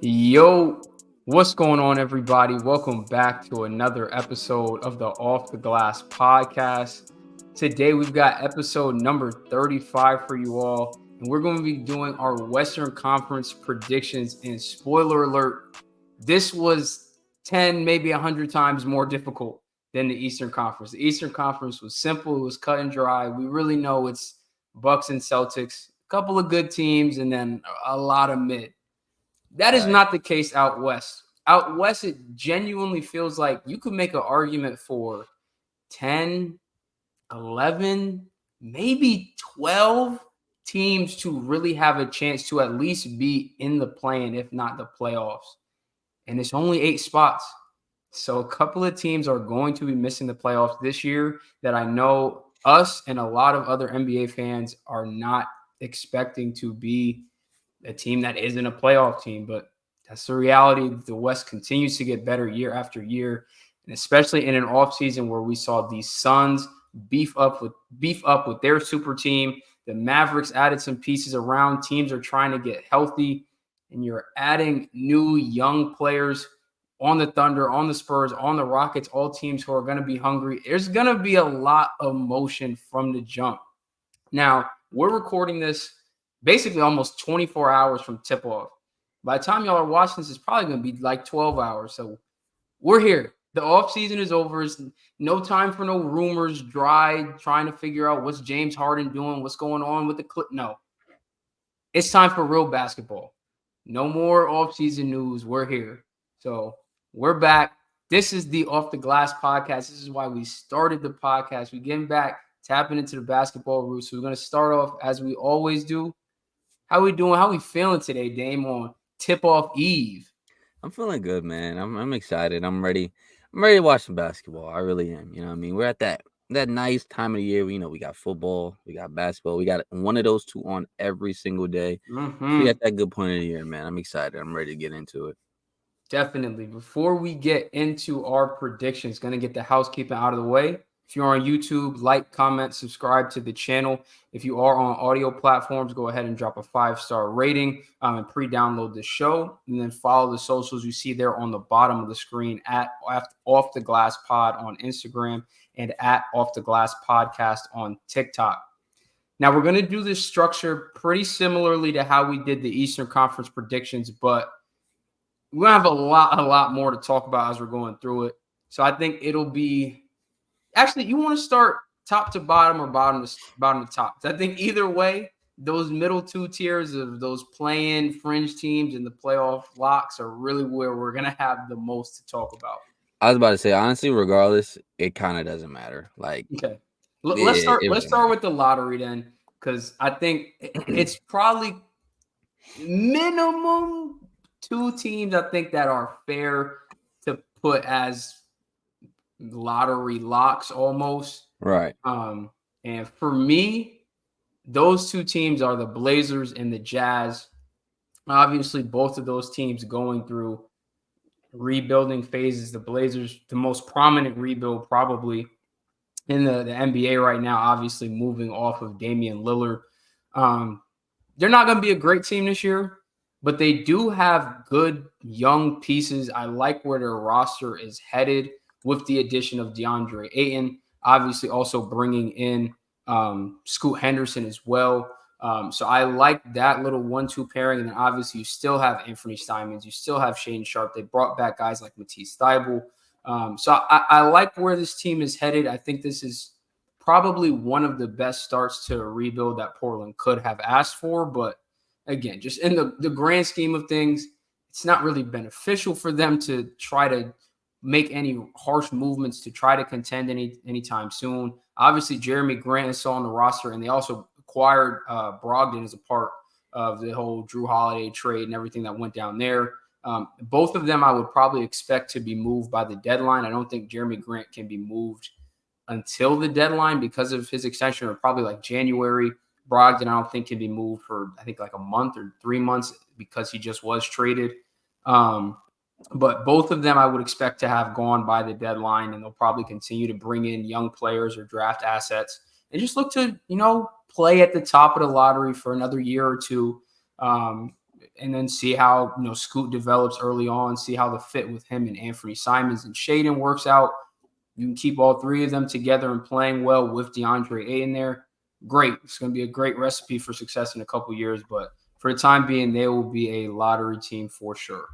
Yo, what's going on, everybody? Welcome back to another episode of the Off the Glass podcast. Today, we've got episode number 35 for you all, and we're going to be doing our Western Conference predictions. And spoiler alert, this was 10, maybe 100 times more difficult than the Eastern Conference. The Eastern Conference was simple, it was cut and dry. We really know it's Bucks and Celtics, a couple of good teams, and then a lot of mid. That is Right. not the case out west. Out west, it genuinely feels like you could make an argument for 10, 11, maybe 12 teams to really have a chance to at least be in the play-in, if not the playoffs. And it's only 8 spots. So a couple of teams are going to be missing the playoffs this year that I know us and a lot of other NBA fans are not expecting to be a team that isn't a playoff team, but that's the reality. The West continues to get better year after year, and especially in an offseason where we saw the Suns beef up with their super team. The Mavericks added some pieces around. Teams are trying to get healthy, and you're adding new young players on the Thunder, on the Spurs, on the Rockets, all teams who are going to be hungry. There's going to be a lot of motion from the jump. Now, we're recording this basically almost 24 hours from tip off. By the time y'all are watching this, it's probably going to be like 12 hours. So we're here. The off season is over. It's no time for no rumors, trying to figure out what's James Harden doing, what's going on with the clip. No, it's time for real basketball. No more off season news. We're here. So we're back. This is the Off the Glass podcast. This is why we started the podcast. We're getting back, tapping into the basketball roots. So we're going to start off as we always do. How we doing? How we feeling today, Dame, on tip-off eve? I'm feeling good, man. I'm excited. I'm ready. I'm ready to watch some basketball. I really am. You know what I mean? We're at that nice time of the year. We got football, we got basketball. We got one of those two on every single day. So we Mm-hmm. at that good point of the year, man. I'm excited. I'm ready to get into it. Definitely. Before we get into our predictions, going to get the housekeeping out of the way. If you're on YouTube, like, comment, subscribe to the channel. If you are on audio platforms, go ahead and drop a 5-star rating and pre-download the show. And then follow the socials you see there on the bottom of the screen at Off the Glass Pod on Instagram and at Off the Glass Podcast on TikTok. Now, we're going to do this structure pretty similarly to how we did the Eastern Conference predictions, but we're gonna have a lot more to talk about as we're going through it. So I think it'll be actually you want to start top to bottom or bottom to top. I think either way, those middle two tiers of those playing fringe teams and the playoff locks are really where we're gonna have the most to talk about. I was about to say, honestly, regardless, it kind of doesn't matter. Like, Okay, let's it, start. it Let's really start matters. with the lottery then, because I think it's probably minimum two teams I think that are fair to put as lottery locks almost. Right. Um, and for me, those two teams are the Blazers and the Jazz. Obviously, both of those teams going through rebuilding phases. The Blazers, the most prominent rebuild probably in the NBA right now, obviously moving off of Damian Lillard. Um, they're not going to be a great team this year, but they do have good young pieces. I like where their roster is headed with the addition of DeAndre Ayton, obviously also bringing in Scoot Henderson as well. So I like that little 1-2 pairing. And then obviously you still have Anthony Simons. You still have Shane Sharp. They brought back guys like Matisse Thybulle. So I like where this team is headed. I think this is probably one of the best starts to a rebuild that Portland could have asked for. But again, just in the grand scheme of things, it's not really beneficial for them to try to make any harsh movements to try to contend anytime soon. Obviously, Jeremy Grant is still on the roster, and they also acquired Brogdon as a part of the whole Drew Holiday trade and everything that went down there. Both of them I would probably expect to be moved by the deadline. I don't think Jeremy Grant can be moved until the deadline because of his extension, or probably like January. Brogdon, I don't think can be moved for I think like a month or 3 months because he just was traded. Um, but both of them I would expect to have gone by the deadline, and they'll probably continue to bring in young players or draft assets and just look to play at the top of the lottery for another year or two. Um, and then see how Scoot develops early on, see how the fit with him and Anthony Simons and Shaden works out. You can keep all three of them together and playing well with DeAndre Ayton there. Great. It's going to be a great recipe for success in a couple years, but for the time being, they will be a lottery team for sure.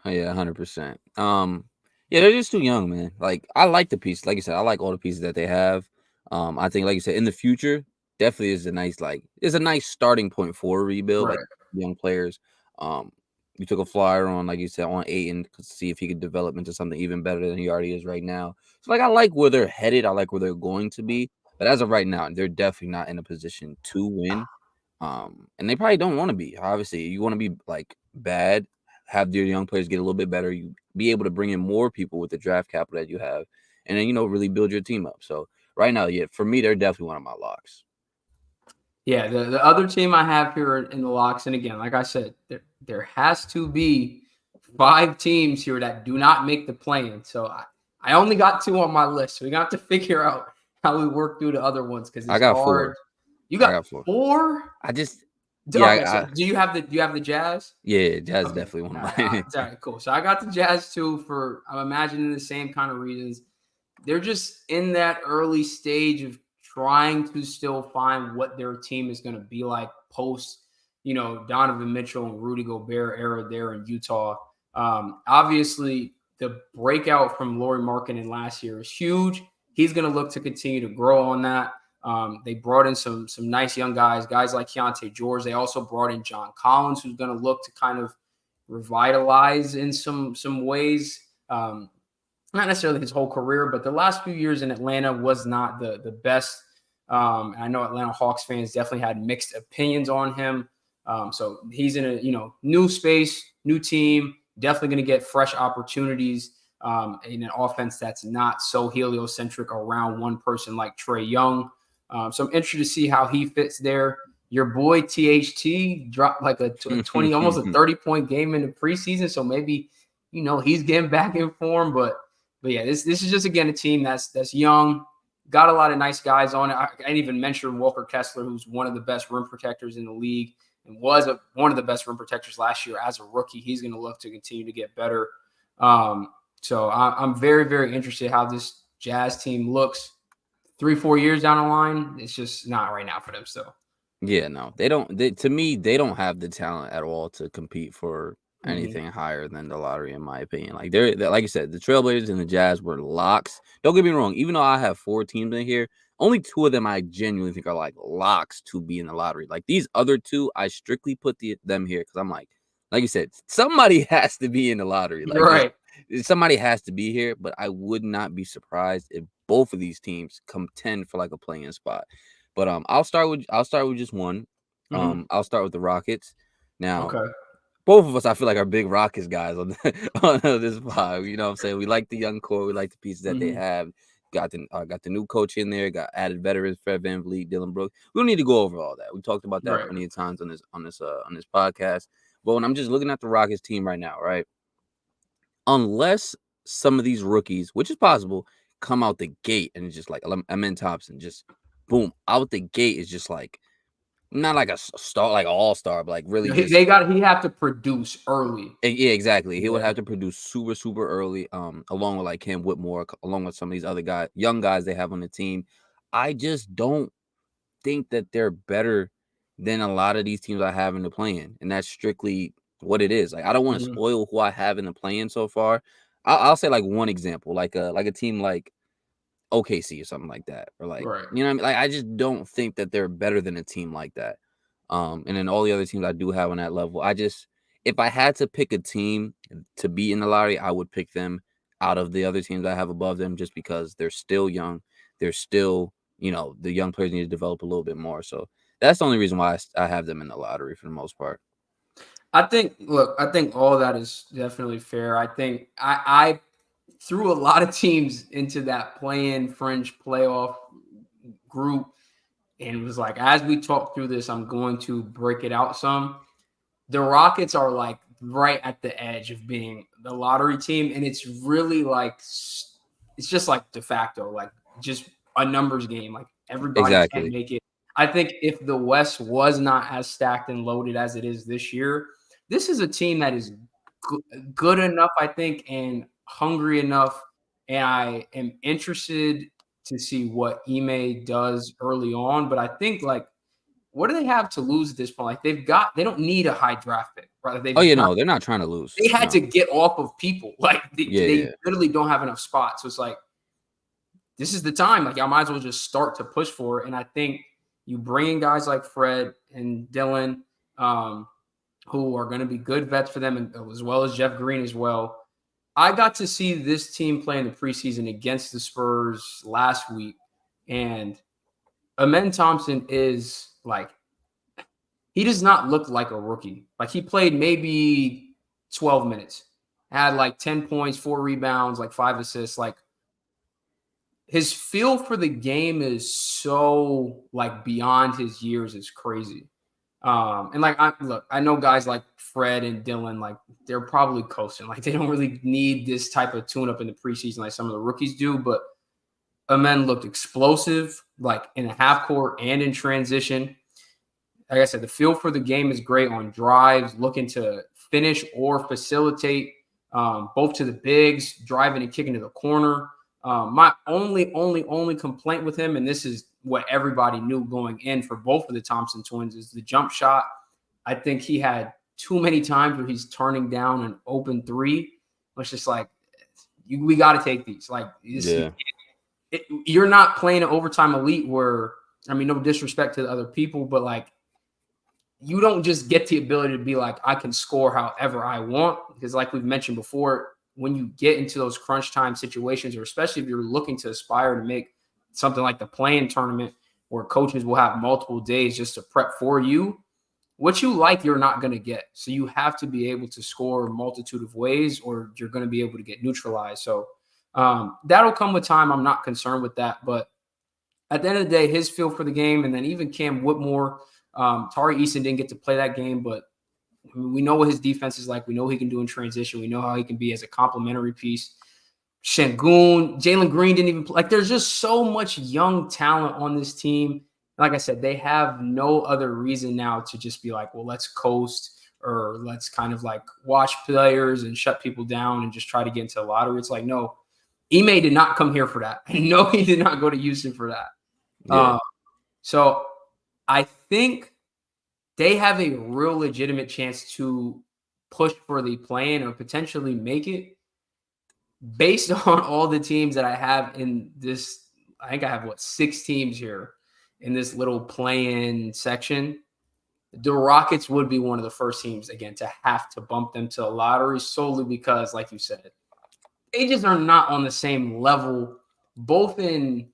Oh, yeah, 100%. Yeah, they're just too young, man. Like, I like the pieces. Like you said, I like all the pieces that they have. I think, like you said, in the future, definitely is a nice, it's a nice starting point for a rebuild, like Right. young players. Um, you took a flyer on, like you said, on Aiton to see if he could develop into something even better than he already is right now. So, like, I like where they're headed. I like where they're going to be. But as of right now, they're definitely not in a position to win. And they probably don't want to be. Obviously, you want to be like bad, have your young players get a little bit better. You be able to bring in more people with the draft capital that you have, and then really build your team up. So right now, yeah, for me, they're definitely one of my locks. Yeah, the other team I have here in the locks, and again, like I said, there has to be 5 teams here that do not make the play-in. So I only got 2 on my list. So we got to figure out how we work through the other ones because I it's got hard. 4. You I got got 4. 4? I just Okay, yeah, so do you have the Jazz? yeah, Jazz is Okay. definitely one All of right, mine. all right, cool. So I got the Jazz too for I'm imagining the same kind of reasons. They're just in that early stage of trying to still find what their team is going to be like post, Donovan Mitchell and Rudy Gobert era there in Utah. Obviously, the breakout from Lauri Markkanen last year is huge. He's going to look to continue to grow on that. They brought in some nice young guys like Keontae George. They also brought in John Collins, who's going to look to kind of revitalize in some ways. Not necessarily his whole career, but the last few years in Atlanta was not the best. I know Atlanta Hawks fans definitely had mixed opinions on him. So he's in a new space, new team, definitely going to get fresh opportunities in an offense that's not so heliocentric around one person like Trae Young. So I'm interested to see how he fits there. Your boy THT dropped like a 20, almost a 30-point game in the preseason. So maybe, he's getting back in form. But yeah, this is just, again, a team that's young, got a lot of nice guys on it. I didn't even mention Walker Kessler, who's one of the best rim protectors in the league and was one of the best rim protectors last year as a rookie. He's going to look to continue to get better. So I'm very, very interested how this Jazz team looks 3-4 years down the line. It's just not right now for them still. Yeah, no, they don't. To me, they don't have the talent at all to compete for Mm-hmm. anything higher than the lottery, in my opinion. Like they're like you said, the Trailblazers and the Jazz were locks. Don't get me wrong. Even though I have 4 teams in here, only 2 of them I genuinely think are like locks to be in the lottery. Like these other 2, I strictly put them here because I'm like you said, somebody has to be in the lottery. Like just Right. somebody has to be here. But I would not be surprised if both of these teams contend for like a playing spot. But I'll start with just one. Mm-hmm. I'll start with the Rockets. Now, Okay. both of us, I feel like, are big Rockets guys on on this vibe. You know what I'm saying? We like the young core. We like the pieces that they Mm-hmm. have. Got the new coach in there. Got added veterans: Fred VanVleet, Dylan Brooks. We don't need to go over all that. We talked about that Right. plenty of times on this podcast. But when I'm just looking at the Rockets team right now, right? Unless some of these rookies, which is possible, come out the gate and it's just like Amen Thompson, just boom out the gate is just like not like a star, like all-star, but like really just He have to produce early. yeah, exactly. He would Yeah. have to produce super, super early, along with like Cam Whitmore, along with some of these other young guys they have on the team. I just don't think that they're better than a lot of these teams I have in the plan, and that's strictly what it is. Like I don't want to Mm-hmm. spoil who I have in the plan so far. I'll say like one example, like a team like OKC or something like that, or like Right. you know what I mean. Like I just don't think that they're better than a team like that. And then all the other teams I do have on that level, if I had to pick a team to be in the lottery, I would pick them out of the other teams I have above them, just because they're still young. They're still, the young players need to develop a little bit more. So that's the only reason why I have them in the lottery for the most part. I think all that is definitely fair. I think I threw a lot of teams into that play-in fringe playoff group and was like, as we talk through this, I'm going to break it out some. The Rockets are like right at the edge of being the lottery team, and it's really like it's just like de facto, like just a numbers game. Like everybody can't Exactly. make it. I think if the West was not as stacked and loaded as it is this year, this is a team that is good enough, I think, and hungry enough. And I am interested to see what Ime does early on. But I think like, what do they have to lose at this point? Like they don't need a high draft pick, right? Oh, They've you got know, they're not trying to lose. they had No. to get off of people. Like Yeah, they yeah. literally don't have enough spots. So it's like this is the time. Like y'all might as well just start to push for it. And I think you bring in guys like Fred and Dylan, um, who are going to be good vets for them, and as well as Jeff Green as well. I got to see this team play in the preseason against the Spurs last week, and Amen Thompson is like he does not look like a rookie. Like he played maybe 12 minutes, had like 10 points, 4 rebounds, like 5 assists. Like his feel for the game is so like beyond his years is crazy. And like I know guys like Fred and Dylan, like they're probably coasting. Like they don't really need this type of tune up in the preseason like some of the rookies do, but Amen looked explosive, like in a half court and in transition. Like I said, the feel for the game is great on drives, looking to finish or facilitate, both to the bigs, driving and kicking to the corner. My only complaint with him, and this is what everybody knew going in for both of the Thompson twins, is the jump shot. I think he had too many times where he's turning down an open three. It's just like, we got to take these. Like, Yeah. you're not playing an overtime elite where, I mean, no disrespect to the other people, but like, you don't just get the ability to be like, I can score however I want. Because, like we've mentioned before, when you get into those crunch time situations, or especially if you're looking to aspire to make something like the playing tournament where coaches will have multiple days just to prep for you, what you like, you're not going to get. So you have to be able to score a multitude of ways, or you're going to be able to get neutralized. So that'll come with time. I'm not concerned with that. But at the end of the day, his feel for the game, and then even Cam Whitmore, Tari Eason didn't get to play that game, but I mean, we know what his defense is like. We know what he can do in transition. We know how he can be as a complementary piece. Shangoon, Jalen Green didn't even play. Like, there's just so much young talent on this team. Like I said, they have no other reason now to just be like, well, let's coast, or let's kind of like watch players and shut people down and just try to get into the lottery. It's like, no, Ime did not come here for that. No, he did not go to Houston for that. Yeah. So I think they have a real legitimate chance to push for the play-in or potentially make it based on all the teams that I have in this. I think I have 6 teams here in this little play-in section. The Rockets would be one of the first teams again to have to bump them to a lottery, solely because, like you said, they just are not on the same level, both in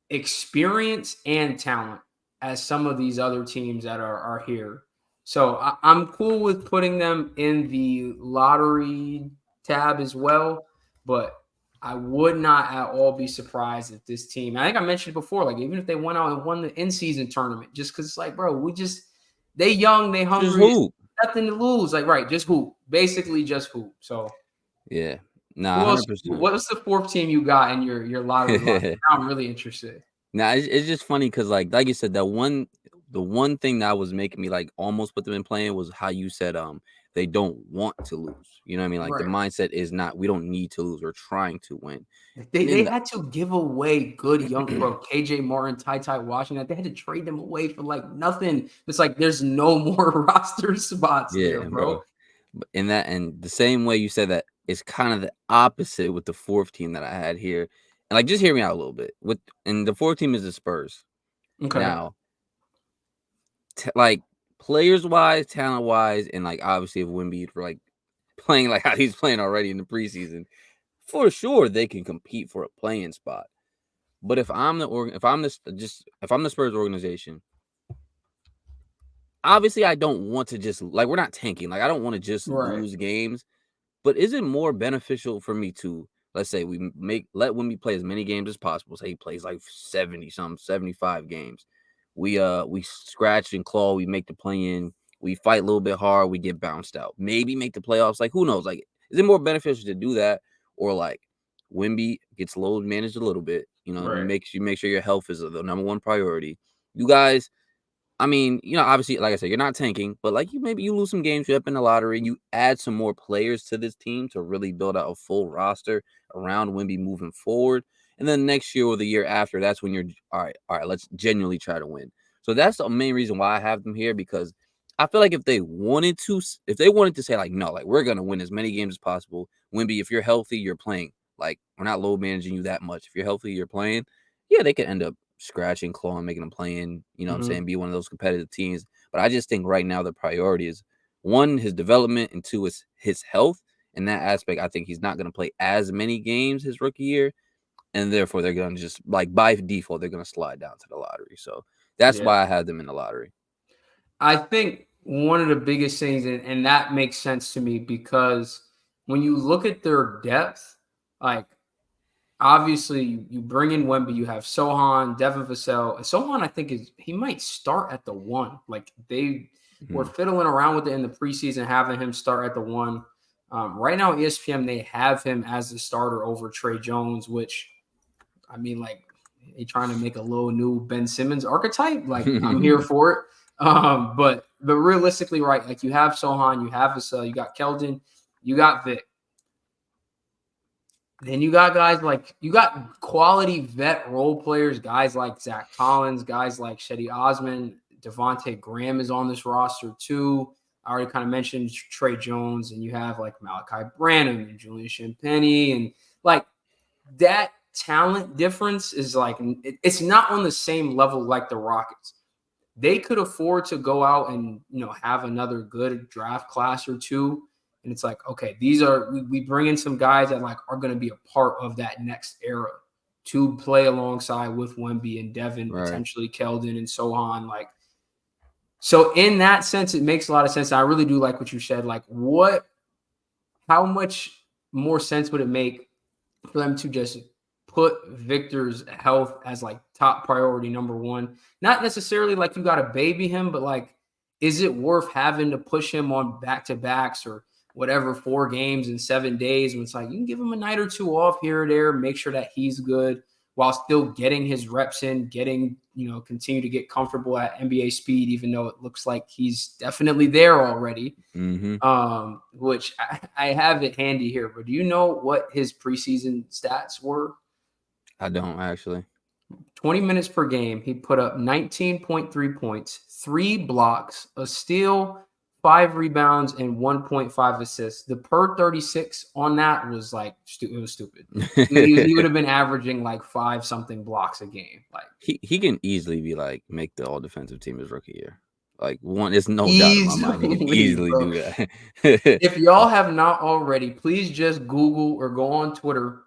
experience and talent, as some of these other teams that are here. So I'm cool with putting them in the lottery tab as well, but I would not at all be surprised if this team, I think I mentioned before, like even if they went out and won the in-season tournament, just because it's like, bro, they young, they Just hungry, hoop. nothing to lose. Like, right, just hoop. Basically just hoop. So Yeah. Nah, who else? 100%. What's the fourth team you got in your lottery line? Now I'm really interested. Nah, it's just funny because like you said, the one thing that was making me like almost put them in playing was how you said they don't want to lose. You know what I mean? Like the Right. mindset is not, we don't need to lose, we're trying to win. They And they then had to give away good young bro, KJ Martin, Ty Washington. They had to trade them away for like nothing. It's like there's no more roster spots there, yeah, bro. bro. In that, and the same way you said that is kind of the opposite with the fourth team that I had here. And like, just hear me out a little bit. And the fourth team is the Spurs. Okay. Now, like players wise, talent wise, and like obviously if Wemby for like playing like how he's playing already in the preseason, for sure they can compete for a playing spot. But if I'm the Spurs organization, obviously I don't want to just like, we're not tanking. Like I don't want to just Right. lose games. But is it more beneficial for me to, let's say we let Wemby play as many games as possible? Say he plays like 75 games. We scratch and claw, we make the play in, we fight a little bit hard, we get bounced out. Maybe make the playoffs. Like who knows? Like, is it more beneficial to do that, or like Wemby gets load managed a little bit? You know, Right. you make sure your health is the number one priority. You guys I mean, obviously, like I said, you're not tanking, but like maybe you lose some games, you up in the lottery, and you add some more players to this team to really build out a full roster around Wemby moving forward. And then next year or the year after, that's when you're all right, let's genuinely try to win. So that's the main reason why I have them here, because I feel like if they wanted to say like, no, like we're gonna win as many games as possible. Wemby, if you're healthy, you're playing. Like we're not load managing you that much. If you're healthy, you're playing. Yeah, they could end up scratching, clawing, making them play in, what I'm saying, Mhm. be one of those competitive teams. But I just think right now the priority is one, his development, and two, is his health. In that aspect, I think he's not going to play as many games his rookie year. And therefore, they're going to just, like, by default, they're going to slide down to the lottery. So that's Yeah. why I had them in the lottery. I think one of the biggest things, and that makes sense to me because when you look at their depth, like obviously you bring in Wemby, you have Sohan, Devin Vassell. Sohan, I think he might start at the one. Like they were Mhm. fiddling around with it in the preseason, having him start at the one. Right now, ESPN they have him as the starter over Trey Jones, which I mean, like they trying to make a little new Ben Simmons archetype. Like I'm here for it. But realistically, right? Like you have Sohan, you have Vassell, you got Keldon, you got Vic. Then you got guys like you got quality vet role players, guys like Zach Collins, guys like Shetty Osman, Devontae Graham is on this roster too. I already kind of mentioned Trey Jones, and you have like Malachi Branham and Julian Champagny, and like that talent difference is like it's not on the same level like the Rockets. They could afford to go out and have another good draft class or two. And it's like, okay, these are we bring in some guys that like are going to be a part of that next era to play alongside with Wemby and Devin, Right. potentially Keldon and Sohan. Like, so in that sense, it makes a lot of sense. I really do like what you said. Like, how much more sense would it make for them to just put Victor's health as like top priority number one? Not necessarily like you got to baby him, but like, is it worth having to push him on back to backs or whatever 4 games in 7 days? When it's like you can give him a night or two off here or there, make sure that he's good while still getting his reps in, continue to get comfortable at NBA speed, even though it looks like he's definitely there already. Hmm. Which I have it handy here, but do you know what his preseason stats were? I don't actually. 20 minutes per game. He put up 19.3 points, 3 blocks, a steal, 5 rebounds, and 1.5 assists. The per 36 on that was like, it was stupid. He would have been averaging like 5 something blocks a game. Like, He can easily be like make the all defensive team his rookie year. Like one, there's no doubt in my mind he can easily, easily bro. do that. If y'all have not already, please just Google or go on Twitter.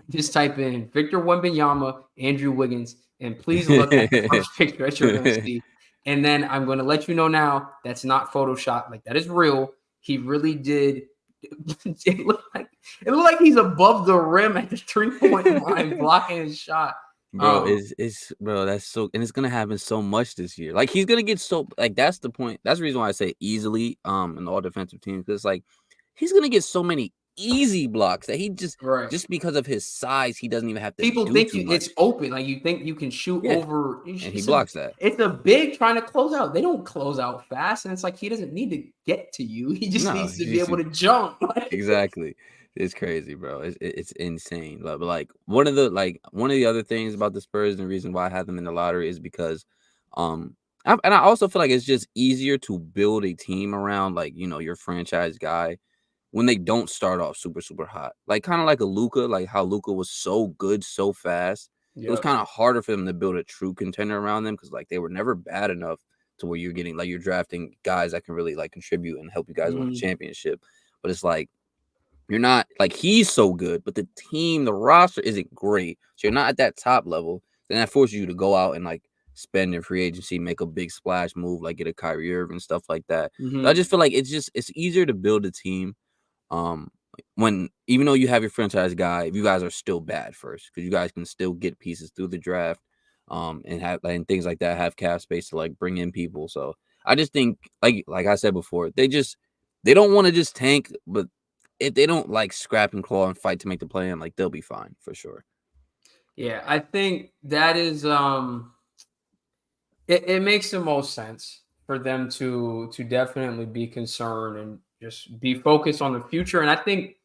Just type in Victor Wembanyama, Andrew Wiggins, and please look at the first picture that you're going to see. And then I'm going to let you know now that's not Photoshop. Like that is real. He really did. It looked like he's above the rim at the 3 point line, blocking his shot. Bro, Um, it's bro, that's so, and it's gonna happen so much this year. Like he's gonna get so, like that's the point. That's the reason why I say easily in the all defensive team, because like he's gonna get so many easy blocks that he right. just because of his size, he doesn't even have to People do think too it's much. open. Like you think you can shoot Yeah, over. and he blocks that. It's a big trying to close out. They don't close out fast, and it's like he doesn't need to get to you. He just No, needs to he be needs able to. to jump. Exactly. It's crazy, bro. It's insane. But like one of the other things about the Spurs and the reason why I had them in the lottery is because um and I also feel like it's just easier to build a team around like, your franchise guy when they don't start off super super hot. Like kind of like a Luca, like how Luca was so good so fast. It was Yep. kind of harder for them to build a true contender around them because like they were never bad enough to where you're getting like you're drafting guys that can really like contribute and help you guys win a Mhm. championship. But it's like you're not like he's so good, but the team, the roster isn't great. So you're not at that top level. Then that forces you to go out and like spend in free agency, make a big splash move, like get a Kyrie Irving, stuff like that. So I Mhm. just feel like it's easier to build a team um when even though you have your franchise guy, if you guys are still bad first, because you guys can still get pieces through the draft, and have and things like that, have cap space to like bring in people. So I just think like I said before, they don't want to just tank, but if they don't like scrap and claw and fight to make the play in, like they'll be fine for sure. Yeah, I think that is it makes the most sense for them to definitely be concerned and just be focused on the future. And I think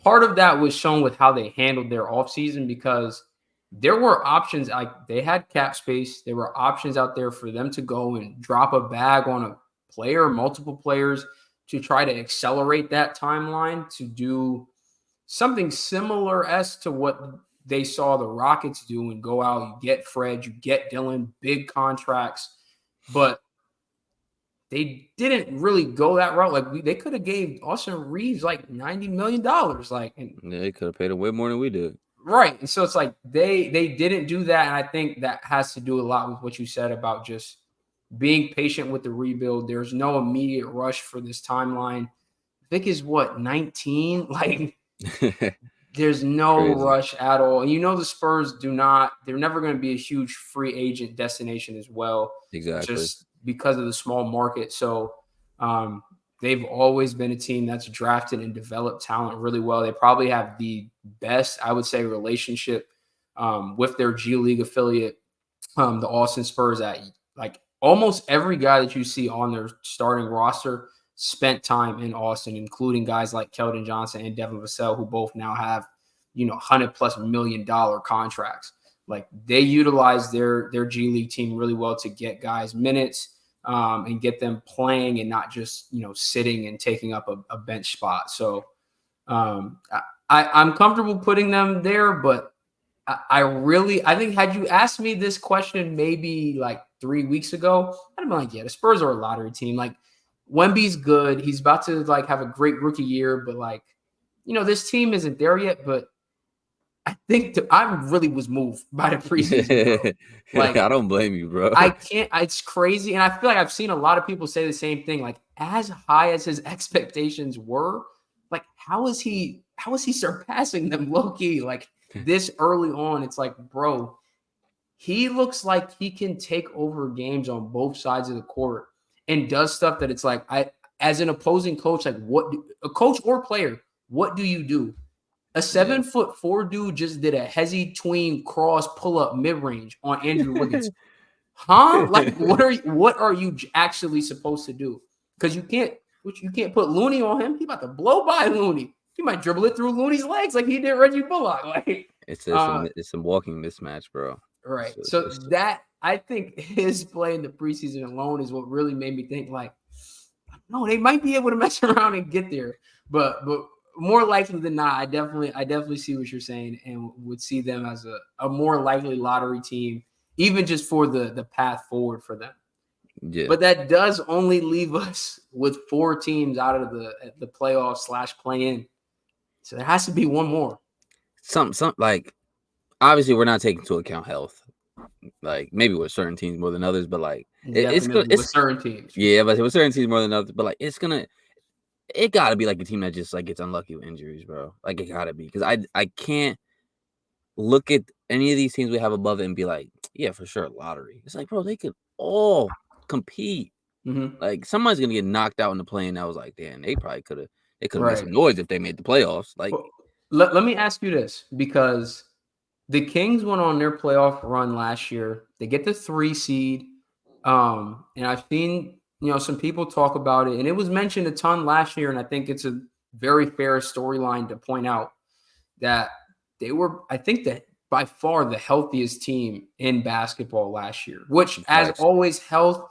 part of that was shown with how they handled their offseason because there were options. Like they had cap space. There were options out there for them to go and drop a bag on a player, multiple players, to try to accelerate that timeline to do something similar as to what they saw the Rockets do and go out. You get Fred, you get Dylan, big contracts, but they didn't really go that route. Like they could have gave Austin Reeves like $90 million, like and Yeah, they could have paid him way more than we did. right. And so it's like they didn't do that, and I think that has to do a lot with what you said about just being patient with the rebuild. There's no immediate rush for this timeline. Vic is what 19, like there's It's no crazy. rush at all. And you know the Spurs do not, they're never going to be a huge free agent destination as well, Exactly. just because of the small market. So um, they've always been a team that's drafted and developed talent really well. They probably have the best, I would say, relationship with their G League affiliate, the Austin Spurs, at like almost every guy that you see on their starting roster spent time in Austin, including guys like Keldon Johnson and Devin Vassell, who both now have, $100+ million contracts. Like they utilize their G League team really well to get guys minutes and get them playing and not just sitting and taking up a bench spot. So um, I'm comfortable putting them there, but I think had you asked me this question maybe like 3 weeks ago, I'd have been like, yeah, the Spurs are a lottery team. Like Wemby's good. He's about to like have a great rookie year, but like, this team isn't there yet. But I think I really was moved by the preseason, bro. Like I don't blame you, bro. I can't. It's crazy, and I feel like I've seen a lot of people say the same thing. Like as high as his expectations were, like how is he? How is he surpassing them low key? Like this early on, it's like, bro, he looks like he can take over games on both sides of the court and does stuff that it's like as an opposing coach, like a coach or player, what do you do? A Yeah. 7'4" dude just did a hezzy tween cross pull up mid range on Andrew Wiggins. Huh? Like what are you actually supposed to do? Because you can't put Looney on him. He about to blow by Looney. He might dribble it through Looney's legs like he did Reggie Bullock. Like It's a walking mismatch, bro. right. So So that I think his play in the preseason alone is what really made me think like, no, they might be able to mess around and get there. But more likely than not, I definitely see what you're saying and would see them as a more likely lottery team, even just for the path forward for them. yeah. But that does only leave us with 4 teams out of the playoffs / play in. So there has to be one more. Some like obviously we're not taking into account health. Like maybe with certain teams more than others, but like it's gonna Definitely with certain teams. yeah, but with certain teams more than others, but like it gotta be like a team that just like gets unlucky with injuries, bro. Like it gotta be because I can't look at any of these teams we have above it and be like, yeah, for sure, lottery. It's like, bro, they could all compete. Mm-hmm. Like somebody's gonna get knocked out in the play, and I was like, damn, they could have made Right. some noise if they made the playoffs. Like, Well, let me ask you this because the Kings went on their playoff run last year. They get the 3 seed. And I've seen, some people talk about it, and it was mentioned a ton last year. And I think it's a very fair storyline to point out that they were, I think, that by far the healthiest team in basketball last year, which, as facts. always, health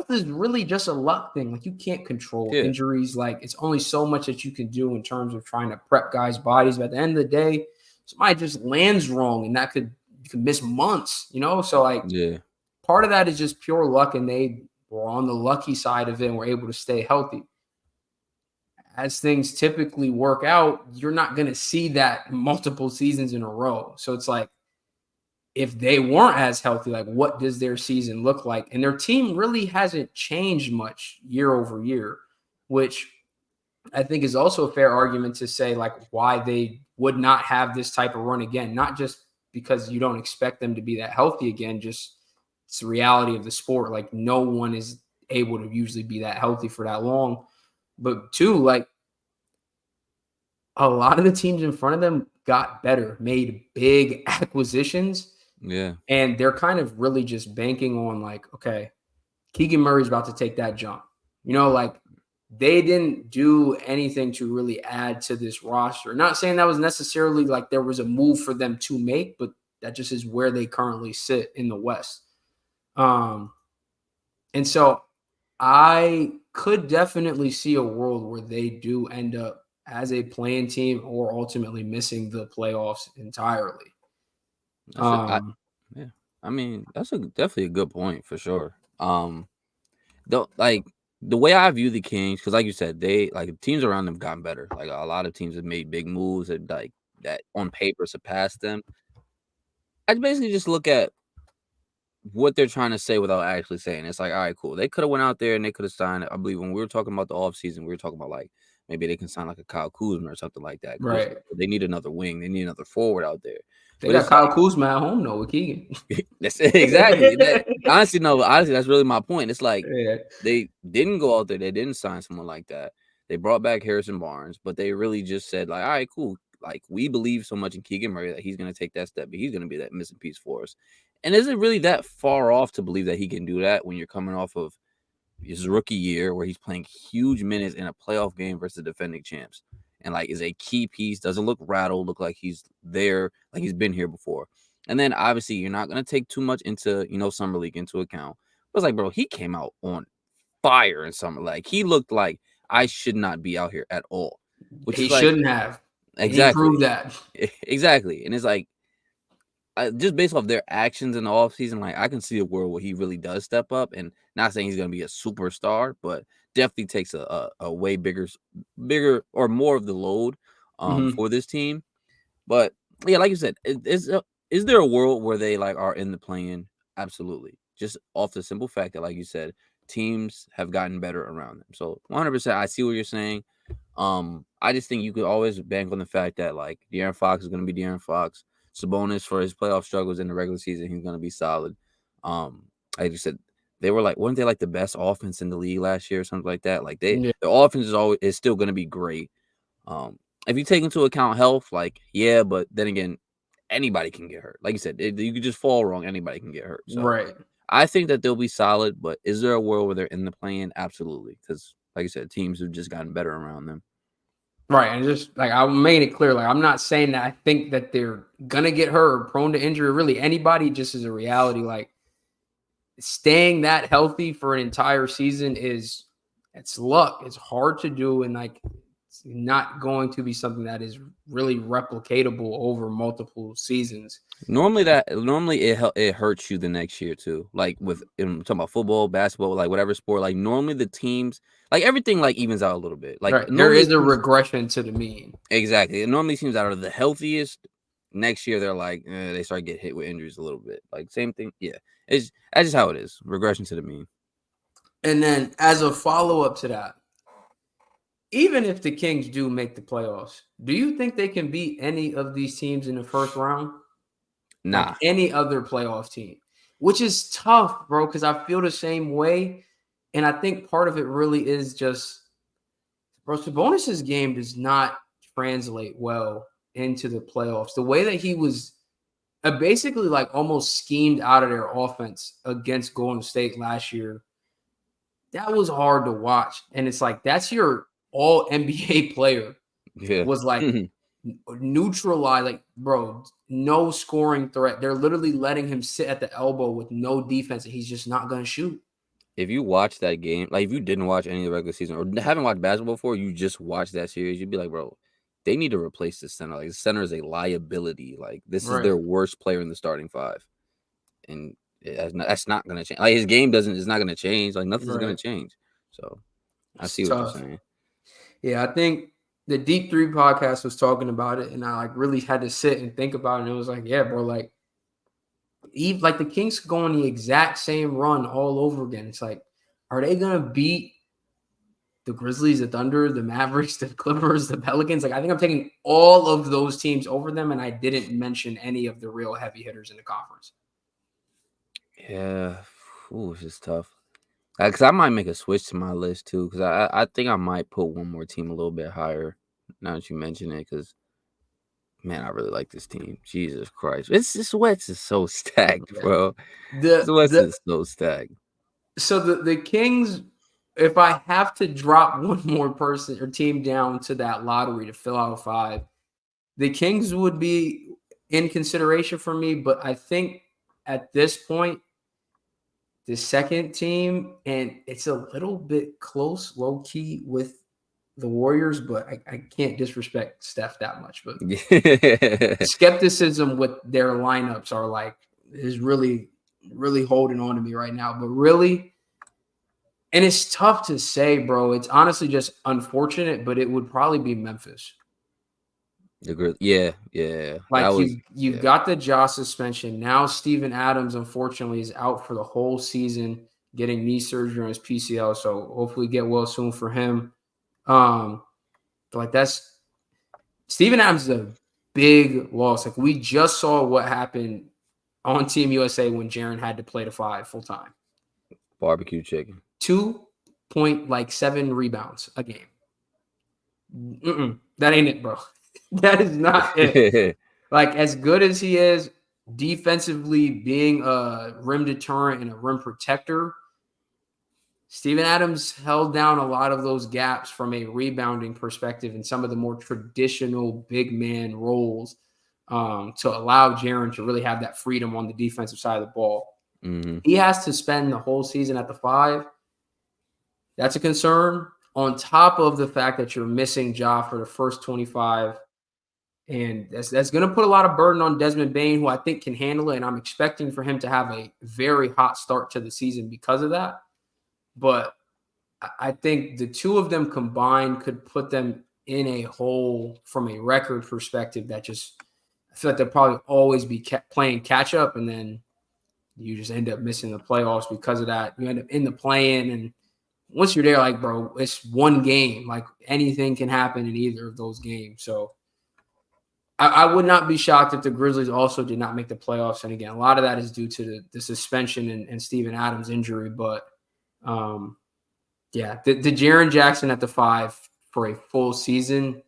is really just a luck thing. Like you can't control Yeah, injuries. Like it's only so much that you can do in terms of trying to prep guys' bodies. But at the end of the day, somebody just lands wrong, and that could you could miss months. So like yeah, part of that is just pure luck, and they were on the lucky side of it and were able to stay healthy. As things typically work out, you're not going to see that multiple seasons in a row. So it's like, if they weren't as healthy, like what does their season look like? And their team really hasn't changed much year over year, which I think is also a fair argument to say like why they would not have this type of run again. Not just because you don't expect them to be that healthy again, just it's the reality of the sport. Like no one is able to usually be that healthy for that long. But two, like a lot of the teams in front of them got better, made big acquisitions, Yeah. And they're kind of really just banking on like, okay, Keegan Murray's about to take that jump. Like they didn't do anything to really add to this roster. Not saying that was necessarily like there was a move for them to make, but that just is where they currently sit in the West. Um, and so I could definitely see a world where they do end up as a playing team or ultimately missing the playoffs entirely. That's it. Um, Yeah. I mean, that's definitely a good point for sure. Though, like the way I view the Kings, because like you said, they like teams around them gotten better. Like a lot of teams have made big moves that like that on paper surpassed them. I basically just look at what they're trying to say without actually saying it. It's like, all right, cool. They could have went out there and they could have signed. I believe when we were talking about the offseason, we were talking about like maybe they can sign like a Kyle Kuzma or something like that. Because right. they need another wing, they need another forward out there. They But got it's Kyle like Kuzma at home though with Keegan. that's exactly that. Honestly, no. Honestly, that's really my point. It's like Yeah. they didn't go out there. They didn't sign someone like that. They brought back Harrison Barnes, but they really just said like, all right, cool. Like we believe so much in Keegan Murray that he's going to take that step, but he's going to be that missing piece for us. And is it really that far off to believe that he can do that when you're coming off of his rookie year where he's playing huge minutes in a playoff game versus defending champs and like is a key piece, doesn't look rattled, look like he's there, like he's been here before. And then obviously you're not going to take too much into, summer league into account. But it's like, bro, he came out on fire in summer. Like he looked like I should not be out here at all, which He is like shouldn't have. And he exactly, proved that. exactly. And it's like just based off their actions in the offseason, like I can see a world where he really does step up, and not saying he's going to be a superstar, but definitely takes a way bigger or more of the load Mhm. for this team. But yeah, like you said, is there a world where they like are in the play-in? Absolutely, just off the simple fact that, like you said, teams have gotten better around them. So 100%, I see what you're saying. I just think you could always bank on the fact that like De'Aaron Fox is going to be De'Aaron Fox. Sabonis for his playoff struggles in the regular season, he's going to be solid. Like you said, they were like, weren't they like the best offense in the league last year or something like that? Like Yeah. the offense is still going to be great. Um, if you take into account health, like yeah, but then again, anybody can get hurt. Like you said, you could just fall wrong. Anybody can get hurt. So Right. I think that they'll be solid. But is there a world where they're in the play-in? Absolutely, because like I said, teams have just gotten better around them. Right. And just like I made it clear, like I'm not saying that I think that they're gonna get hurt or prone to injury. Really, anybody just is a reality. Like staying that healthy for an entire season it's luck. It's hard to do, and like it's not going to be something that is really replicatable over multiple seasons. Normally it hurts you the next year too. Like with talking about football, basketball, like whatever sport. Like normally the teams, like everything, like evens out a little bit. Like Right. There normally is the a teams regression to the mean. exactly. And normally teams that are the healthiest next year they're like they start get hit with injuries a little bit. Like same thing. Yeah, that's just how it is. Regression to the mean. And then as a follow-up to that, even if the Kings do make the playoffs, do you think they can beat any of these teams in the first round? Like Nah. any other playoff team, which is tough, bro, because I feel the same way. And I think part of it really is just, bro, Sabonis' game does not translate well into the playoffs. The way that he was basically like almost schemed out of their offense against Golden State last year, that was hard to watch. And it's like, that's your all NBA player Yeah. was like neutralize, like, bro, no scoring threat. They're literally letting him sit at the elbow with no defense, and he's just not gonna shoot. If you watch that game, like if you didn't watch any of the regular season or haven't watched basketball before, you just watch that series, you'd be like, bro, they need to replace the center. Like the center is a liability. Like this is Right, their worst player in the starting five, and that's not gonna change. Like his game doesn't is not gonna change. Like nothing's gonna right. change. So I It's see what you're tough. saying. Yeah, I think the Deep Three podcast was talking about it, and I like really had to sit and think about it. And it was like, yeah, bro, like even like the Kings could go on the exact same run all over again. It's like, are they gonna beat the Grizzlies, the Thunder, the Mavericks, the Clippers, the Pelicans? Like, I think I'm taking all of those teams over them, and I didn't mention any of the real heavy hitters in the conference. Yeah, ooh, it's just tough. Because I might make a switch to my list too. Because I think I might put one more team a little bit higher. Now that you mention it, because Man, I really like this team. Jesus Christ. It's this West is so stacked, Yeah. bro. This The West the is so stacked. so the Kings, if I have to drop one more person or team down to that lottery to fill out a five, the Kings would be in consideration for me, but I think at this point, the second team, and it's a little bit close, low key with the Warriors, but I can't disrespect Steph that much. But Yeah. skepticism with their lineups are like is really, really holding on to me right now. But really, and it's tough to say, bro. It's honestly just unfortunate, but it would probably be Memphis. Yeah, yeah. That Like was you've yeah. got the Jaw suspension. Now Steven Adams unfortunately is out for the whole season, getting knee surgery on his PCL. So hopefully get well soon for him. Um, but like that's Steven Adams is a big loss. Like we just saw what happened on Team USA when Jaron had to play the five full time. Barbecue chicken. 2.7 rebounds a game. That ain't it, bro. That is not it. Like as good as he is defensively, being a rim deterrent and a rim protector, Steven Adams held down a lot of those gaps from a rebounding perspective in some of the more traditional big man roles to allow Jaron to really have that freedom on the defensive side of the ball. Hmm. He has to spend the whole season at the five. That's a concern. On top of the fact that you're missing Ja for the first 25, and that's going to put a lot of burden on Desmond Bain, who I think can handle it. And I'm expecting for him to have a very hot start to the season because of that. But I think the two of them combined could put them in a hole from a record perspective that just, I feel like they'll probably always be playing catch up. And then you just end up missing the playoffs because of that. You end up in the play-in, and once you're there, like, bro, it's one game. Like anything can happen in either of those games. So I would not be shocked if the Grizzlies also did not make the playoffs. And again, a lot of that is due to the suspension and Steven Adams' injury. But um, yeah, the Jaren Jackson at the five for a full season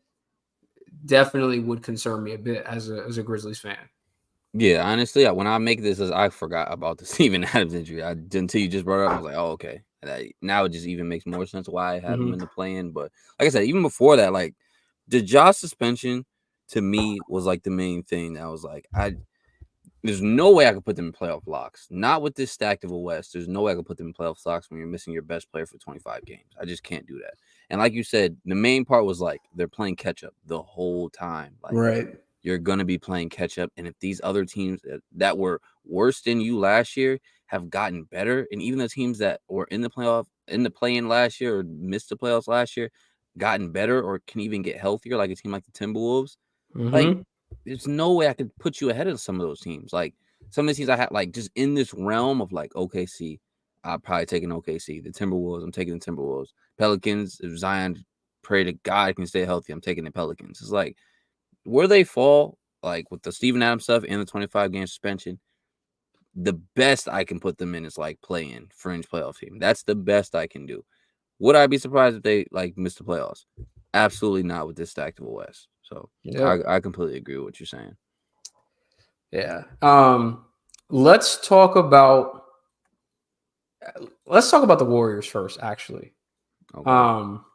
definitely would concern me a bit as a Grizzlies fan. Yeah, honestly, when I make this, I forgot about the Steven Adams injury. Until you just brought it up, I was like, oh, okay. Now it just even makes more sense why I have him in the plan. But like I said, even before that, like the Josh suspension to me was like the main thing. That was like, there's no way I could put them in playoff locks. Not with this stacked of a West. There's no way I could put them in playoff locks when you're missing your best player for 25 games. I just can't do that. And like you said, the main part was like they're playing catch up the whole time. Like Right. you're gonna be playing catch up. And if these other teams that were worse than you last year have gotten better, and even the teams that were in the playoff in the play-in last year or missed the playoffs last year, gotten better or can even get healthier, like a team like the Timberwolves, like Mm-hmm. there's no way I could put you ahead of some of those teams. Like some of the teams I had, like just in this realm of like OKC, I'll probably take an OKC. The Timberwolves, I'm taking the Timberwolves. Pelicans, if Zion, pray to God can stay healthy, I'm taking the Pelicans. It's like where they fall, like with the Steven Adams stuff and the 25 game suspension, the best I can put them in is like play-in fringe playoff team. That's the best I can do. Would I be surprised if they like missed the playoffs? Absolutely not with this stacked of a West. So Yep. I completely agree with what you're saying. Yeah. Let's talk about let's talk about the Warriors first, actually. Okay. Um,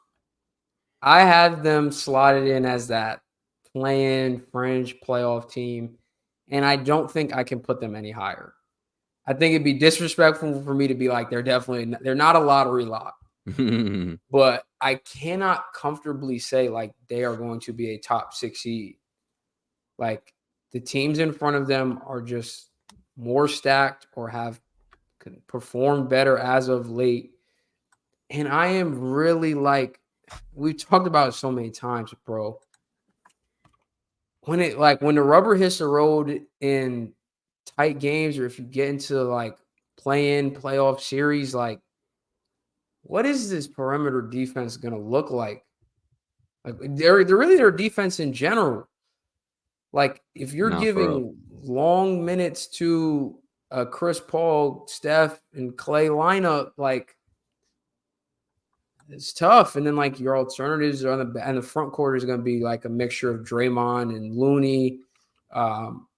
I had them slotted in as that playing fringe playoff team, and I don't think I can put them any higher. I think it'd be disrespectful for me to be like they're not a lottery lock, but I cannot comfortably say like they are going to be a top 6 seed. Like the teams in front of them are just more stacked or have performed better as of late. And I am really like we've talked about it so many times, bro. When the rubber hits the road in tight games, or if you get into like play-in playoff series, like what is this perimeter defense gonna look like? Like they're really their defense in general. Like if you're Not for real. giving long minutes to Chris Paul, Steph, and Clay lineup, like it's tough. And then like your alternatives are on the front court is going to be like a mixture of Draymond and Looney. Um,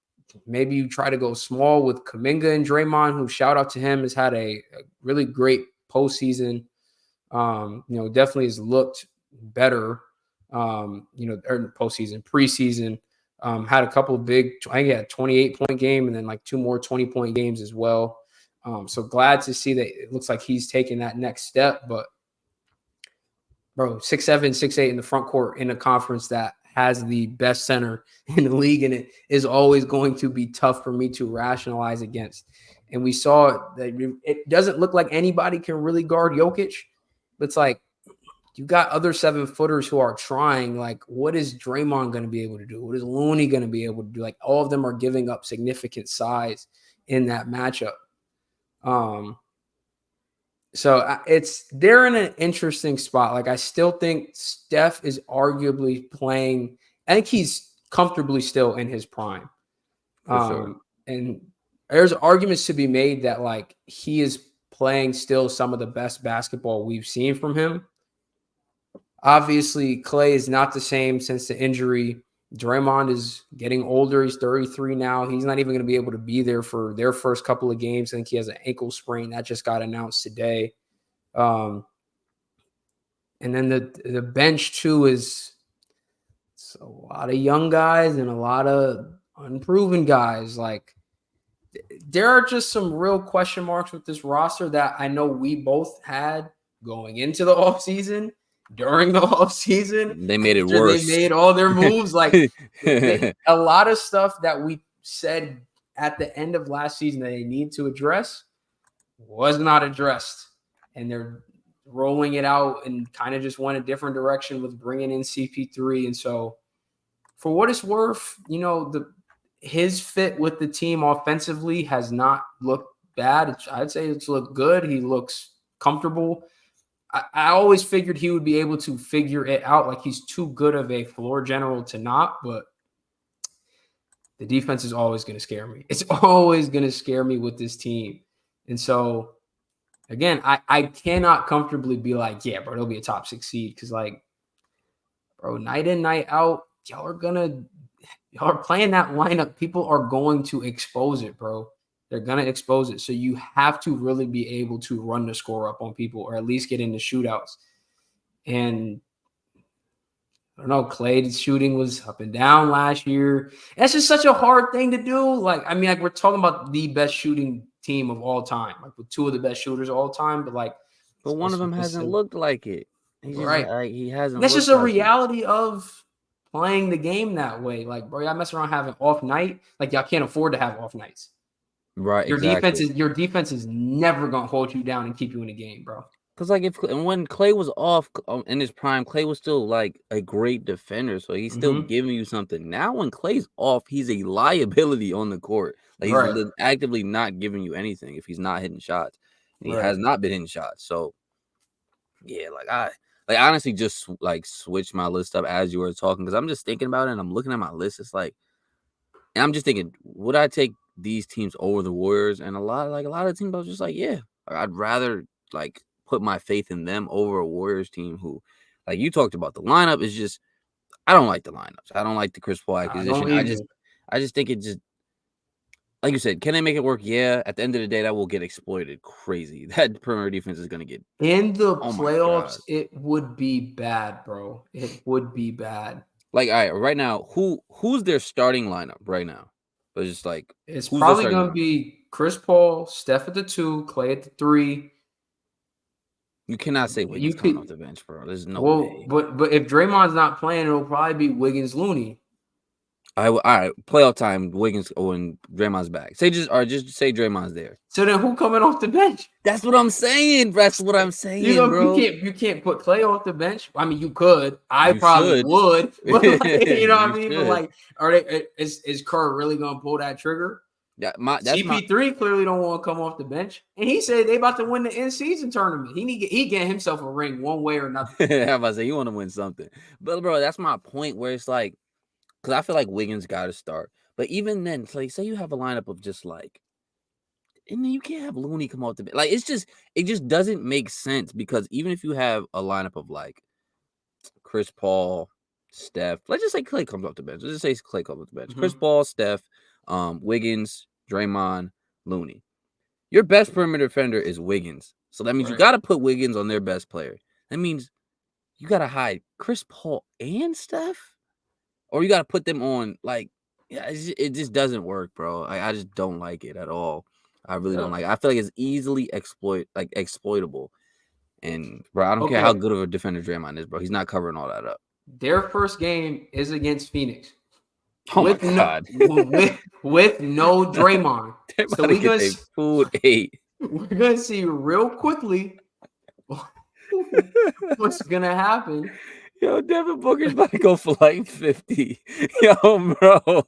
Maybe you try to go small with Kuminga and Draymond, who shout out to him has had a really great postseason. Definitely has looked better. Or postseason, preseason. Had a couple of big, I think he had a 28-point game and then like two more 20-point games as well. So glad to see that it looks like he's taking that next step. But bro, 6'7", 6'8" in the front court in a conference that has the best center in the league, and it is always going to be tough for me to rationalize against. And we saw that it doesn't look like anybody can really guard Jokic. But it's like you got other 7-footers who are trying. Like, what is Draymond going to be able to do? What is Looney going to be able to do? Like, all of them are giving up significant size in that matchup. So they're in an interesting spot. Like, I still think Steph is arguably playing. I think he's comfortably still in his prime. For sure. And there's arguments to be made that like he is playing still some of the best basketball we've seen from him. Obviously, Clay is not the same since the injury. Draymond is getting older. He's 33 now. He's not even going to be able to be there for their first couple of games. I think he has an ankle sprain that just got announced today. And then the bench too is a lot of young guys and a lot of unproven guys. Like there are just some real question marks with this roster that I know we both had going into the offseason. During the offseason, They made it after worse. they made all their moves. Like a lot of stuff that we said at the end of last season that they need to address was not addressed. And they're rolling it out and kind of just went a different direction with bringing in CP3. And so for what it's worth, his fit with the team offensively has not looked bad. I'd say it's looked good. He looks comfortable. I always figured he would be able to figure it out. Like he's too good of a floor general to not, but the defense is always going to scare me. It's always going to scare me with this team. And so, again, I cannot comfortably be like, yeah, bro, it'll be a top 6 seed. Because, like, bro, night in, night out, y'all are playing that lineup. People are going to expose it, bro. They're going to expose it. So you have to really be able to run the score up on people or at least get into shootouts. And I don't know, Clay's shooting was up and down last year. That's just such a hard thing to do. Like, I mean, like we're talking about the best shooting team of all time, like with two of the best shooters of all time, but like, But one of them hasn't looked like it. He's just right. like he hasn't. That's just looked a like it. reality of playing the game that way. Like, bro, y'all mess around having off night. Like, y'all can't afford to have off nights. Right, Your exactly. defense is never gonna hold you down and keep you in the game, bro. Because like when Clay was off in his prime, Clay was still like a great defender, so he's still Mm-hmm. giving you something. Now when Clay's off, he's a liability on the court. Like he's Right. actively not giving you anything if he's not hitting shots. And he Right. has not been hitting shots. So yeah, I honestly just like switched my list up as you were talking because I'm just thinking about it and I'm looking at my list. It's like, and I'm just thinking, would I take these teams over the Warriors? And a lot of teams, I was just like, yeah, I'd rather like put my faith in them over a Warriors team who, like you talked about, the lineup is just, I don't like the lineups. I don't like the Chris Paul I acquisition. don't either. I just think it just, like you said, can they make it work? Yeah. At the end of the day, that will get exploited crazy. That perimeter defense is going to get, In the oh my playoffs, God. it would be bad, bro. It would be bad. Like, all right, right now, who's their starting lineup right now? But just like, It's who's their probably starting going to lineup? be Chris Paul, Steph at the 2, Clay at the 3. You cannot say You Wiggins coming off could, the bench, bro. There's no well, way. but if Draymond's not playing, it'll probably be Wiggins, Looney. All right, playoff time. Wiggins and Draymond's back. Just say Draymond's there. So then who coming off the bench? That's what I'm saying. That's what I'm saying, bro. You can't put Clay off the bench. I mean, you could. I You probably should. would, but like, you know what You I mean. But should. like, is Kerr really gonna pull that trigger? That's my. CP3 clearly don't want to come off the bench, and he said they about to win the in-season tournament. He get himself a ring one way or another. I was about to say you want to win something, but bro, that's my point. Where it's like, because I feel like Wiggins got to start, but even then, like, say you have a lineup of just like And then you can't have Looney come off the bench. Like it just doesn't make sense because even if you have a lineup of like Chris Paul, Steph, let's just say Clay comes off the bench. Let's just say Clay comes off the bench. Chris Mhm. Paul, Steph, Wiggins, Draymond, Looney. Your best perimeter defender is Wiggins. So that means you Right. got to put Wiggins on their best player. That means you got to hide Chris Paul and Steph, or you got to put them on like, yeah, it just doesn't work, bro. I just don't like it at all. I really don't Yep. like it. I feel like it's easily exploitable. And bro, I don't care how Okay. good of a defender Draymond is, bro. He's not covering all that up. Their first game is against Phoenix Oh my with no god, with no Draymond. they're So about to get their food ate. we're gonna see real quickly what's gonna happen. Yo, Devin Booker's about to go for like 50. Yo, bro.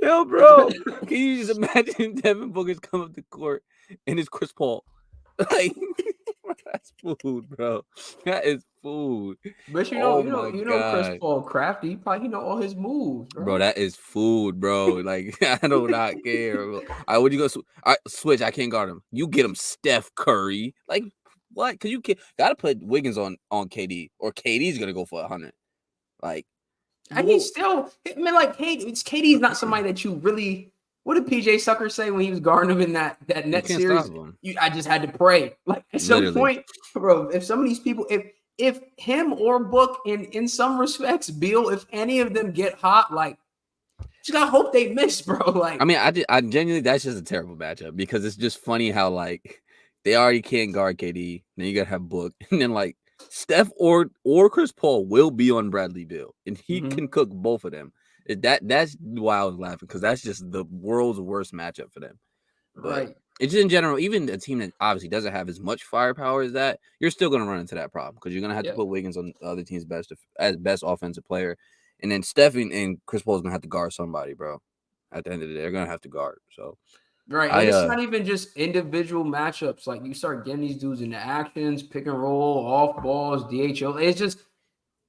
Yo, bro. Can you just imagine Devin Booker's come up the court and it's Chris Paul? Like, that's food, bro. That is food. But Oh my Chris god. Paul crafty. He probably know all his moves, Bro, bro. that is food, bro. Like, I do not care. All right, would you go? Switch. I can't guard him. You get him, Steph Curry. Like, what? Because you can't. Gotta put Wiggins on KD, or KD's gonna go for 100. Like, And he whoa. still, I mean, like KD's not somebody that you really. What did PJ Sucker say when he was guarding him in that You net can't stop series? him. I just had to pray. Like at some Literally. point, bro, if some of these people, if him or Book, in some respects, Beal, if any of them get hot, like just gotta hope they miss, bro. I Like mean, I genuinely, that's just a terrible matchup because it's just funny how like they already can't guard KD. Then you gotta have Book, and then like Steph or Chris Paul will be on Bradley Beal, and he mhm, can cook both of them. That's why I was laughing because that's just the world's worst matchup for them. But right, it's just in general, even a team that obviously doesn't have as much firepower as that, you're still gonna run into that problem because you're gonna have to yeah, put Wiggins on the other team's best offensive player, and then Steph and Chris Paul's gonna have to guard somebody, bro. At the end of the day, they're gonna have to guard. So right. And I it's not even just individual matchups. Like you start getting these dudes into actions, pick and roll, off balls, DHO. It's just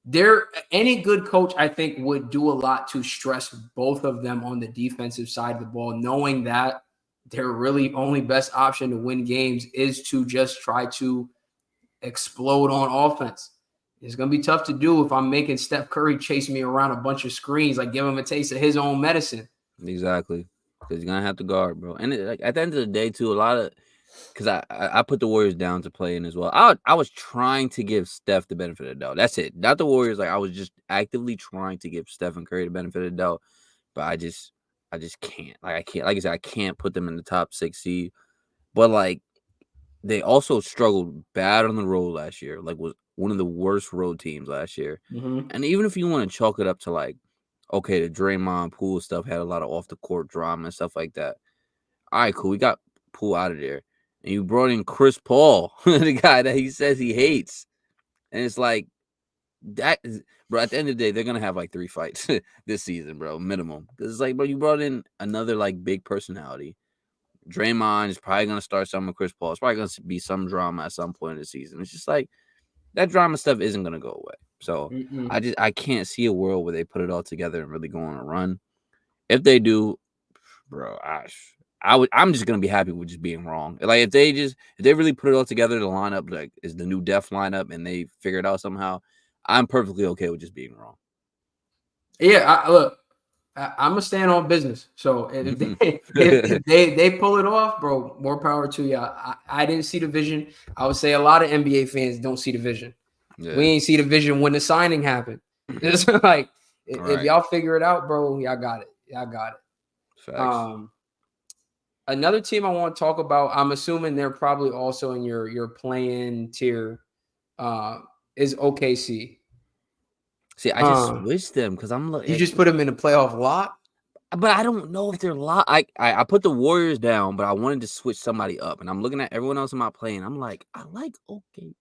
there. Any good coach, I think, would do a lot to stress both of them on the defensive side of the ball, knowing that their really only best option to win games is to just try to explode on offense. It's gonna be tough to do if I'm making Steph Curry chase me around a bunch of screens, like give him a taste of his own medicine. exactly because you're gonna have to guard, bro. And like at the end of the day, too, a lot of because I put the Warriors down to play in as well. I was trying to give Steph the benefit of the doubt. That's it. Not the Warriors. Like I was just actively trying to give Steph and Curry the benefit of the doubt, but I just can't. Like I can't. Like I said, I can't put them in the top 6 seed. But like they also struggled bad on the road last year. Like was one of the worst road teams last year. Mm-hmm. And even if you want to chalk it up to like, okay, the Draymond Poole stuff had a lot of off the court drama and stuff like that. All right, cool. We got Poole out of there. And you brought in Chris Paul, the guy that he says he hates. And it's like that is, bro, at the end of the day, they're gonna have like 3 fights this season, bro, minimum. Because it's like, bro, you brought in another like big personality. Draymond is probably gonna start some with Chris Paul. It's probably gonna be some drama at some point in the season. It's just like that drama stuff isn't gonna go away. So Mm-mm. I can't see a world where they put it all together and really go on a run. If they do, bro, I'm just gonna be happy with just being wrong. Like if they really put it all together, the lineup like is the new Def lineup, and they figure it out somehow. I'm perfectly okay with just being wrong. Yeah, look, I'm gonna stand on business. So if they if they pull it off, bro, more power to you. I didn't see the vision. I would say a lot of NBA fans don't see the vision. We Yeah. ain't see the vision when the signing happened. It's like All if right. y'all figure it out, bro, y'all got it. Y'all got it. Facts. Another team I want to talk about. I'm assuming they're probably also in your playing tier. Uh, is OKC. See, I just Uh, switched them because I'm you like, just put them in the playoff lot. but I don't know if they're I put the Warriors down, but I wanted to switch somebody up, and I'm looking at everyone else in my play, and I'm like, I like okay.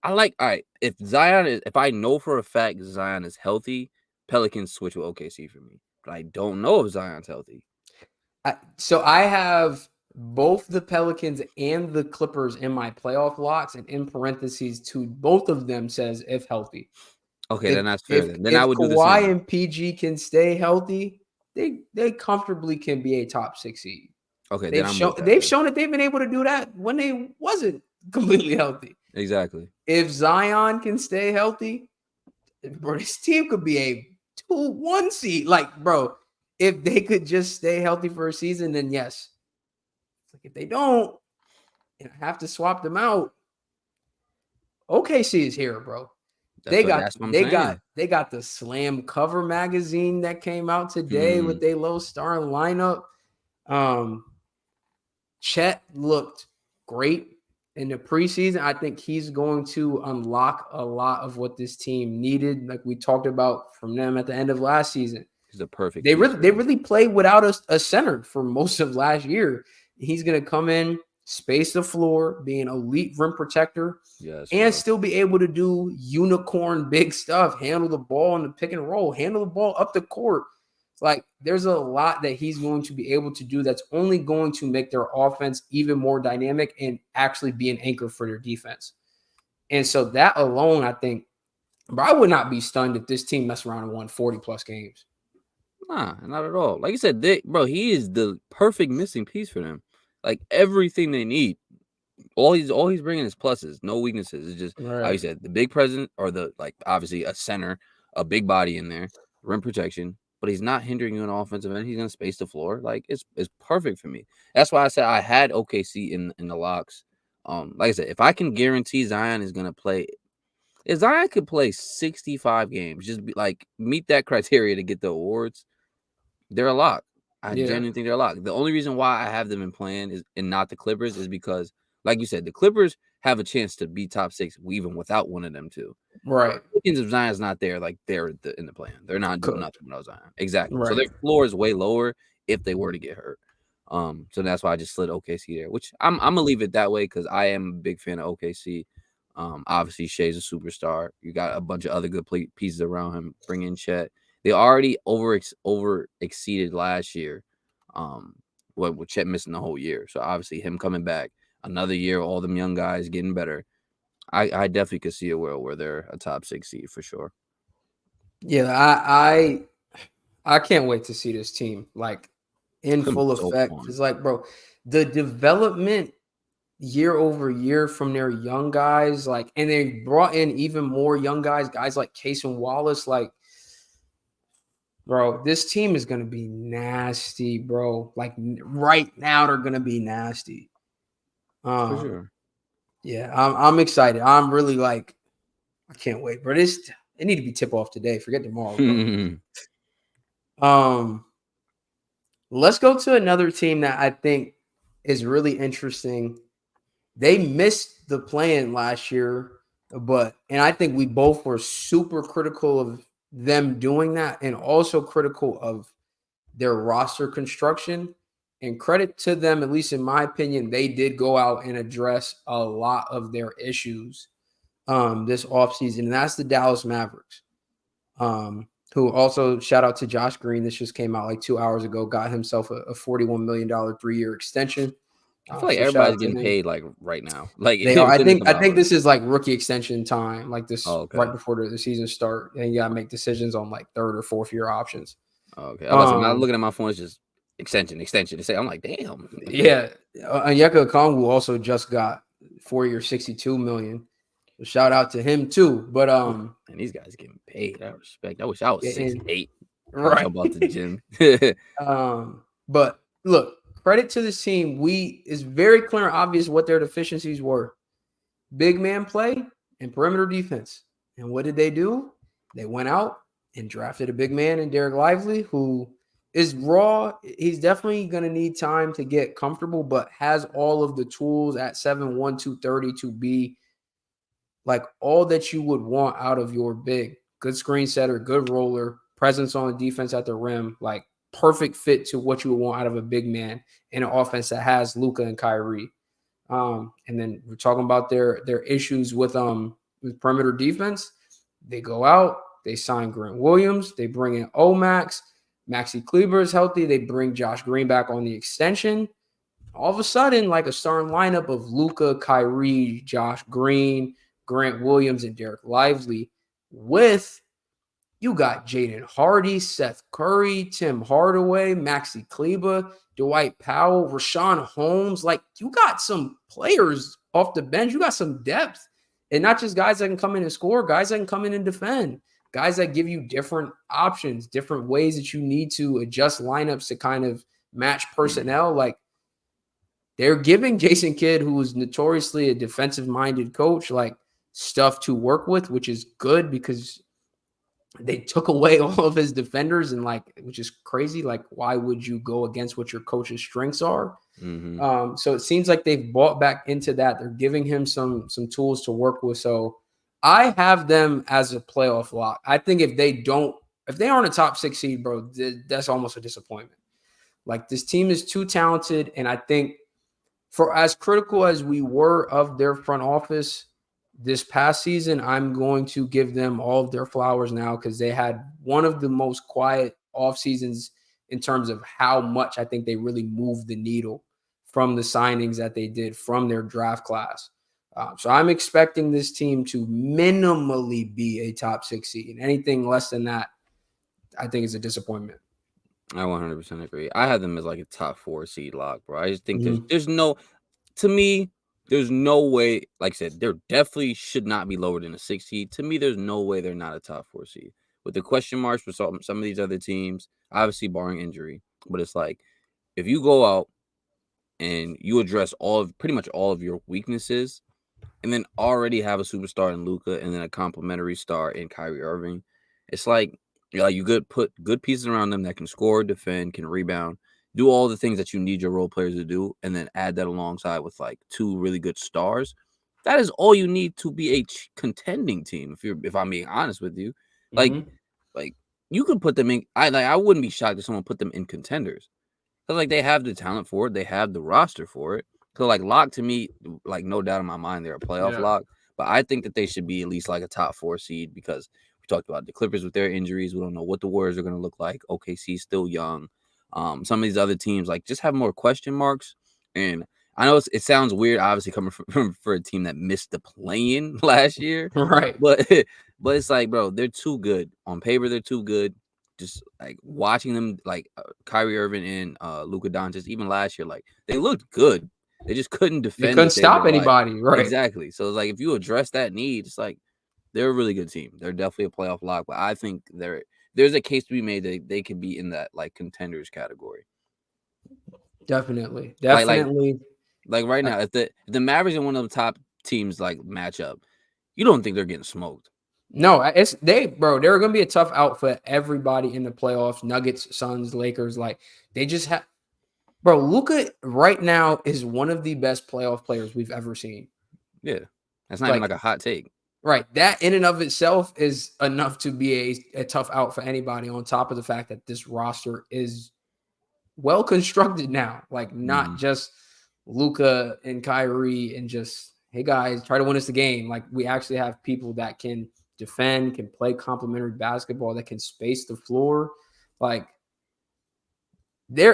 I like all right. If I know for a fact Zion is healthy, Pelicans switch with OKC for me. But I don't know if Zion's healthy. So I have both the Pelicans and the Clippers in my playoff locks, and in parentheses, to both of them says if healthy. Okay, If then that's fair. if Then I if would do the Kawhi same. and PG can stay healthy, they comfortably can be a top 6 seed. Okay, then I'm with that They've then. shown that they've been able to do that when they wasn't completely healthy. Exactly. If Zion can stay healthy, bro, this team could be a 2-1 seed. Like, bro, if they could just stay healthy for a season, then yes. Like if they don't, and I have to swap them out, OKC is here, bro. That's what I'm saying. They got the Slam Cover magazine that came out today with Mhm. their low starting lineup. Um, Chet looked great in the preseason. I think he's going to unlock a lot of what this team needed, like we talked about from them at the end of last season. He's a perfect piece for They them. really played without a center for most of last year. He's going to come in, space the floor, be an elite rim protector, Yes, and bro. still be able to do unicorn big stuff, handle the ball in the pick and roll, handle the ball up the court. Like there's a lot that he's going to be able to do that's only going to make their offense even more dynamic and actually be an anchor for their defense. And so that alone, I think, bro, I would not be stunned if this team messed around and won 40 plus games. Nah, not at all. Like you said, bro, he is the perfect missing piece for them. Like everything they need. All he's bringing is pluses, no weaknesses. It's just like you Right. said, the big present or the like obviously a center, a big body in there, rim protection, but he's not hindering you in offensive end. He's gonna space the floor. Like it's perfect for me. That's why I said I had OKC in the locks. Like I said, if I can guarantee Zion is gonna play, if Zion could play 65 games, just be like meet that criteria to get the awards, they're a lock. I Yeah. genuinely think they're a lock. The only reason why I have them in plan is and not the Clippers is because, like you said, the Clippers have a chance to be top 6 even without one of them two. Right. If Zion's not there, like they're in the plan. They're not doing Cooked. nothing without Zion. Exactly. So Right. their floor is way lower if they were to get hurt. So that's why I just slid OKC there, which I'm gonna leave it that way because I am a big fan of OKC. Obviously Shea's a superstar. You got a bunch of other good pieces around him. Bring in Chet. They already over exceeded last year. With Chet missing the whole year. So obviously him coming back another year, all them young guys getting better. I definitely could see a world where they're a top 6 seed for sure. Yeah, I can't wait to see this team like in It's gonna be full so effect. fun. It's like, bro, the development year over year from their young guys, like, and they brought in even more young guys like Case and Wallace. Like, bro, this team is gonna be nasty, bro. Like right now, they're gonna be nasty. For Um, sure. yeah, I'm excited. I'm really like, I can't wait, bro. It need to be tip off today. Forget tomorrow, bro. Um, let's go to another team that I think is really interesting. They missed the plan last year, and I think we both were super critical of them doing that and also critical of their roster construction. And credit to them, at least in my opinion, they did go out and address a lot of their issues this offseason. And that's the Dallas Mavericks. Who also shout out to Josh Green. This just came out like 2 hours ago. Got himself a $41 million 3-year extension. I feel like So shout everybody's out to getting him. paid like right now, like They are. within a couple I think hours. this is like rookie extension time. Like this Oh, right okay. before the season start, and you gotta make decisions on like third or fourth year options. Oh, okay. I was about to say, when I was Um, looking at my phone, it's just extension. I'm like, damn. yeah. Onyeka Okongwu also just got 4 year 62 million. So shout out to him too. But And these guys getting paid. I respect. I wish I was and 6'8". I'll right. jump out the gym. But look, credit to this team. It's very clear and obvious what their deficiencies were. Big man play and perimeter defense. And what did they do? They went out and drafted a big man in Derek Lively, who is raw. He's definitely going to need time to get comfortable, but has all of the tools at 7'1", 230 to be like all that you would want out of your big. Good screen setter, good roller, presence on defense at the rim, like perfect fit to what you would want out of a big man in an offense that has Luka and Kyrie. And then we're talking about their issues with perimeter defense. They go out, they sign Grant Williams, they bring in Omax, Maxi Kleber is healthy, they bring Josh Green back on the extension. All of a sudden, like a starting lineup of Luka, Kyrie, Josh Green, Grant Williams, and Derek Lively with You got Jaden Hardy, Seth Curry, Tim Hardaway, Maxi Kleba, Dwight Powell, Rashawn Holmes. Like, you got some players off the bench. You got some depth. And not just guys that can come in and score, guys that can come in and defend, guys that give you different options, different ways that you need to adjust lineups to kind of match personnel. Like, they're giving Jason Kidd, who is notoriously a defensive-minded coach, like stuff to work with, which is good because they took away all of his defenders and like, which is crazy. Like, why would you go against what your coach's strengths are? Mm-hmm. So it seems like they've bought back into that. They're giving him some tools to work with. So I have them as a playoff lock. I think if they aren't a top 6 seed, bro, that's almost a disappointment. Like, this team is too talented, and I think for as critical as we were of their front office this past season, I'm going to give them all of their flowers now because they had one of the most quiet off seasons in terms of how much I think they really moved the needle from the signings that they did from their draft class. So I'm expecting this team to minimally be a top 6 seed. Anything less than that, I think is a disappointment. I 100% agree. I have them as like a top 4 seed lock, bro. I just think Mhm. there's no, to me, there's no way. Like I said, there definitely should not be lower than a 6 seed. To me, there's no way they're not a top 4 seed. With the question marks for some of these other teams, obviously barring injury, but it's like if you go out and you address pretty much all of your weaknesses, and then already have a superstar in Luka and then a complementary star in Kyrie Irving, it's like you could put good pieces around them that can score, defend, can rebound, do all the things that you need your role players to do, and then add that alongside with like 2 really good stars. That is all you need to be a contending team. If I'm being honest with you, like Mhm. like you could put them in. I wouldn't be shocked if someone put them in contenders. Cause like they have the talent for it, they have the roster for it. So like lock to me, like no doubt in my mind, they're a playoff Yeah. lock. But I think that they should be at least like a top 4 seed because we talked about the Clippers with their injuries. We don't know what the Warriors are going to look like. OKC's still young. Some of these other teams like just have more question marks. And I know it sounds weird, obviously coming from for a team that missed the play-in last year, Right. but but it's like, bro, they're too good on paper. They're too good. Just like watching them, like Kyrie Irving and Luka Doncic, even last year, like they looked good. They just couldn't They defend couldn't to save stop their life. anybody. Right. Exactly. So it's like if you address that need, it's like they're a really good team. They're definitely a playoff lock, but I think there's a case to be made that they could be in that like contenders category. Definitely. Like like Definitely. like right Uh, now, if the Mavericks and one of the top teams like match up, you don't think they're getting smoked. no, bro, they're gonna be a tough out for everybody in the playoffs. Nuggets, Suns, Lakers. Like, they just have, bro, Luka right now is one of the best playoff players we've ever seen. Yeah, that's not even like Like, a hot take. right. That in and of itself is enough to be a tough out for anybody, on top of the fact that this roster is well constructed now. Like, not Hmm. just Luka and Kyrie and just, hey guys, try to win us the game. Like, we actually have people that can defend, can play complementary basketball, that can space the floor. Like, they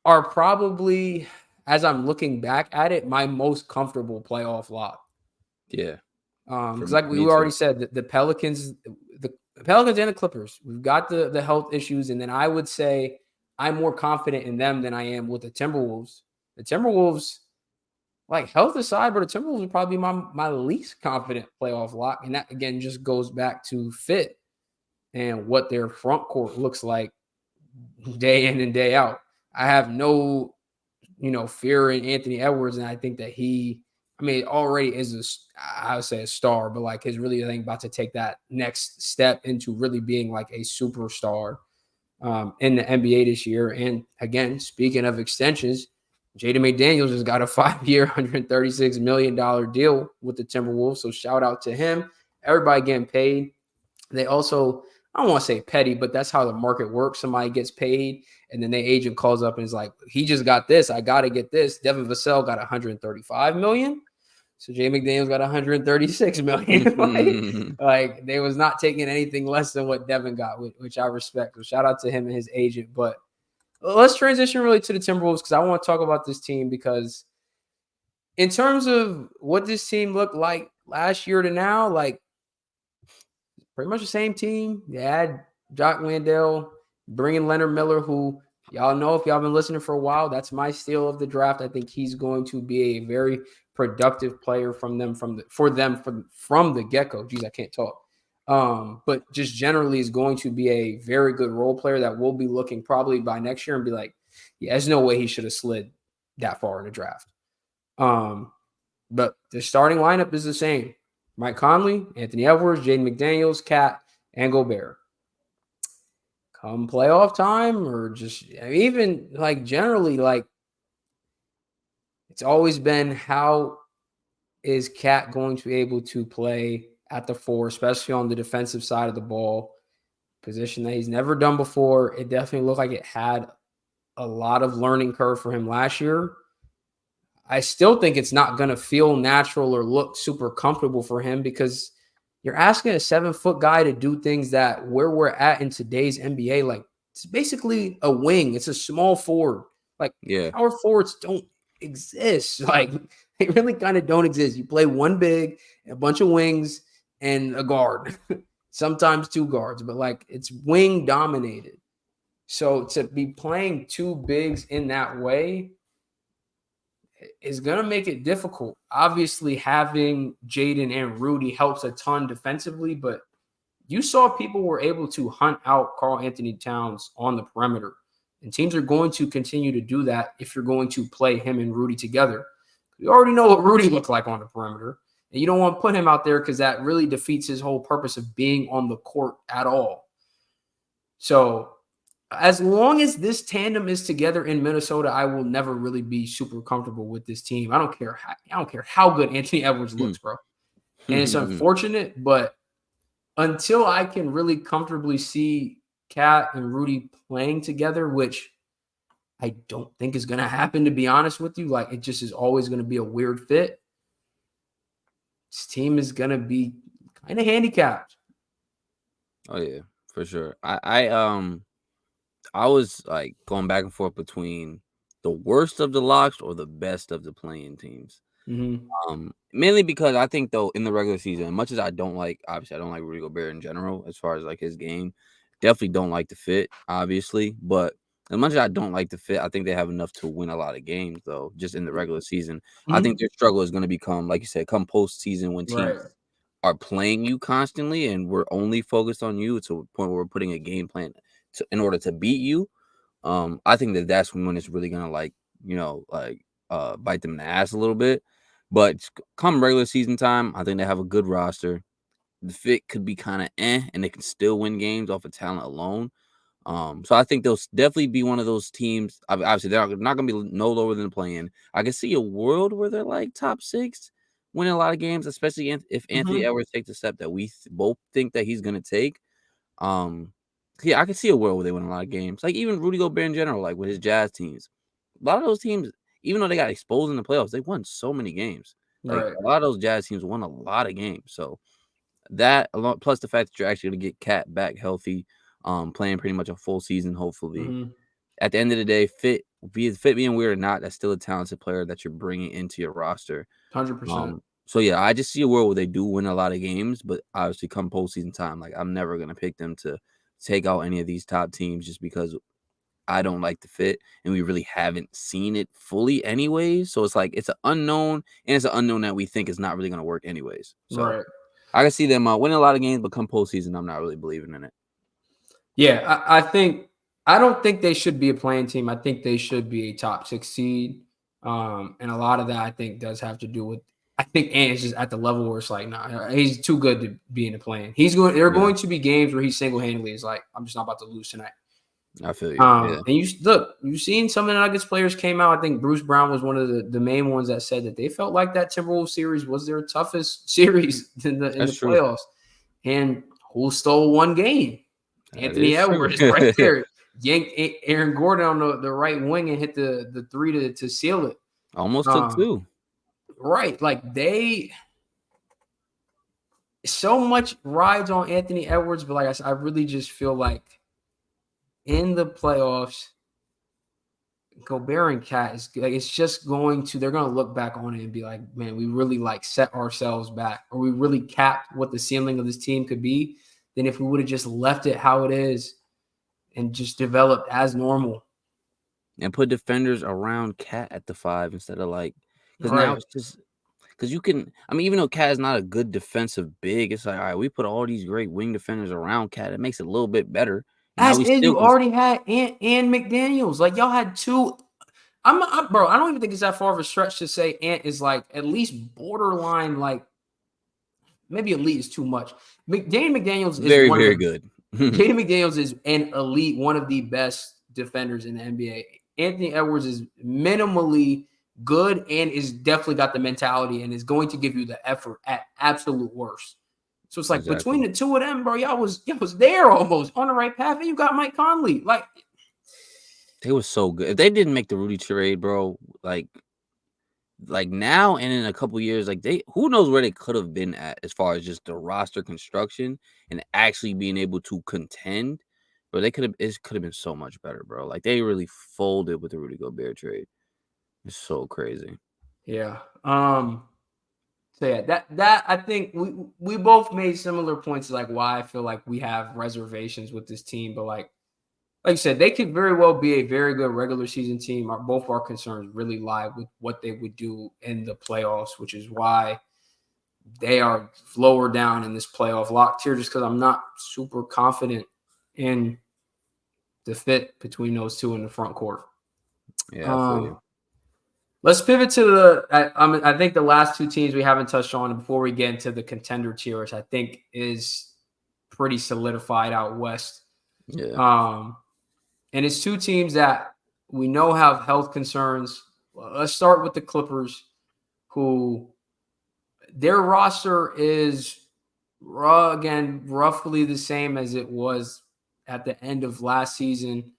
are probably, as I'm looking back at it, my most comfortable playoff lock. Yeah, for Because like we me already too. said, the Pelicans and the Clippers, we've got the health issues, and then I would say I'm more confident in them than I am with the Timberwolves. The Timberwolves, like, health aside, but the Timberwolves would probably be my least confident playoff lock, and that again just goes back to fit and what their front court looks like day in and day out. I have no fear in Anthony Edwards, and I think that I mean, already is I would say a star, but like, is really, I think, about to take that next step into really being like a superstar in the NBA this year. And again, speaking of extensions, Jaden McDaniels has got a 5-year, $136 million deal with the Timberwolves. So shout out to him. Everybody getting paid. They also, I don't want to say petty, but that's how the market works. Somebody gets paid, and then their agent calls up and is like, he just got this. I got to get this. Devin Vassell got 135 million. So Jay McDaniels got 136 million. like they was not taking anything less than what Devin got, which I respect. So shout out to him and his agent. But let's transition really to the Timberwolves, because I want to talk about this team, because in terms of what this team looked like last year to now, like, pretty much the same team. They had Jock Landale, bringing Leonard Miller, who y'all know if y'all been listening for a while, that's my steal of the draft. I think he's going to be a very productive player from the get go. Geez, I can't talk. But just generally is going to be a very good role player that we'll be looking probably by next year and be like, yeah, there's no way he should have slid that far in the draft. But the starting lineup is the same. Mike Conley, Anthony Edwards, Jaden McDaniels, Cat, and Gobert. Come playoff time, or just even like generally, like it's always been how is Cat going to be able to play at the four, especially on the defensive side of the ball, position that he's never done before. It definitely looked like it had a lot of learning curve for him last year. I still think it's not going to feel natural or look super comfortable for him because you're asking a 7-foot guy to do things that where we're at in today's NBA, like it's basically a wing. It's a small forward. Like Yeah. power forwards don't exist. Like they really kind of don't exist. You play one big, a bunch of wings, and a guard, sometimes two guards, but like it's wing dominated. So to be playing two bigs in that way is going to make it difficult. Obviously, having Jaden and Rudy helps a ton defensively, but you saw people were able to hunt out Karl Anthony Towns on the perimeter. And teams are going to continue to do that if you're going to play him and Rudy together. You already know what Rudy looked like on the perimeter. And you don't want to put him out there because that really defeats his whole purpose of being on the court at all. So as long as this tandem is together in Minnesota, I will never really be super comfortable with this team. I don't care how good Anthony Edwards looks, bro. And it's unfortunate, but until I can really comfortably see Cat and Rudy playing together, which I don't think is going to happen, to be honest with you, like it just is always going to be a weird fit. This team is going to be kind of handicapped. Oh yeah, for sure. I was like going back and forth between the worst of the locks or the best of the playing teams. Mm-hmm. Mainly because I think though in the regular season, much as I don't like, obviously I don't like Rudy Gobert in general as far as like his game. Definitely don't like the fit, obviously, but as much as I don't like the fit, I think they have enough to win a lot of games though. Just in the regular season, I think Mm-hmm. their struggle is going to become, like you said, come postseason when teams Right. are playing you constantly and we're only focused on you to a point where we're putting a game plan in order to beat you. I think that's when it's really gonna like bite them in the ass a little bit. But come regular season time, I think they have a good roster. The fit could be kind of and they can still win games off of talent alone. So I think they'll definitely be one of those teams. Obviously, they're not going to be no lower than playing. I can see a world where they're like top 6, winning a lot of games, especially if Anthony Mm-hmm. Edwards takes a step that we both think that he's going to take. Um, yeah, I can see a world where they win a lot of games. Like even Rudy Gobert in general, like with his Jazz teams. A lot of those teams, even though they got exposed in the playoffs, they won so many games. Like Right. a lot of those Jazz teams won a lot of games. So that along plus the fact that you're actually gonna get Cat back healthy, playing pretty much a full season, hopefully. Mm-hmm. At the end of the day, fit being weird or not, that's still a talented player that you're bringing into your roster. 100%. So yeah, I just see a world where they do win a lot of games, but obviously come postseason time, like I'm never gonna pick them to take out any of these top teams just because I don't like the fit and we really haven't seen it fully anyways. So it's like it's an unknown and it's an unknown that we think is not really gonna work anyways. So Right. I can see them winning a lot of games, but come postseason, I'm not really believing in it. Yeah, I don't think they should be a playing team. I think they should be a top 6 seed. And a lot of that I think does have to do with I think Ant is just at the level where it's like, nah, he's too good to be in the play-in. There are Yeah, going to be games where he single-handedly is like, I'm just not about to lose tonight. I feel you. Yeah, And you've seen some of the Nuggets players came out. I think Bruce Brown was one of the main ones that said that they felt like that Timberwolves series was their toughest series in the that's true. playoffs. And who stole one game? That Anthony is true. Edwards right there. Yanked Aaron Gordon on the right wing and hit the three to seal it. Almost took Um, 2. right. Like they so much rides on Anthony Edwards, but like I said, I really just feel like in the playoffs, Gobert and Cat is like it's just they're gonna look back on it and be like, man, we really like set ourselves back, or we really capped what the ceiling of this team could be. than if we would have just left it how it is and just developed as normal. And put defenders around Cat at the 5 instead of like, because now Right. it's just because you can. I mean, even though Cat is not a good defensive big, it's like all right, we put all these great wing defenders around Cat. It makes it a little bit better. And now As we is, still you can. already had and McDaniels. Like y'all had two. Bro. I don't even think it's that far of a stretch to say Ant is like at least borderline. Like maybe elite is too much. Danny McDaniels is Very, one of very the. good. Danny McDaniels is an elite, one of the best defenders in the NBA. Anthony Edwards is minimally good and is definitely got the mentality and is going to give you the effort at absolute worst. So it's like between Exactly. the two of them, bro, y'all was there almost on the right path, and you got Mike Conley. Like They was so good. If they didn't make the Rudy trade, bro, like now and in a couple years, like they who knows where they could have been at as far as just the roster construction and actually being able to contend. But it could have been so much better, bro. Like they really folded with the Rudy Gobert trade. It's so crazy. yeah. So yeah, that I think we both made similar points like why I feel like we have reservations with this team, but like you said, they could very well be a very good regular season team. Both our concerns really lie with what they would do in the playoffs, which is why they are lower down in this playoff lock tier, just because I'm not super confident in the fit between those two in the front court. Yeah, I feel you. Um, let's pivot to I think the last two teams we haven't touched on before we get into the contender tier, which I think is pretty solidified out west. Yeah. And it's two teams that we know have health concerns. Let's start with the Clippers, who their roster is again roughly the same as it was at the end of last season.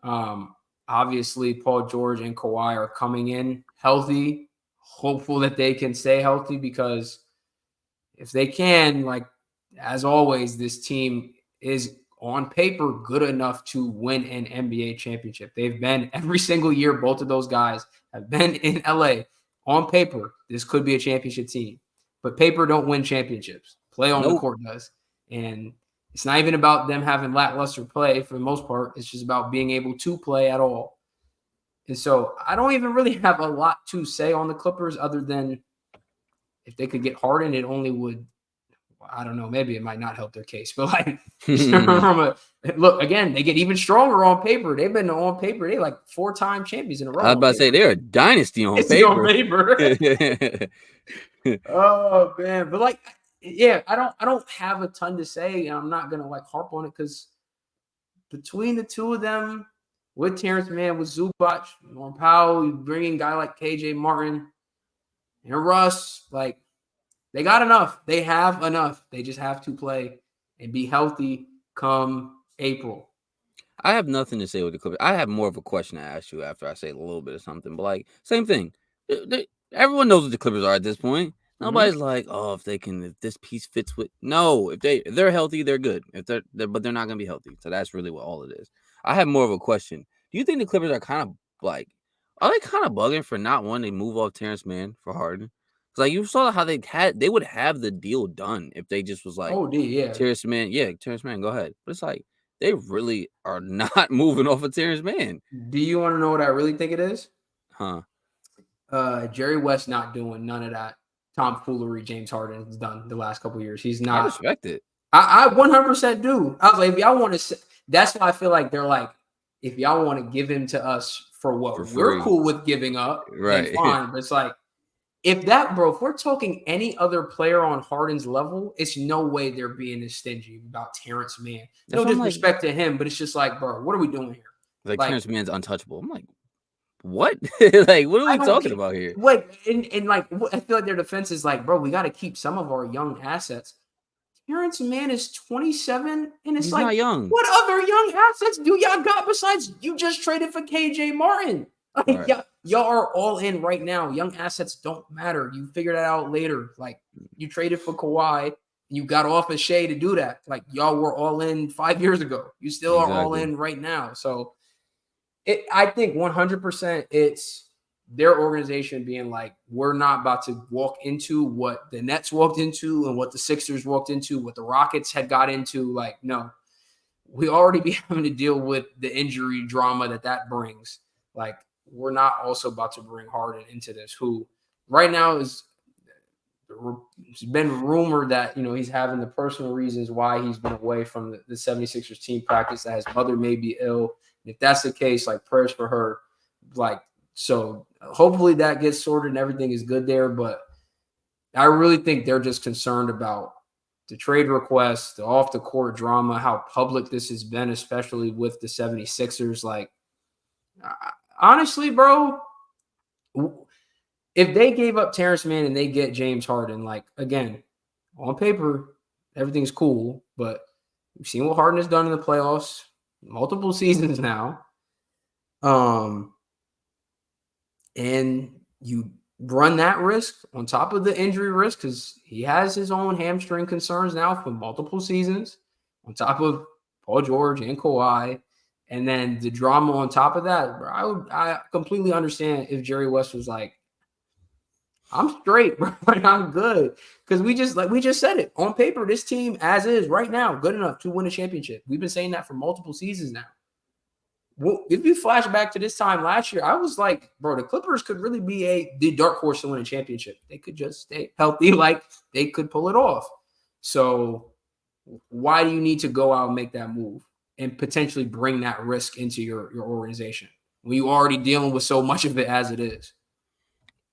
Um, Obviously, Paul George and Kawhi are coming in healthy, hopeful that they can stay healthy because if they can, like as always, this team is on paper good enough to win an NBA championship. They've been every single year, both of those guys have been in LA. On paper, this could be a championship team, but paper don't win championships. Play on the Nope. court does. And it's not even about them having lackluster play for the most part. It's just about being able to play at all. And so I don't even really have a lot to say on the Clippers other than if they could get Harden, it only would I don't know. Maybe it might not help their case, but like from a look again, they get even stronger on paper. They've been on paper. They like 4-time champions in a I was row on about to say paper. they're a dynasty on It's on paper. paper. Oh man, but like, yeah, I don't have a ton to say, and I'm not gonna like harp on it because between the two of them, with Terrence Mann, with Zubac, Norm Powell, you bring in a guy like KJ Martin and Russ, like they got enough. They have enough. They just have to play and be healthy come April. I have nothing to say with the Clippers. I have more of a question to ask you after I say a little bit of something. But like, same thing. Everyone knows what the Clippers are at this point. Mm-hmm. Nobody's like, oh, if this piece fits with. No, if they're healthy, they're good. If but they're not gonna be healthy. So that's really what all it is. I have more of a question. Do you think the Clippers are kind of like, are they kind of bugging for not wanting to move off Terrence Mann for Harden? Because like you saw how they would have the deal done if they just was like, Oh, D, yeah. Terrence Mann, go ahead. But it's like they really are not moving off of Terrence Mann. Do you want to know what I really think it is? Huh. Jerry West not doing none of that tomfoolery James Harden has done the last couple of years. He's I not. respect it. I 100% do. I was like, if y'all want to, that's why I feel like they're like, if y'all want to give him to us for For what we're free. cool with giving up, then Right. fine. But it's like, if that, bro, if we're talking any other player on Harden's level, it's no way they're being as stingy about Terrence Mann. That's No why I'm like disrespect to him, but it's just like, bro, what are we doing here? Like, Terrence Mann's untouchable. I'm like, what? Like, what are I we don't talking care. about here? Like, and like, I feel like their defense is like, bro, we got to keep some of our young assets. Terrence Mann is 27, and it's He's like, not young. what other young assets do y'all got besides you just traded for KJ Martin? Like, Right. y'all are all in right now. Young assets don't matter. You figure that out later. Like, you traded for Kawhi, and you got off of Shea to do that. Like, y'all were all in 5 years ago. You still are all Exactly. in right now. So, I think 100% it's their organization being like, we're not about to walk into what the Nets walked into and what the Sixers walked into, what the Rockets had got into. Like, no, we already be having to deal with the injury drama that brings. Like, we're not also about to bring Harden into this, who right now is it's been rumored that, he's having the personal reasons why he's been away from the 76ers team practice, that his mother may be ill. And if that's the case, like, prayers for her. Like, so hopefully that gets sorted and everything is good there. But I really think they're just concerned about the trade request, the off the court drama, how public this has been, especially with the 76ers. Like, honestly, bro, if they gave up Terrence Mann and they get James Harden, like, again, on paper, everything's cool, but we've seen what Harden has done in the playoffs, multiple seasons now. And you run that risk on top of the injury risk, because he has his own hamstring concerns now for multiple seasons, on top of Paul George and Kawhi. And then the drama on top of that, bro, I completely understand if Jerry West was like, I'm straight, bro. I'm good. Because we just said it. On paper, this team, as is right now, good enough to win a championship. We've been saying that for multiple seasons now. Well, if you flash back to this time last year, I was like, bro, the Clippers could really be the dark horse to win a championship. They could just stay healthy, like they could pull it off. So why do you need to go out and make that move and potentially bring that risk into your organization when you already dealing with so much of it as it is?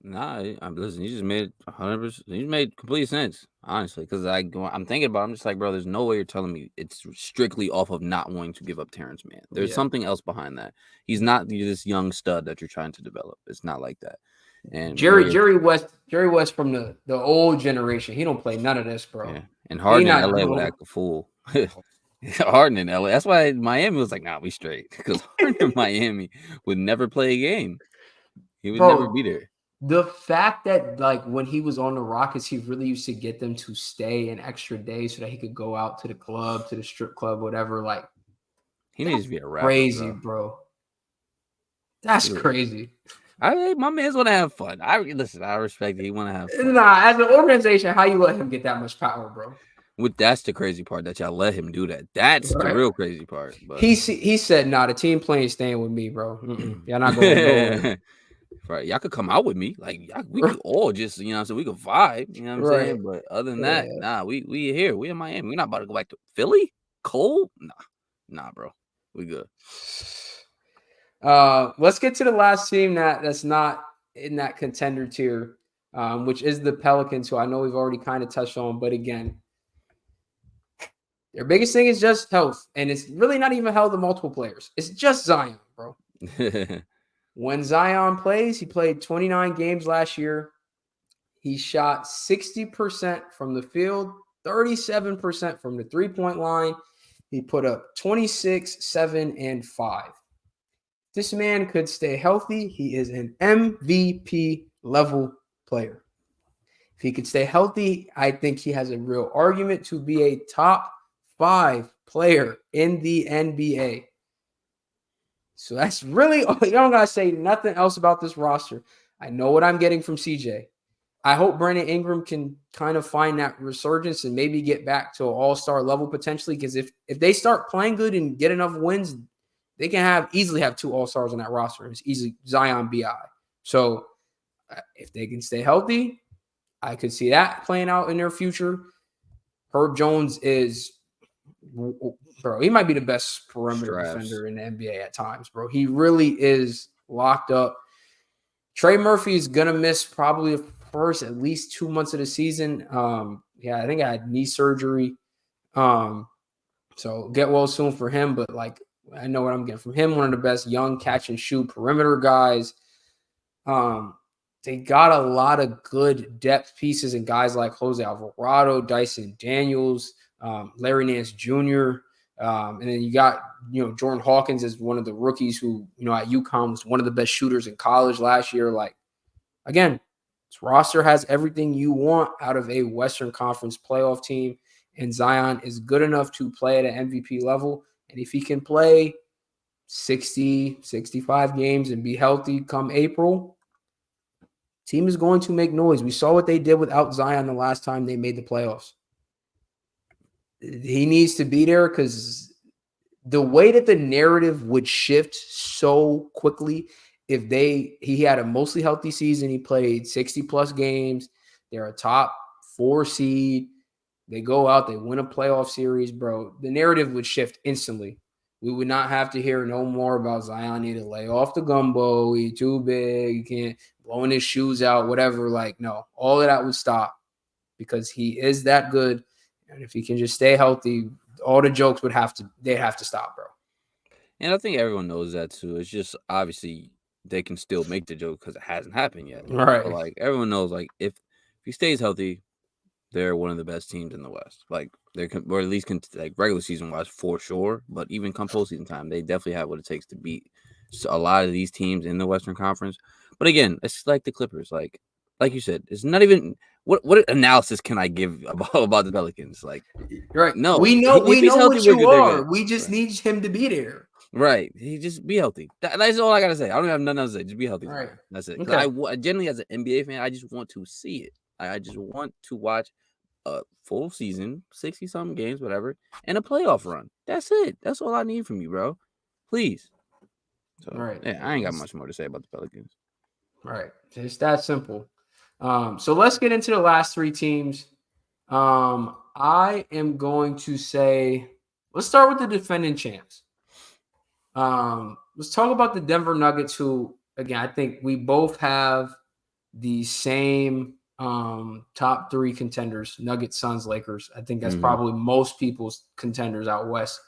Nah, I'm listen. You just made 100%. You made complete sense, honestly. Because I'm thinking about. I'm just like, bro. There's no way you're telling me it's strictly off of not wanting to give up Terrence Mann. There's Yeah. something else behind that. He's not this young stud that you're trying to develop. It's not like that. And Jerry West from the old generation. He don't play none of this, bro. yeah, and He Harden in not LA would doing. act a fool. Harden in LA. That's why Miami was like, nah, we straight. Because Harden in Miami would never play a game. He would never Bro, be there. the fact that, like, when he was on the Rockets, he really used to get them to stay an extra day so that he could go out to the club, to the strip club, whatever. Like, He needs to be a rapper, crazy, bro. That's crazy. My man's want to have fun. I respect it. He want to have fun. Nah, as an organization, how you let him get that much power, bro? That's the crazy part, that y'all let him do that. That's the real crazy part. But he said, "Nah, the team playing staying with me, bro. Y'all not going nowhere." Right, y'all could come out with me, like we could all just, you know what I'm saying, we could vibe, you know what I'm saying. But other than that, nah, we here, we in Miami. We're not about to go back to Philly. Cold, nah, bro, we good. Let's get to the last team that's not in that contender tier, which is the Pelicans, who I know we've already kind of touched on, but again, their biggest thing is just health, and it's really not even health of multiple players. It's just Zion, bro. When Zion plays, he played 29 games last year. He shot 60% from the field, 37% from the three-point line. He put up 26, 7, and 5. This man could stay healthy. He is an MVP level player. If he could stay healthy, I think he has a real argument to be a top 5 player in the NBA. So that's really all. You don't got to say nothing else about this roster. I know what I'm getting from CJ. I hope Brandon Ingram can kind of find that resurgence and maybe get back to an all-star level potentially, because if they start playing good and get enough wins, they can easily have 2 all-stars on that roster. It's easily Zion, BI. So if they can stay healthy, I could see that playing out in their future. Herb Jones is, bro, he might be the best perimeter defender in the NBA at times, bro. He really is locked up. Trey Murphy is going to miss probably the first at least 2 months of the season. I think I had knee surgery. So get well soon for him. But, like, I know what I'm getting from him. One of the best young catch and shoot perimeter guys. They got a lot of good depth pieces and guys like Jose Alvarado, Dyson Daniels, Larry Nance Jr. And then you got, Jordan Hawkins is one of the rookies who, at UConn was one of the best shooters in college last year. Like, again, this roster has everything you want out of a Western Conference playoff team. And Zion is good enough to play at an MVP level. And if he can play 60, 65 games and be healthy come April, Team is going to make noise. We saw what they did without Zion the last time they made the playoffs. He needs to be there because the way that the narrative would shift so quickly if he had a mostly healthy season, he played 60 plus games, they're a top 4 seed, they go out, they win a playoff series, bro, the narrative would shift instantly. We would not have to hear no more about Zion need to lay off the gumbo, he too big, he can't blowing his shoes out, whatever. Like, no, all of that would stop because he is that good. And if he can just stay healthy, all the jokes they'd have to stop, bro. And I think everyone knows that too. It's just obviously they can still make the joke because it hasn't happened yet. All right. But like everyone knows, like if he stays healthy, they're one of the best teams in the West. Like they can, or at least like regular season wise for sure. But even come postseason time, they definitely have what it takes to beat a lot of these teams in the Western Conference. But again, it's like the Clippers. Like you said, it's not even what analysis can I give about the Pelicans? Like, right. no, We know if he's healthy, what you they're are. good. We just need him to be there. Right. He just be healthy. That's all I gotta say. I don't have nothing else to say. Just be healthy. Right. That's it. Because Okay. I generally, as an NBA fan, I just want to see it. I just want to watch a full season, 60-something games, whatever, and a playoff run. That's it. That's all I need from you, bro. Please. So Right. yeah, I ain't got much more to say about the Pelicans. Right. It's that simple. So let's get into the last 3 teams. I am going to say, let's start with the defending champs. Let's talk about the Denver Nuggets, who, again, I think we both have the same top 3 contenders: Nuggets, Suns, Lakers. I think that's probably most people's contenders out west.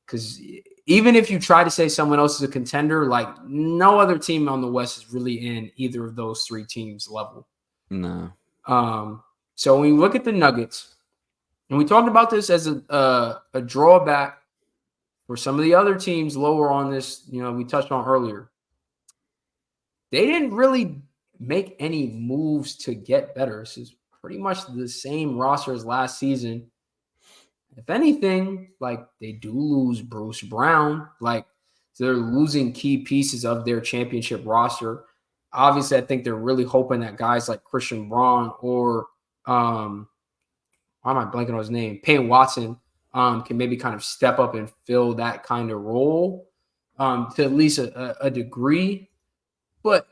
Because even if you try to say someone else is a contender, like no other team on the West is really in either of those 3 teams' level. No. So when you look at the Nuggets, and we talked about this as a drawback for some of the other teams lower on this, we touched on earlier. They didn't really make any moves to get better. This is pretty much the same roster as last season. If anything, like they do lose Bruce Brown, like they're losing key pieces of their championship roster. Obviously, I think they're really hoping that guys like Christian Braun or why am I blanking on his name? Payne Watson can maybe kind of step up and fill that kind of role to at least a degree. But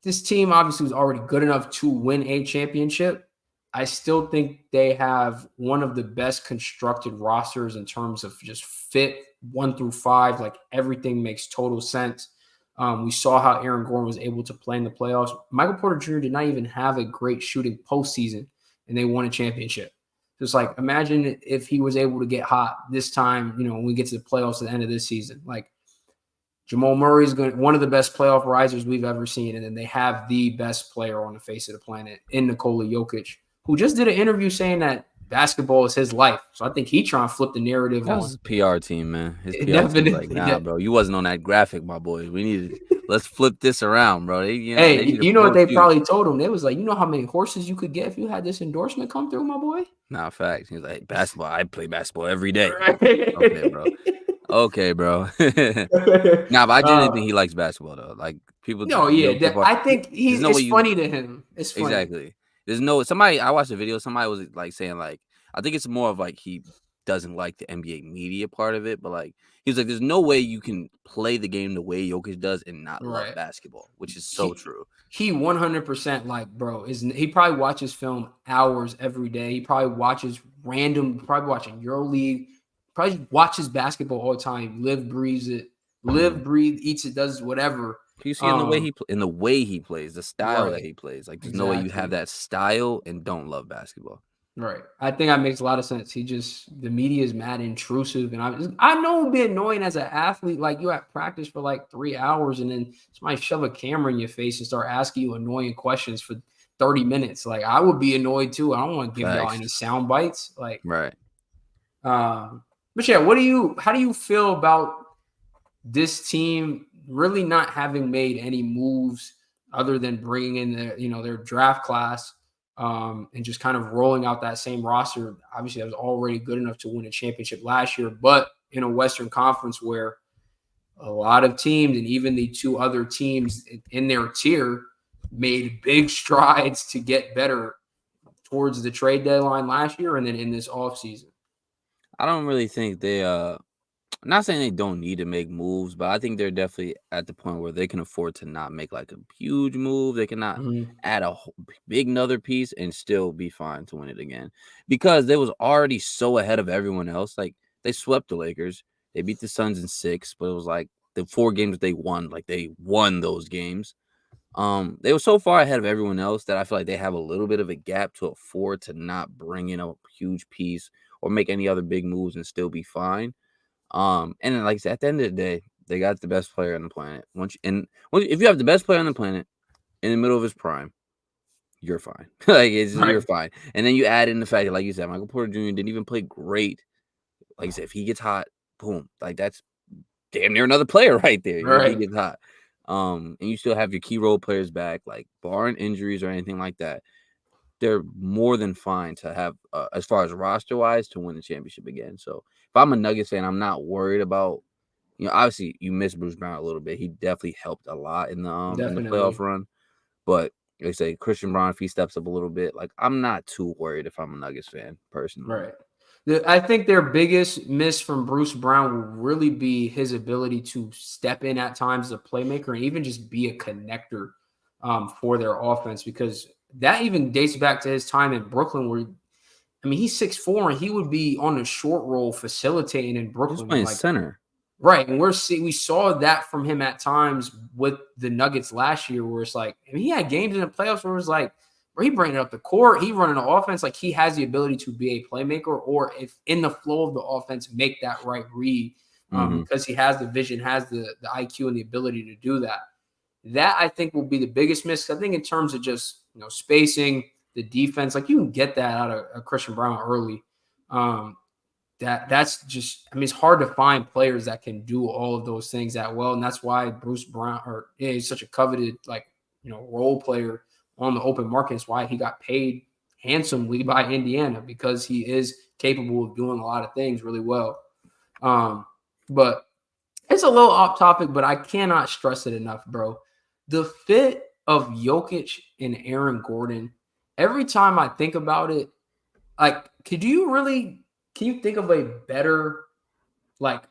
this team obviously was already good enough to win a championship. I still think they have one of the best constructed rosters in terms of just fit 1 through 5. Like everything makes total sense. We saw how Aaron Gordon was able to play in the playoffs. Michael Porter Jr. did not even have a great shooting postseason, and they won a championship. Just like imagine if he was able to get hot this time, when we get to the playoffs at the end of this season. Like Jamal Murray is one of the best playoff risers we've ever seen, and then they have the best player on the face of the planet in Nikola Jokic, who just did an interview saying that basketball is his life. So I think he trying to flip the narrative That on was his PR team, man. His PR definitely. team's like, nah, bro, you wasn't on that graphic, my boy. Let's flip this around, bro. They Hey, need to you know what promote they you. probably told him? They was like, you know how many horses you could get if you had this endorsement come through, my boy? Nah, facts. He's like, basketball. I play basketball every day. Right. Okay, bro. Nah, but I genuinely think he likes basketball though. Like people No, joke yeah. about. I think There's no way it's you funny to him. It's funny. exactly. There's no somebody. I watched a video. Somebody was like saying like, I think it's more of like he doesn't like the NBA media part of it, but like he was like, there's no way you can play the game the way Jokic does and not love Right. basketball, which is so true. He 100% like, bro, he probably watches film hours every day. He probably watches probably watching EuroLeague, probably watches basketball all the time. Live, breathes it, breathe, eats it, does whatever. You see in the way he plays, the style that Right. he plays. Like there's no way you Exactly. have that style and don't love basketball. Right. I think that makes a lot of sense. The media is mad intrusive. And I know it'd be annoying as an athlete. Like you at practice for like 3 hours and then somebody shove a camera in your face and start asking you annoying questions for 30 minutes. Like I would be annoyed too. I don't want to give y'all any sound bites. Like, right. But yeah, how do you feel about this team really not having made any moves other than bringing in their draft class? And just kind of rolling out that same roster. Obviously, that was already good enough to win a championship last year, but in a Western Conference where a lot of teams and even the 2 other teams in their tier made big strides to get better towards the trade deadline last year and then in this offseason. I don't really think they not saying they don't need to make moves, but I think they're definitely at the point where they can afford to not make like a huge move. They cannot Mhm. add a big another piece and still be fine to win it again because they was already so ahead of everyone else. Like they swept the Lakers, they beat the Suns in 6, but it was like the 4 games they won, like they won those games. They were so far ahead of everyone else that I feel like they have a little bit of a gap to afford to not bring in a huge piece or make any other big moves and still be fine. And then, like I said, at the end of the day, they got the best player on the planet. If you have the best player on the planet in the middle of his prime, you're fine. You're Right. fine. And then you add in the fact that, like you said, Michael Porter Jr. didn't even play great. Like I said, if he gets hot, boom, like that's damn near another player right there. If he Right. gets hot, and you still have your key role players back, like barring injuries or anything like that, they're more than fine to have, as far as roster wise, to win the championship again. So if I'm a Nuggets fan, I'm not worried about. Obviously you miss Bruce Brown a little bit. He definitely helped a lot in the playoff Definitely. run. But like I say, Christian Brown, if he steps up a little bit, like I'm not too worried if I'm a Nuggets fan personally. Right. I think their biggest miss from Bruce Brown will really be his ability to step in at times as a playmaker and even just be a connector for their offense because that even dates back to his time in Brooklyn where I mean he's 6'4" and he would be on the short roll facilitating in He was Brooklyn. playing Like center. right, and we saw that from him at times with the Nuggets last year, where it's like, I mean, he had games in the playoffs where it was like, where he bringing up the court, he running the offense, like he has the ability to be a playmaker, or if in the flow of the offense, make that right read, Mm-hmm. because he has the vision, has the IQ and the ability to do that. That I think will be the biggest miss. I think in terms of just spacing the defense, like you can get that out of Christian Brown early. Um, that's just I mean it's hard to find players that can do all of those things that well, and that's why Bruce Brown or yeah, he's such a coveted like role player on the open market. It's why he got paid handsomely by Indiana because he is capable of doing a lot of things really well. But it's a little off topic, but I cannot stress it enough, bro. The fit of Jokic and Aaron Gordon. Every time I think about it, like, can you think of a better like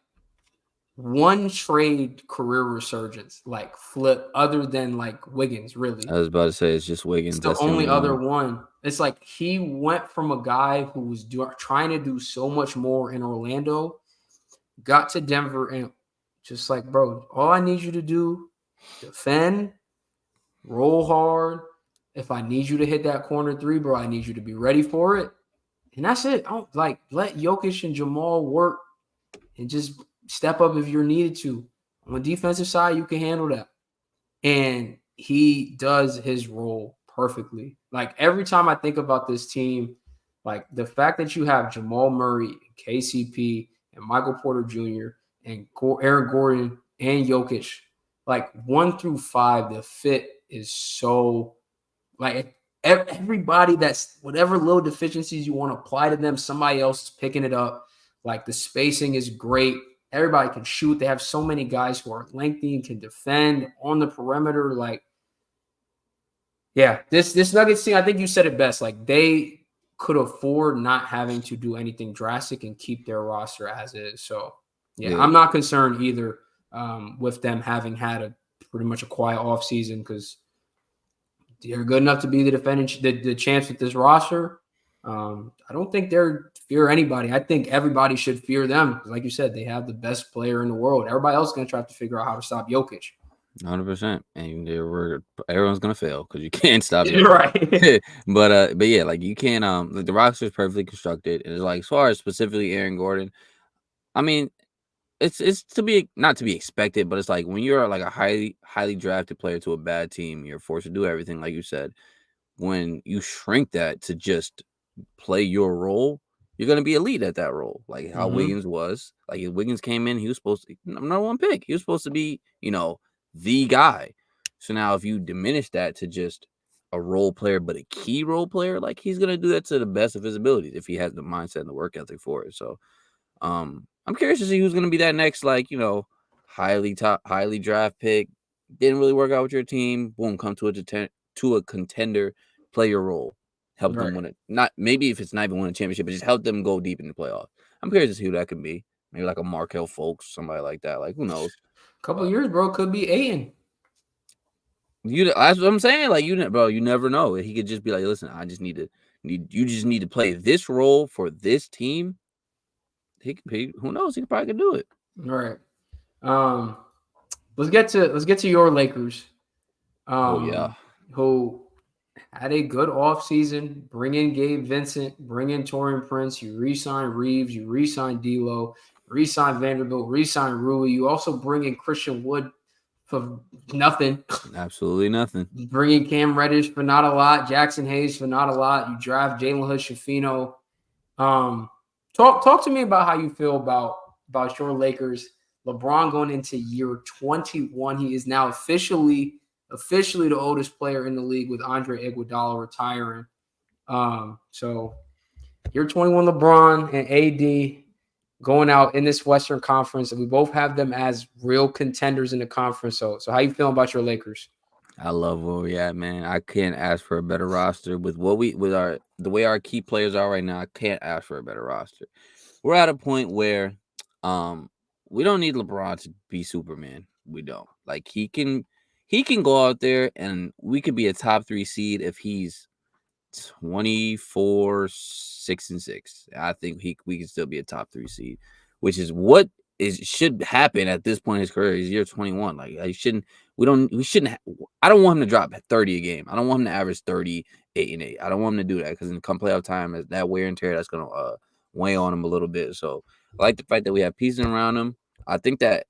one trade career resurgence like flip other than like Wiggins? I Really, was about to say it's just it's Wiggins. the That's the only only other one. one. It's like he went from a guy who was trying to do so much more in Orlando, got to Denver, and just like, bro, all I need you to do, defend, roll hard. If I need you to hit that corner three, bro, I need you to be ready for it. And that's it. I don't like let Jokic and Jamal work and just step up if you're needed to. On the defensive side, you can handle that. And he does his role perfectly. Like every time I think about this team, like the fact that you have Jamal Murray, KCP, and Michael Porter Jr. and Aaron Gordon and Jokic, like 1 through 5, the fit is so like everybody that's whatever little deficiencies you want to apply to them, somebody else is picking it up. Like the spacing is great. Everybody can shoot. They have so many guys who are lengthy and can defend on the perimeter. Like, yeah, this Nuggets team, I think you said it best. Like they could afford not having to do anything drastic and keep their roster as is. So yeah, Yeah, I'm not concerned either with them having had a pretty much a quiet offseason because they're good enough to be the defending the chance with this roster. I don't think they're fear anybody. I think everybody should fear them. Like you said, they have the best player in the world. Everybody else is going to try to figure out how to stop Jokic. 100%. And everyone's gonna fail because you can't stop You're Jokic. right. But yeah, like you can't like the roster is perfectly constructed. And it's like as far as specifically Aaron Gordon, I mean, it's to be not to be expected, but it's like when you're like a highly drafted player to a bad team, you're forced to do everything, like you said. When you shrink that to just play your role, you're gonna be elite at that role. Like how Mm-hmm. Wiggins was. Like if Wiggins came in, he was supposed to number one pick. He was supposed to be, the guy. So now if you diminish that to just a role player, but a key role player, like he's gonna do that to the best of his abilities if he has the mindset and the work ethic for it. So I'm curious to see who's gonna be that next, like, highly draft pick. Didn't really work out with your team. Boom, come to a to a contender player role, help them Right. win it. Not maybe if it's not even win a championship, but just help them go deep in the playoffs. I'm curious to see who that could be. Maybe like a Markel Fultz, somebody like that. Like who knows? Couple But years, bro, could be Aiden. that's what I'm saying. Like bro, you never know. He could just be like, listen, I just you just need to play this role for this team. Who knows? He probably could do it. Right. Um, let's get to your Lakers. Oh yeah, Who had a good offseason. Bring in Gabe Vincent, bring in Torian Prince. You re-sign Reeves, you re-sign D'Lo, re-sign Vanderbilt, re-sign Rui. You also bring in Christian Wood for nothing. absolutely nothing. Bring in Cam Reddish for not a lot. Jackson Hayes for not a lot. You draft Jalen Hood Shafino. Um, talk to me about how you feel about your Lakers. LeBron going into year 21. He is now officially the oldest player in the league with Andre Iguodala retiring. So year 21 LeBron and AD going out in this Western Conference, and we both have them as real contenders in the conference. So how you feeling about your Lakers? I love where we at, man. I can't ask for a better roster with what we with our the way our key players are right now. I can't ask for a better roster. We're at a point where, um, we don't need LeBron to be Superman. We don't. Like he can go out there and we could be a top 3 seed if he's 24, 6-6. I think we can still be a top 3 seed, which is what is should happen at this point in his career. He's year 21. Like I shouldn't we shouldn't I don't want him to drop 30 a game. I don't want him to average 38 and 8. I don't want him to do that because in come playoff time, as that wear and tear that's gonna weigh on him a little bit. So I like the fact that we have pieces around him. I think that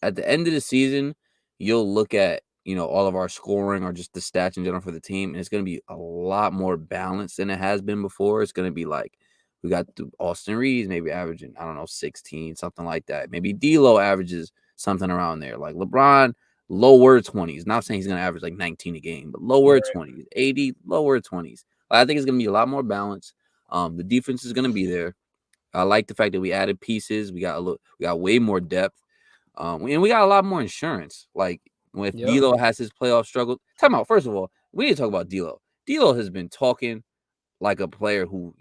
at the end of the season, you'll look at all of our scoring or just the stats in general for the team, and it's going to be a lot more balanced than it has been before. It's going to be like we got Austin Reeves maybe averaging 16, something like that. Maybe D'Lo averages something around there. Like LeBron, lower 20s. Not saying he's going to average like 19 a game, but lower 20s. 80, lower 20s. I think it's going to be a lot more balanced. The defense is going to be there. I like the fact that we added pieces. We got way more depth. And we got a lot more insurance. Like if Yep. D'Lo has his playoff struggle, time out. First of all, we need to talk about D'Lo. D'Lo has been talking like a player who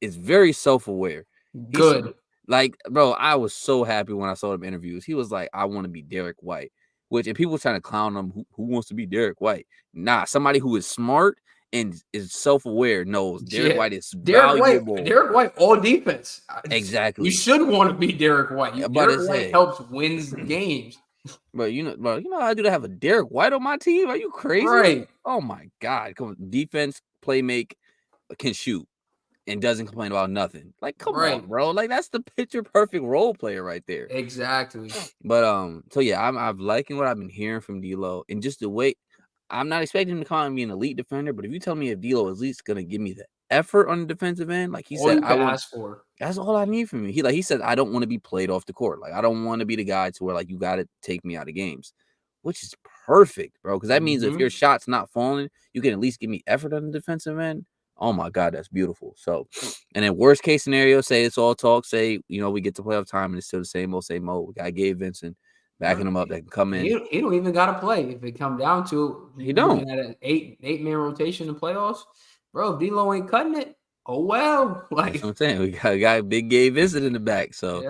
is very self aware. He's Good. like, bro, I was so happy when I saw him in interviews. He was like, I want to be Derek White. Which, if people trying to clown him, who wants to be Derek White? Nah, somebody who is smart and is self aware knows Derek Yeah. White is Derek White, valuable. Derek White, all defense. You Exactly. should want to be Derek White. But Derek it's White hey, helps wins games. But I do to have a Derek White on my team. Are you crazy? Right. Oh my God! Come on, defense, play make, can shoot, and doesn't complain about nothing. Like, come Right. on, bro. Like that's the picture perfect role player right there. Exactly. But so yeah, I'm liking what I've been hearing from D'Lo, and just the way I'm not expecting him to come out and be an elite defender. But if you tell me if D'Lo is at least gonna give me the effort on the defensive end, like he All said, you I could want. ask for. That's all I need from him. He said, I don't want to be played off the court. Like I don't want to be the guy to where like you got to take me out of games, which is perfect, bro. Because that means if Mm-hmm. your shot's not falling, you can at least give me effort on the defensive end. Oh my God, that's beautiful. So, and then worst case scenario, say it's all talk. Say we get to playoff time and it's still the same old same old. We got Gabe Vincent backing him up that can come in. He don't even got to play if it come down to it. He You don't. looking at an eight-man rotation in playoffs, bro. If D'Lo ain't cutting it, oh well. That's what Like, I'm saying. We got big Gabe Vincent in the back. So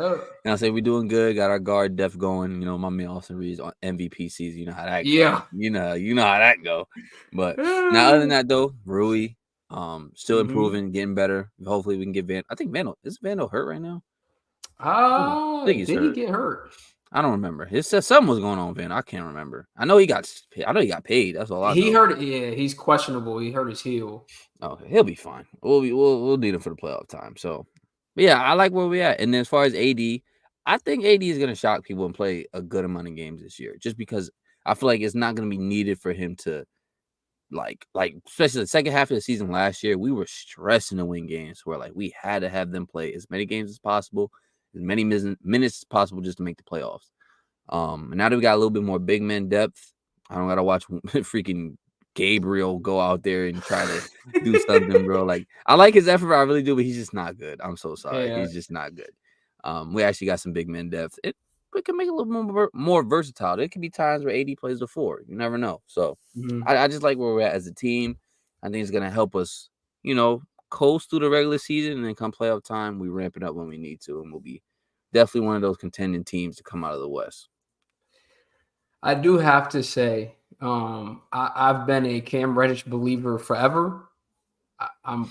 yeah, I say we're doing good. Got our guard depth going. My man Austin Reeves on MVP season. You know how that go. yeah. You know how that go. But now other than that though, Rui, still Mm-hmm. improving, getting better. Hopefully we can get Van. I think Vandal hurt right now. I think he's Did he hurt. get hurt? I don't remember. It said something was going on with Van. I can't remember. I know he got paid. That's all I He know. hurt. Yeah, he's questionable. He hurt his heel. Okay, he'll be fine. We'll need him for the playoff time. So, but yeah, I like where we at. And then as far as AD, I think AD is gonna shock people and play a good amount of games this year, just because I feel like it's not gonna be needed for him to like especially the second half of the season last year. We were stressing to win games where like we had to have them play as many games as possible, as many minutes as possible just to make the playoffs. And now that we got a little bit more big man depth, I don't gotta watch freaking Gabriel go out there and try to do something, bro. Like I like his effort, I really do, but he's just not good. I'm so sorry, Yeah, he's just not good. We actually got some big man depth. we can make it a little more versatile. There could be times where AD plays the 4. You never know. So Mhm. I just like where we're at as a team. I think it's gonna help us, coast through the regular season, and then come playoff time, we ramp it up when we need to, and we'll be definitely one of those contending teams to come out of the West. I do have to say, I've been a Cam Reddish believer forever.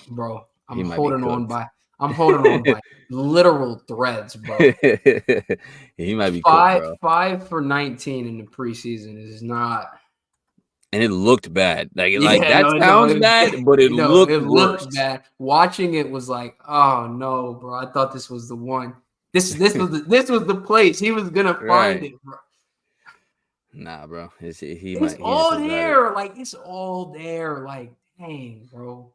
Bro. He might be cooked. I'm holding on by literal threads, bro. He might be cooked, Five bro. five for 19 in the preseason is not. And it looked bad. Like Yeah, that no, sounds bad, but it it looked looked worse. bad. Watching it was like, oh no, bro. I thought this was the one. This was the place. He was gonna find Right. it, bro. Nah, bro. It's He just all still got it. there. Like it's all there. Like, dang, bro.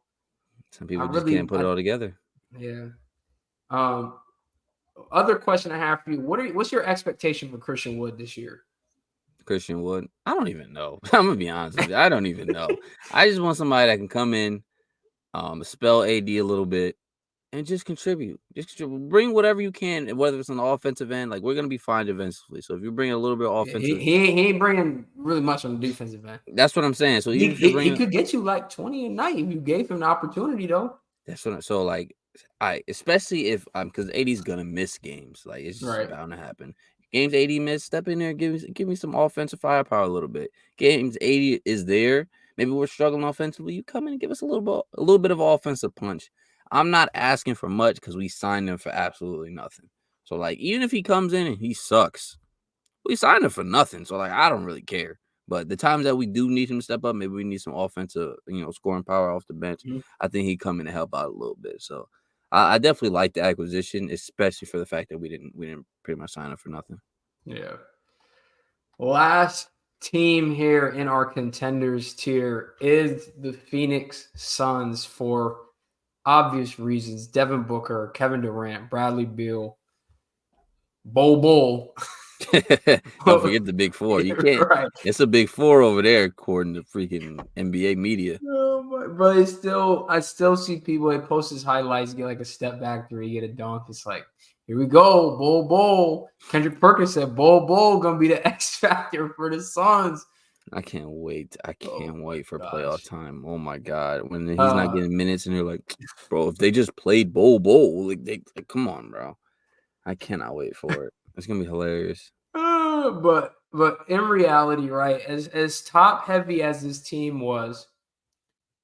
Some I people just can't really put it all together. yeah. Um Other question I have for you: what's your expectation for Christian Wood this year? Christian Wood. I don't even know. I'm gonna be honest with you. I don't even know. I just want somebody that can come in, spell AD a little bit, and just contribute. Bring whatever you can, whether it's on the offensive end. Like we're gonna be fine defensively. So if you bring a little bit of offensive, He ain't bringing really much on the defensive end. that's what I'm saying. So even if you're He bringing, could get you like 20 a night if you gave him the opportunity, though. that's what. So like, I especially if because AD's gonna miss games. Like it's just Right. bound to happen. Games AD miss, step in there, give me some offensive firepower a little bit. Games AD is there. Maybe we're struggling offensively. You come in and give us a little bit of offensive punch. I'm not asking for much because we signed him for absolutely nothing. So like, even if he comes in and he sucks, we signed him for nothing. So like, I don't really care. But the times that we do need him to step up, maybe we need some offensive, scoring power off the bench. Mhm. I think he come in to help out a little bit. So I definitely like the acquisition, especially for the fact that we didn't pretty much sign him for nothing. Yeah. Last team here in our contenders tier is the Phoenix Suns for obvious reasons. Devin Booker, Kevin Durant, Bradley Beal, Bull. Don't forget the big 4. You can't. Right. It's a big 4 over there, according to freaking NBA media. Oh my, but I still see people. They post his highlights, get like a step back three, get a dunk. It's like, here we go, Bull. Kendrick Perkins said, Bull gonna be the X factor for the Suns. I can't wait. I Oh can't my wait for playoff gosh. time. Oh my god, when he's not Uh, getting minutes, and you're like, bro, if they just played like come on, bro. I cannot wait for it. It's gonna be hilarious. but in reality, right, as top heavy as this team was,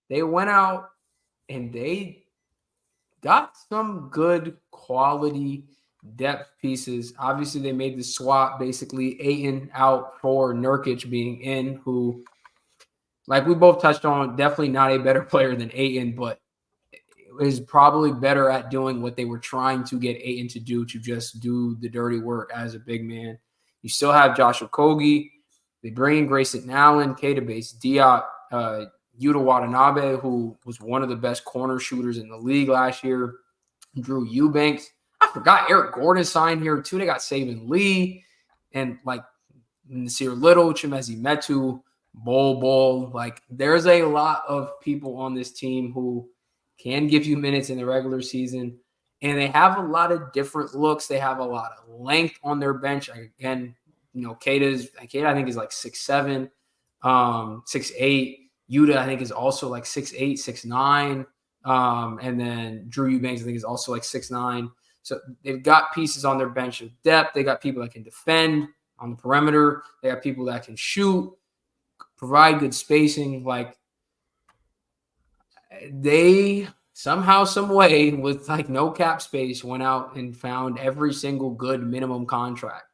they went out and they got some good quality depth pieces. Obviously, they made the swap, basically Aiton out for Nurkic being in, who, like we both touched on, definitely not a better player than Aiton, but is probably better at doing what they were trying to get Aiton to do, to just do the dirty work as a big man. You still have Josh Okogie. They bring in Grayson Allen, Keita Bates-Diop, Yuta Watanabe, who was one of the best corner shooters in the league last year. Drew Eubanks. I forgot Eric Gordon signed here too. They got Saban Lee and like Nasir Little, Chimezi Metu, Bol. Like there's a lot of people on this team who can give you minutes in the regular season. And they have a lot of different looks. They have a lot of length on their bench. Again, Keita I think is like 6'7", 6'8". Yuta, I think, is also like 6'8", 6'9". And then Drew Eubanks, I think, is also like 6'9". So they've got pieces on their bench of depth. They got people that can defend on the perimeter. They got people that can shoot, provide good spacing. Like they somehow, some way, with like no cap space, went out and found every single good minimum contract.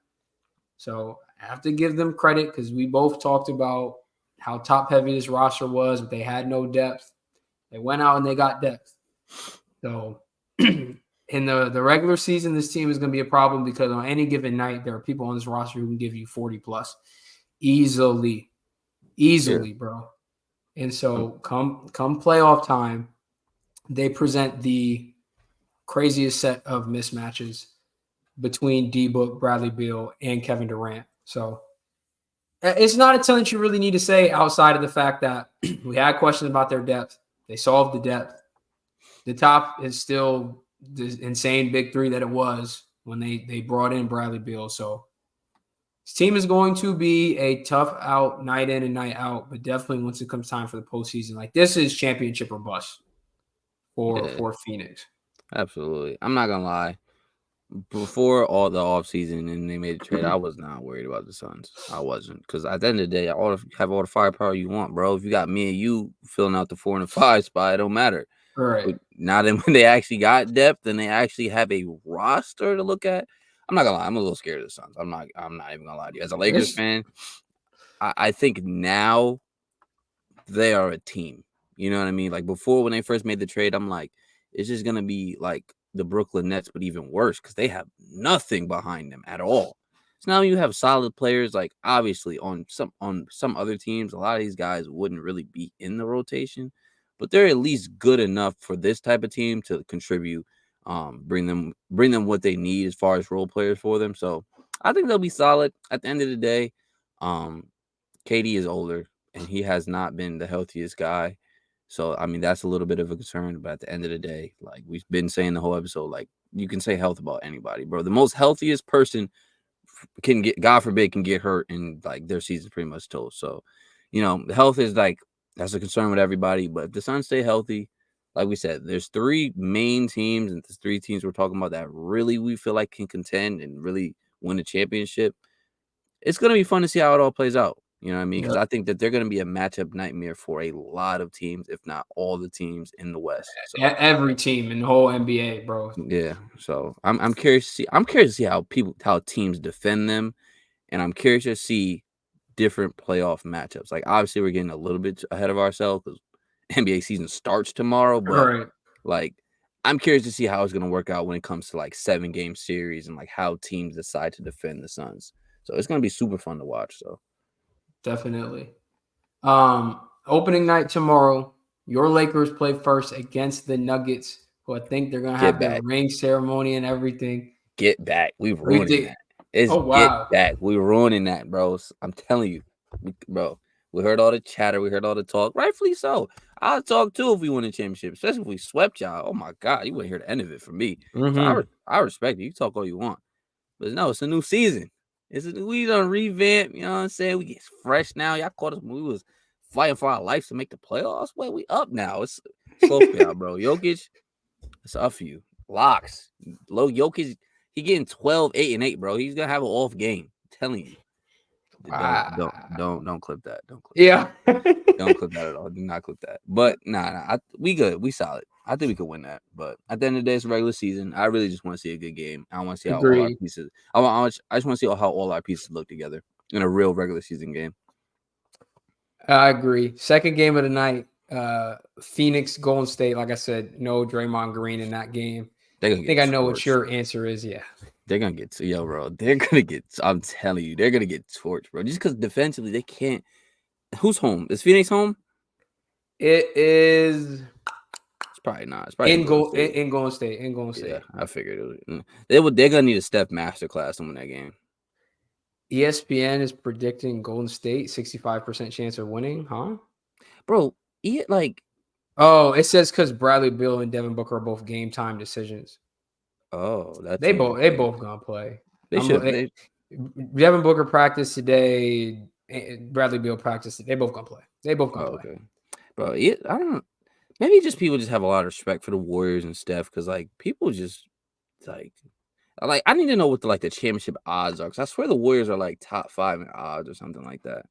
So I have to give them credit because we both talked about how top heavy this roster was, but they had no depth. They went out and they got depth. So in the regular season, this team is going to be a problem because on any given night, there are people on this roster who can give you 40 plus easily, Yeah. bro. And so come playoff time, they present the craziest set of mismatches between D Book, Bradley Beal, and Kevin Durant. So it's not a ton that you really need to say outside of the fact that we had questions about their depth. They solved the depth. The top is still the insane big three that it was when they brought in Bradley Beal. So This team is going to be a tough out night in and night out, but definitely once it comes time for the postseason, like this is championship or bust Yeah, for Phoenix. absolutely. I'm not gonna lie. Before all the offseason and they made a trade, I was not worried about the Suns. I wasn't, because at the end of the day, have all the firepower you want, bro. If you got me and you filling out the 4 and the 5 spot, it don't matter. Right. But now that when they actually got depth and they actually have a roster to look at, I'm not gonna lie, I'm a little scared of the Suns. I'm not even gonna lie to you. As a Lakers It's fan, I think now they are a team. You know what I mean? Like before, when they first made the trade, I'm like, it's just gonna be like the Brooklyn Nets, but even worse because they have nothing behind them at all. So now you have solid players. Like obviously on some other teams, a lot of these guys wouldn't really be in the rotation, but they're at least good enough for this type of team to contribute. Bring them what they need as far as role players for them. So I think they'll be solid at the end of the day. Um, KD is older and he has not been the healthiest guy. So I mean that's a little bit of a concern. But at the end of the day, like we've been saying the whole episode, like you can say health about anybody, bro. The most healthiest person can get, God forbid, can get hurt and like their season's pretty much toast. So, the health is like that's a concern with everybody. But if the Suns stay healthy, like we said, there's 3 main teams and the 3 teams we're talking about that really we feel like can contend and really win the championship. It's gonna be fun to see how it all plays out. You know what I mean? Because Yep. I think that they're gonna be a matchup nightmare for a lot of teams, if not all the teams in the West. So Every team in the whole NBA, bro. yeah. So I'm curious to see. I'm curious to see how teams defend them, and I'm curious to see different playoff matchups. Like obviously we're getting a little bit ahead of ourselves because NBA season starts tomorrow, but Right. like I'm curious to see how it's gonna work out when it comes to like 7-game series and like how teams decide to defend the Suns. So it's gonna be super fun to watch. So Definitely. Opening night tomorrow. Your Lakers play first against the Nuggets, who I think they're gonna get have their back. ring ceremony and everything. Get back. We What do you ruining think? that. It's Oh get wow. back. We ruining that, bro. I'm telling you, bro. We heard all the chatter. We heard all the talk. Rightfully so. I'll talk too if we win a championship, especially if we swept y'all. Oh my God, you wouldn't hear the end of it from me. So Mm-hmm. I respect it. You talk all you want, but no, it's a new season. We done revamp. You know what I'm saying? We get fresh now. Y'all caught us when we was fighting for our lives to make the playoffs. Well, we up now. It's slow for y'all, bro. Jokic, it's up for you. Locks. Low Jokic, he getting 12, 8, and 8, bro. He's gonna have an off game. I'm telling you. Wow. Don't clip that. Don't clip that. Yeah. Don't clip that at all. Do not clip that. But nah, we good. We solid. I think we could win that. But at the end of the day, it's a regular season. I really just want to see a good game. I want to see how all our Agreed. pieces. I just want to see how all our pieces look together in a real regular season game. I agree. Second game of the night. Phoenix Golden State. Like I said, no Draymond Green in that game. They're I gonna think get I know what torched. your answer is. Yeah. They're gonna get yo, bro. They're gonna get. I'm telling you, they're gonna get torched, bro. Just because defensively they can't. Who's home? Is Phoenix home? It is It's probably not. It's probably in Golden State. in Golden State. In Golden Yeah, State. I figured it was. They're gonna need a Steph masterclass to win that game, ESPN is predicting Golden State 65% chance of winning, huh? bro. Like, Oh, it says because Bradley Beal and Devin Booker are both game time decisions. oh, that They changes things. both gonna play. They should. Devin Booker practiced today. Bradley Beal practiced. They both gonna play. They both Oh, gonna play. okay, bro. I don't. Maybe just people just have a lot of respect for the Warriors and Steph because like people just like I need to know what the championship odds are because I swear the Warriors are like top 5 in odds or something like that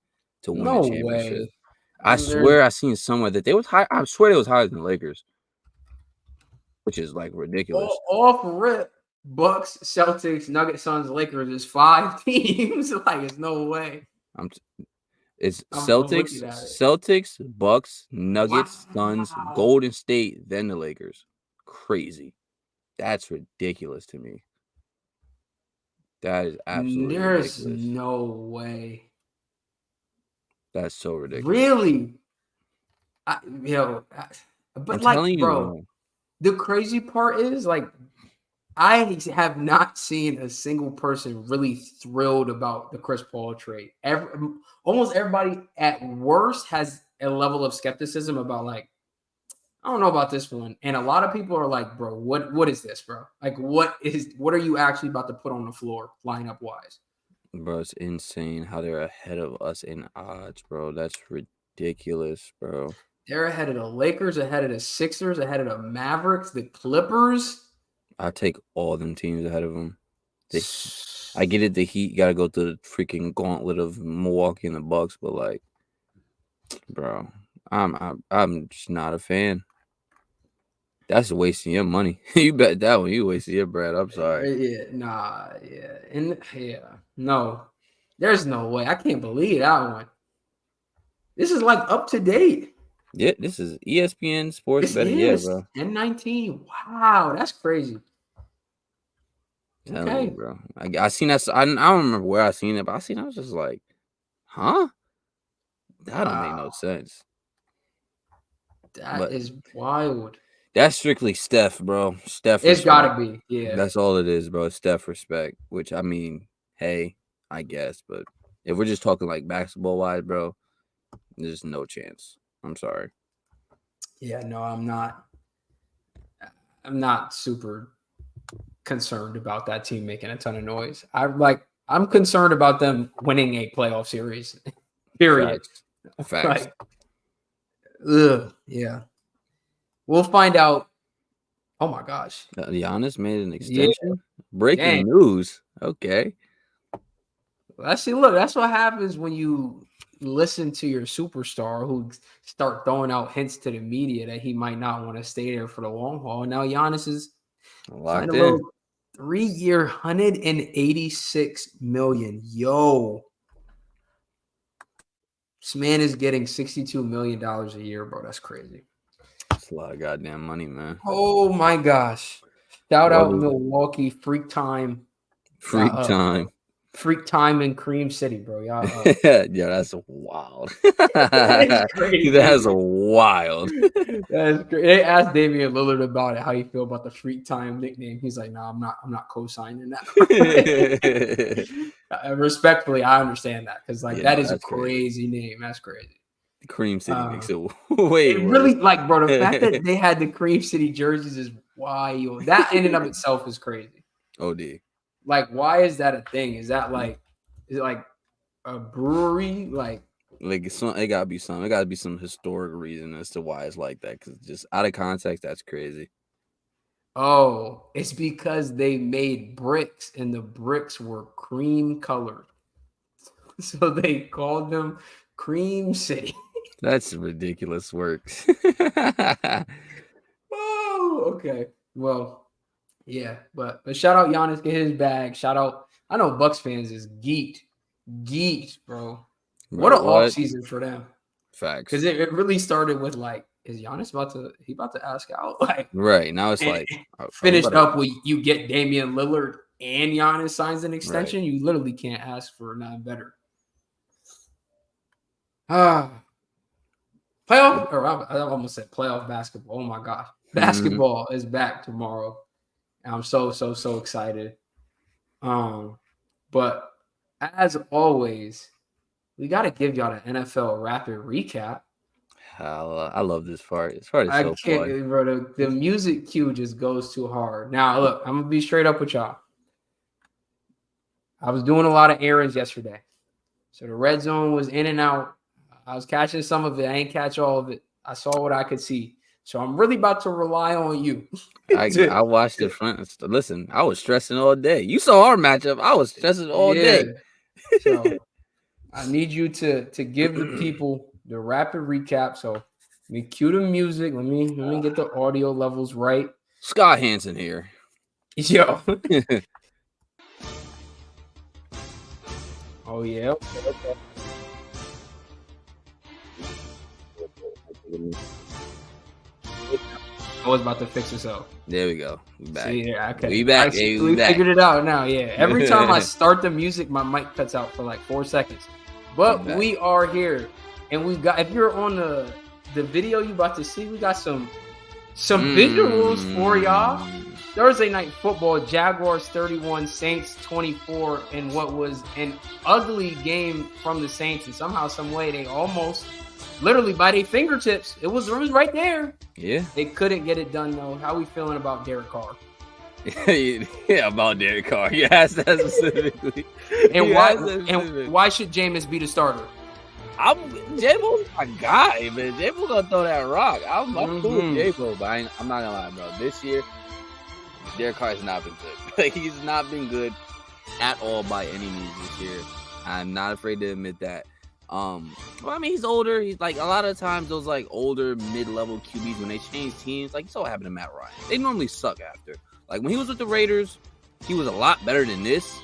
to win a No championship. way. I There's swear I seen somewhere that they was high. I swear they was higher than the Lakers, which is like ridiculous. off rip. Bucks, Celtics, Nuggets, Suns, Lakers is 5 teams. Like, it's no way. I'm It's I'm looking at it. Celtics, Bucks, Nuggets, Suns, Wow. Golden State, then the Lakers. Crazy. That's ridiculous to me. That is absolutely There's ridiculous. no way. That's so ridiculous. Really? I'm But like, telling you, bro, bro. the crazy part is like I have not seen a single person really thrilled about the Chris Paul trade. Almost everybody at worst has a level of skepticism about like, I don't know about this one. And a lot of people are like, bro, what is this, bro? Like what are you actually about to put on the floor lineup wise? Bro, it's insane how they're ahead of us in odds, bro. That's ridiculous, bro. They're ahead of the Lakers, ahead of the Sixers, ahead of the Mavericks, the Clippers. I take all them teams ahead of them. I get it. The Heat got to go through the freaking gauntlet of Milwaukee and the Bucks, but like, bro, I'm just not a fan. That's wasting your money. You bet that one. You wasting your bread. I'm sorry. Yeah, no. There's no way. I can't believe that one. This is like up to date. Yeah, this is ESPN Sports This Betting. Yeah, is bro. N19. Wow, that's crazy. Telling you, bro. I seen that. I don't remember where I seen it, but I was just like, huh? That don't make no sense. That is wild. That's strictly Steph, bro. Steph. It's respect. gotta be. Yeah. That's all it is, bro. Steph respect. Which I mean, hey, I guess, but if we're just talking like basketball wise, bro, there's no chance. I'm sorry. Yeah, no, I'm not. I'm not super concerned about that team making a ton of noise. I'm concerned about them winning a playoff series. Period. Facts. Yeah. We'll find out. Oh my gosh. Giannis made an extension. Yeah. Breaking news. Okay. Look, that's what happens when you listen to your superstar who start throwing out hints to the media that he might not want to stay there for the long haul. And now Giannis is locked in. 3-year, $186 million. Yo. This man is getting $62 million a year, bro. That's crazy. That's a lot of goddamn money, man. Oh my gosh. Shout out Milwaukee, Freak Time. Freak Time. Freak Time in Cream City, bro. Y'all, yeah, that's wild. That's wild. That's great. They asked Damian Lillard about it, how you feel about the Freak Time nickname. He's like, "No, I'm not co-signing that." Respectfully, I understand that because that is a crazy name. That's crazy. The Cream City makes it way worse. Really, bro, the fact that they had the Cream City jerseys is wild. That in and of itself is crazy. OD. Why is that a thing? Is it like a brewery? It gotta be something. It gotta be some historic reason as to why it's like that. Because just out of context, that's crazy. Oh, it's because they made bricks and the bricks were cream colored, so they called them Cream City. That's ridiculous work. Oh, okay. Well. Yeah, but shout out Giannis, get his bag. Shout out, I know Bucks fans is geeked, bro. What an off season for them. Facts. Because it really started with is Giannis about to ask out? Right now it's finished up with you get Damian Lillard and Giannis signs an extension. Right. You literally can't ask for nothing better. Playoff, or I almost said playoff basketball. Oh my gosh, basketball is back tomorrow. I'm so excited. But as always, we got to give y'all the NFL rapid recap. I love this part. This part is so fun. Bro, the music cue just goes too hard. Now, look, I'm going to be straight up with y'all. I was doing a lot of errands yesterday. So the red zone was in and out. I was catching some of it. I ain't catch all of it. I saw what I could see. So I'm really about to rely on you. I watched the front. Listen, I was stressing all day. You saw our matchup. I was stressing all day. So I need you to give the people the rapid recap. So let me cue the music. Let me get the audio levels right. Scott Hansen here. Yo. Oh yeah. Okay. I was about to fix this up. There we go. We back. See, yeah, okay. We back. We figured it out now. Yeah. Every time I start the music, my mic cuts out for 4 seconds. But we are here, and we've got. If you're on the video you about to see, we got some visuals for y'all. Thursday night football: Jaguars 31, Saints 24, in what was an ugly game from the Saints, and somehow, some way, they almost. Literally by their fingertips. It was right there. Yeah. They couldn't get it done, though. How we feeling about Derek Carr? Yeah, about Derek Carr. You asked that specifically. And why should Jameis be the starter? J-Bo's my guy, man. J-Bo gonna throw that rock. I'm cool with J-Bo, but I'm not gonna lie, bro. This year, Derek Carr has not been good. Like, he's not been good at all by any means this year. I'm not afraid to admit that. Well, I mean, he's older. He's like, a lot of times those like older mid-level QBs, when they change teams, like, so happened to Matt Ryan. They normally suck after. Like, when he was with the Raiders, he was a lot better than this.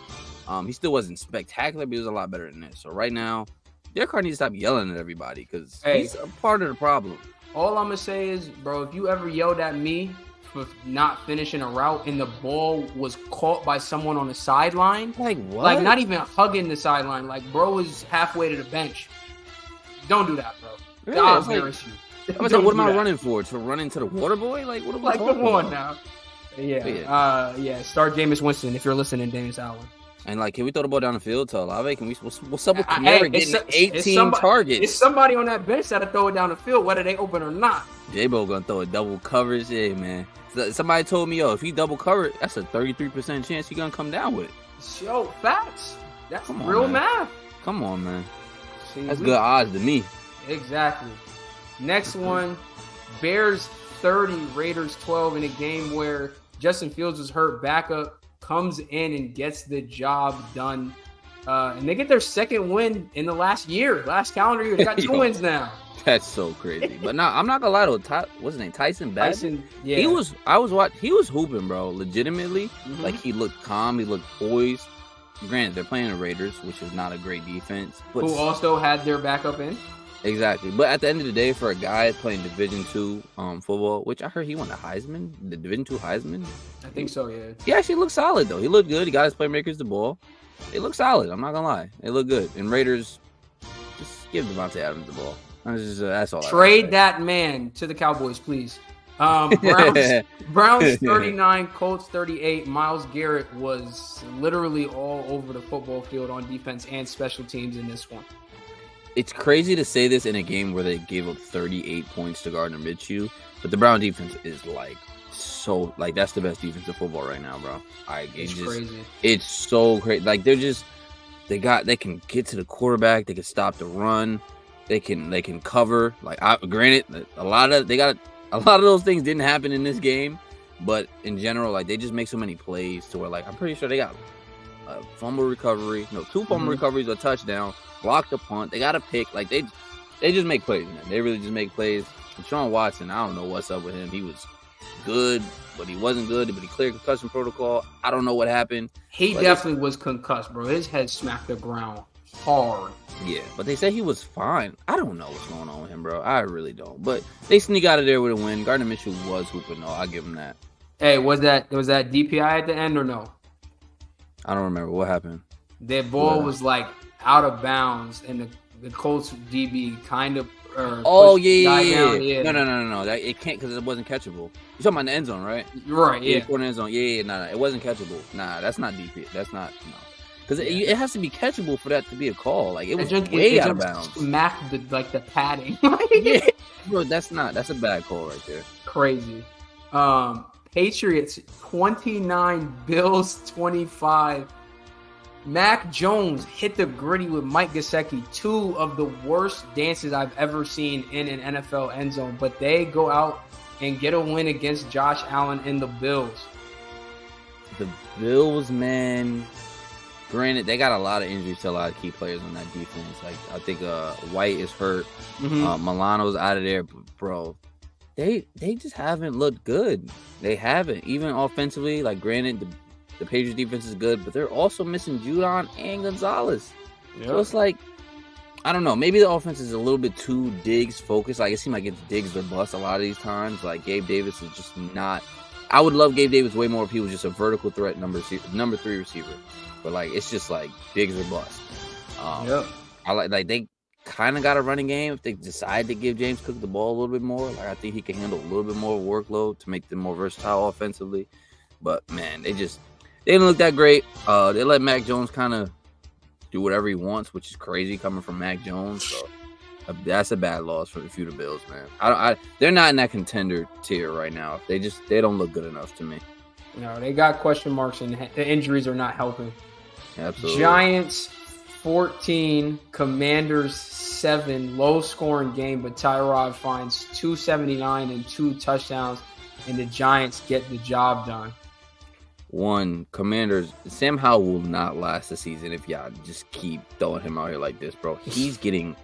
He still wasn't spectacular, but he was a lot better than this. So right now, Derek Carr needs to stop yelling at everybody because he's a part of the problem. All I'm gonna say is, bro, if you ever yelled at me for not finishing a route and the ball was caught by someone on the sideline, like what? Like, not even hugging the sideline, like, bro was halfway to the bench. Don't do that, bro. I'll embarrass you. What am I running for? To run into the water boy? Like, what am I talking come on about? now. Yeah. Start Jameis Winston if you're listening, James Allen. And, like, can we throw the ball down the field to Olave? What's up with Kamara getting 18 targets? It's somebody on that bench that'll throw it down the field, whether they open or not. J-Bo gonna throw a double coverage. Yeah, man. Somebody told me, if he double covered, that's a 33% chance he's gonna come down with it. Yo, facts. That's real math. Come on, man. That's good odds to me. Exactly. Next one, Bears 30, Raiders 12 in a game where Justin Fields was hurt, backup comes in and gets the job done. And they get their second win in the last calendar year. They got 2 wins now. That's so crazy. But now, I'm not gonna lie to what's his name? Tyson, yeah. He was hooping, bro, legitimately. Mm-hmm. Like, he looked calm, he looked poised. Granted, they're playing the Raiders, which is not a great defense. But who also had their backup in. Exactly. But at the end of the day, for a guy playing Division II football, which I heard he won the Division II Heisman. I think so, yeah. He actually looked solid, though. He looked good. He got his playmakers the ball. They look solid. I'm not going to lie. They look good. And Raiders, just give Devontae Adams the ball. That's all. Trade that man to the Cowboys, please. Browns 39, Colts 38. Myles Garrett was literally all over the football field on defense and special teams in this one. It's crazy to say this in a game where they gave up 38 points to Gardner Minshew, but the Brown defense is that's the best defense in football right now, bro. It's crazy. It's so crazy. Like, they can get to the quarterback, they can stop the run, they can cover. Like, granted, a lot of those things didn't happen in this game, but in general, like, they just make so many plays to where, like, I'm pretty sure they got a fumble recovery, 2 fumble recoveries, a touchdown. Block the punt. They got a pick. Like, they just make plays, man. They really just make plays. And Sean Watson, I don't know what's up with him. He was good, but he wasn't good. But he cleared concussion protocol. I don't know what happened. He definitely was concussed, bro. His head smacked the ground hard. Yeah, but they say he was fine. I don't know what's going on with him, bro. I really don't. But they sneak out of there with a win. Gardner Minshew was hooping, though. I'll give him that. Hey, was that DPI at the end or no? I don't remember. What happened? Their ball was, like, out of bounds, and the Colts DB kind of yeah. No. It can't, because it wasn't catchable. You're talking about the end zone, right? Right, yeah. Corner end zone. Yeah, no, it wasn't catchable. Nah, that's not DP. That's not, no. Because it has to be catchable for that to be that. Like, it was way out of bounds. Smacked the padding. Yeah, bro, that's a bad call right there. Crazy. Patriots 29, Bills 25. Mac Jones hit the gritty with Mike Gesicki, 2 of the worst dances I've ever seen in an NFL end zone. But they go out and get a win against Josh Allen and the Bills. The Bills, man, granted, they got a lot of injuries to a lot of key players on that defense. Like, I think White is hurt. Milano's out of there. But, bro, they just haven't looked good. They haven't. Even offensively, like, granted, the Patriots defense is good, but they're also missing Judon and Gonzalez. Yep. So it's like, I don't know. Maybe the offense is a little bit too Diggs focused. Like, it seems like it's Diggs or bust a lot of these times. Like, Gabe Davis is just not. I would love Gabe Davis way more if he was just a vertical threat number 3 receiver. But, like, it's just like Diggs or bust. I like they kind of got a running game if they decide to give James Cook the ball a little bit more. Like, I think he can handle a little bit more workload to make them more versatile offensively. But, man, they didn't look that great. They let Mac Jones kind of do whatever he wants, which is crazy coming from Mac Jones. So that's a bad loss for the future Bills, man. They're not in that contender tier right now. They don't look good enough to me. No, they got question marks, and the injuries are not helping. Absolutely. Giants 14, Commanders 7, low scoring game, but Tyrod finds 279 and 2 touchdowns, and the Giants get the job done. Commanders, Sam Howell will not last the season if y'all just keep throwing him out here like this, bro. He's getting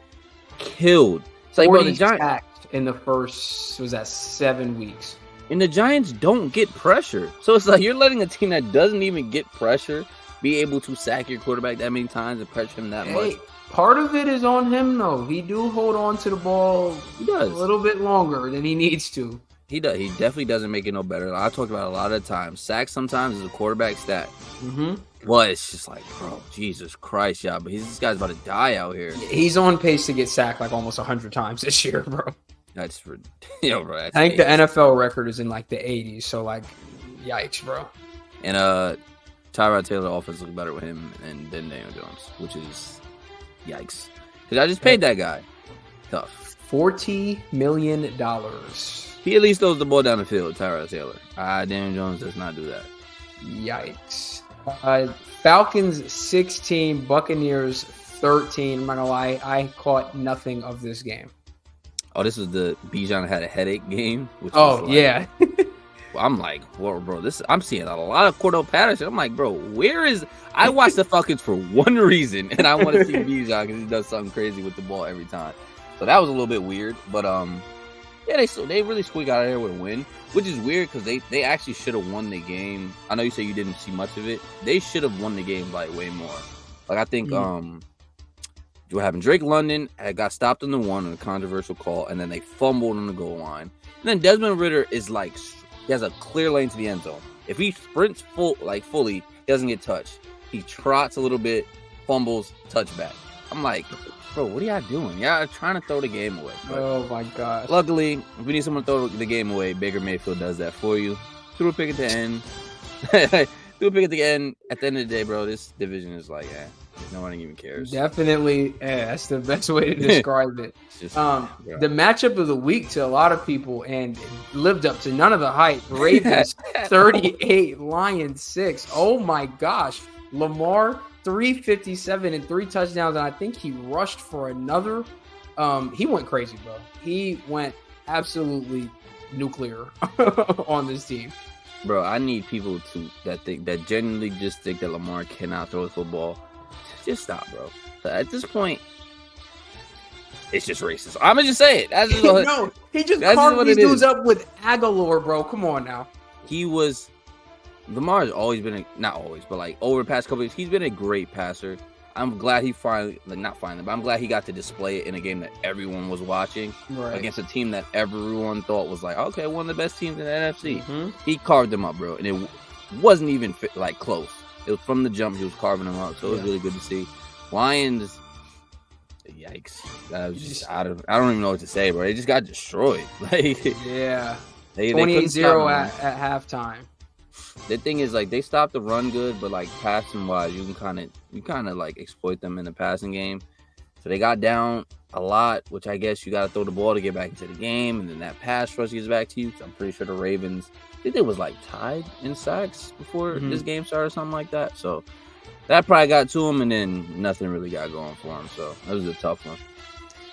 killed. It's like, bro, the Giants sacked in the first 7 weeks. And the Giants don't get pressure. So it's like you're letting a team that doesn't even get pressure be able to sack your quarterback that many times and pressure him that much. Part of it is on him, though. He do hold on to the ball a little bit longer than he needs to. He does. He definitely doesn't make it no better. I talked about it a lot of times. Sacks sometimes is a quarterback stat. Mm-hmm. But it's just like, bro, Jesus Christ, yeah. But this guy's about to die out here. He's on pace to get sacked like almost 100 times this year, bro. That's bro. That's I think the NFL record is in like the 80s. So like, yikes, bro. And Tyrod Taylor offense look better with him than Daniel Jones, which is yikes. Because I just paid that guy. Tough. $40 million. He at least throws the ball down the field, Tyrod Taylor. Daniel Jones does not do that. Yikes. Falcons 16, Buccaneers 13. I'm not gonna lie, I caught nothing of this game. Oh, this was the Bijan had a headache game. Which yeah. I'm like, well, bro, I'm seeing a lot of Cordell Patterson. I'm like, bro, where is? I watch the Falcons for one reason, and I want to see Bijan because he does something crazy with the ball every time. So that was a little bit weird, but yeah, they really squeaked out of there with a win, which is weird because they actually should have won the game. I know you say you didn't see much of it. They should have won the game by way more. Like I think what happened? Drake London had got stopped on the one on a controversial call, and then they fumbled on the goal line. And then Desmond Ridder is like, he has a clear lane to the end zone. If he sprints fully, he doesn't get touched. He trots a little bit, fumbles, touchback. I'm like, bro, what are y'all doing? Y'all trying to throw the game away. But oh my gosh. luckily, if we need someone to throw the game away, Baker Mayfield does that for you. Threw a pick at the end. At the end of the day, bro, this division is like, no one even cares. Definitely, that's the best way to describe it. Just, the matchup of the week to a lot of people and lived up to none of the hype. Ravens 38, Lions 6. Oh my gosh. Lamar 357 and 3 touchdowns, and I think he rushed for another. He went crazy, bro. He went absolutely nuclear on this team. Bro, I need people that genuinely just think that Lamar cannot throw the football. Just stop, bro. At this point, it's just racist. I'm gonna just say it. No, he just carved these dudes up with Aguilar, bro. Come on now. Lamar has always been not always, but like over the past couple years, he's been a great passer. I'm glad he but I'm glad he got to display it in a game that everyone was watching against a team that everyone thought was like, okay, one of the best teams in the NFC. Mm-hmm. He carved them up, bro, and it wasn't even close. It was from the jump. He was carving them up, so it was really good to see. Lions, yikes! That was just I don't even know what to say, bro. They just got destroyed. Like, yeah, they 28-0 at halftime. The thing is, like, they stopped the run good, but like passing wise, you kind of like exploit them in the passing game. So they got down a lot, which I guess you got to throw the ball to get back into the game, and then that pass rush gets back to you. So I'm pretty sure the Ravens, I think they was like tied in sacks before this game started, or something like that. So that probably got to him, and then nothing really got going for him. So that was a tough one.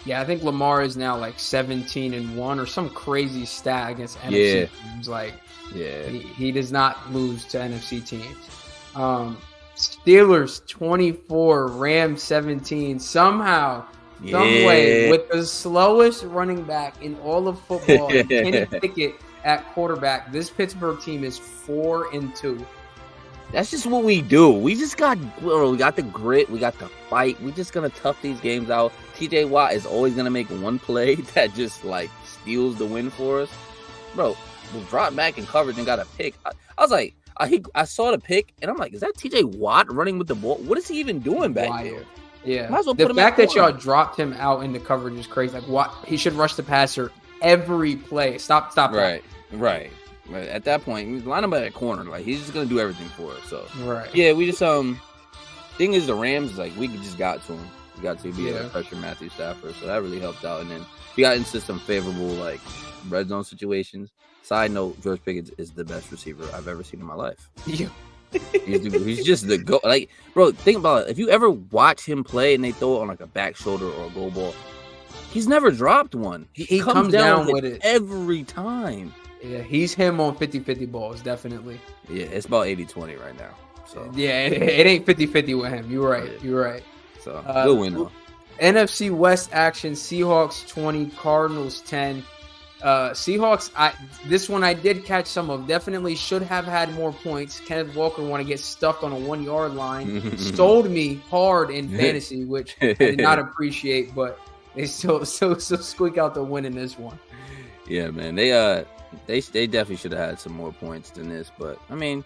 Yeah, I think Lamar is now like 17-1 or some crazy stat against NFC teams. Like, he does not lose to NFC teams. Steelers 24, Rams 17. Somehow, some way, with the slowest running back in all of football, and Kenny Pickett at quarterback, this Pittsburgh team is 4-2. That's just what we do. We got the grit, we got the fight. We're just gonna tough these games out. TJ Watt is always gonna make one play that just like steals the win for us, bro. We dropped back in coverage and got a pick. I was like, I saw the pick and I'm like, is that TJ Watt running with the ball? What is he even doing back there? Yeah, the fact that y'all dropped him out into coverage is crazy. Like, what? He should rush the passer every play. Stop. Right. At that point, line him at that corner. Like, he's just gonna do everything for us. So right. Yeah, we just thing is the Rams, like, we just got to them. We got to be able to pressure Matthew Stafford, so that really helped out. And then we got into some favorable like red zone situations. Side note: George Pickens is the best receiver I've ever seen in my life. Yeah. He's just the go. Like, bro, think about it. If you ever watch him play and they throw it on like a back shoulder or a goal ball, he's never dropped one. He comes down with it every time. Yeah, he's him on 50-50 balls, definitely. Yeah, it's about 80-20 right now. So yeah, it ain't 50-50 with him. You're right. You're right. So good win though. NFC West action: Seahawks 20, Cardinals 10. Seahawks, this one I did catch some of. Definitely should have had more points. Kenneth Walker want to get stuffed on a 1-yard line. Stole me hard in fantasy, which I did not appreciate, but they still squeak out the win in this one. Yeah, man. They definitely should have had some more points than this, but I mean,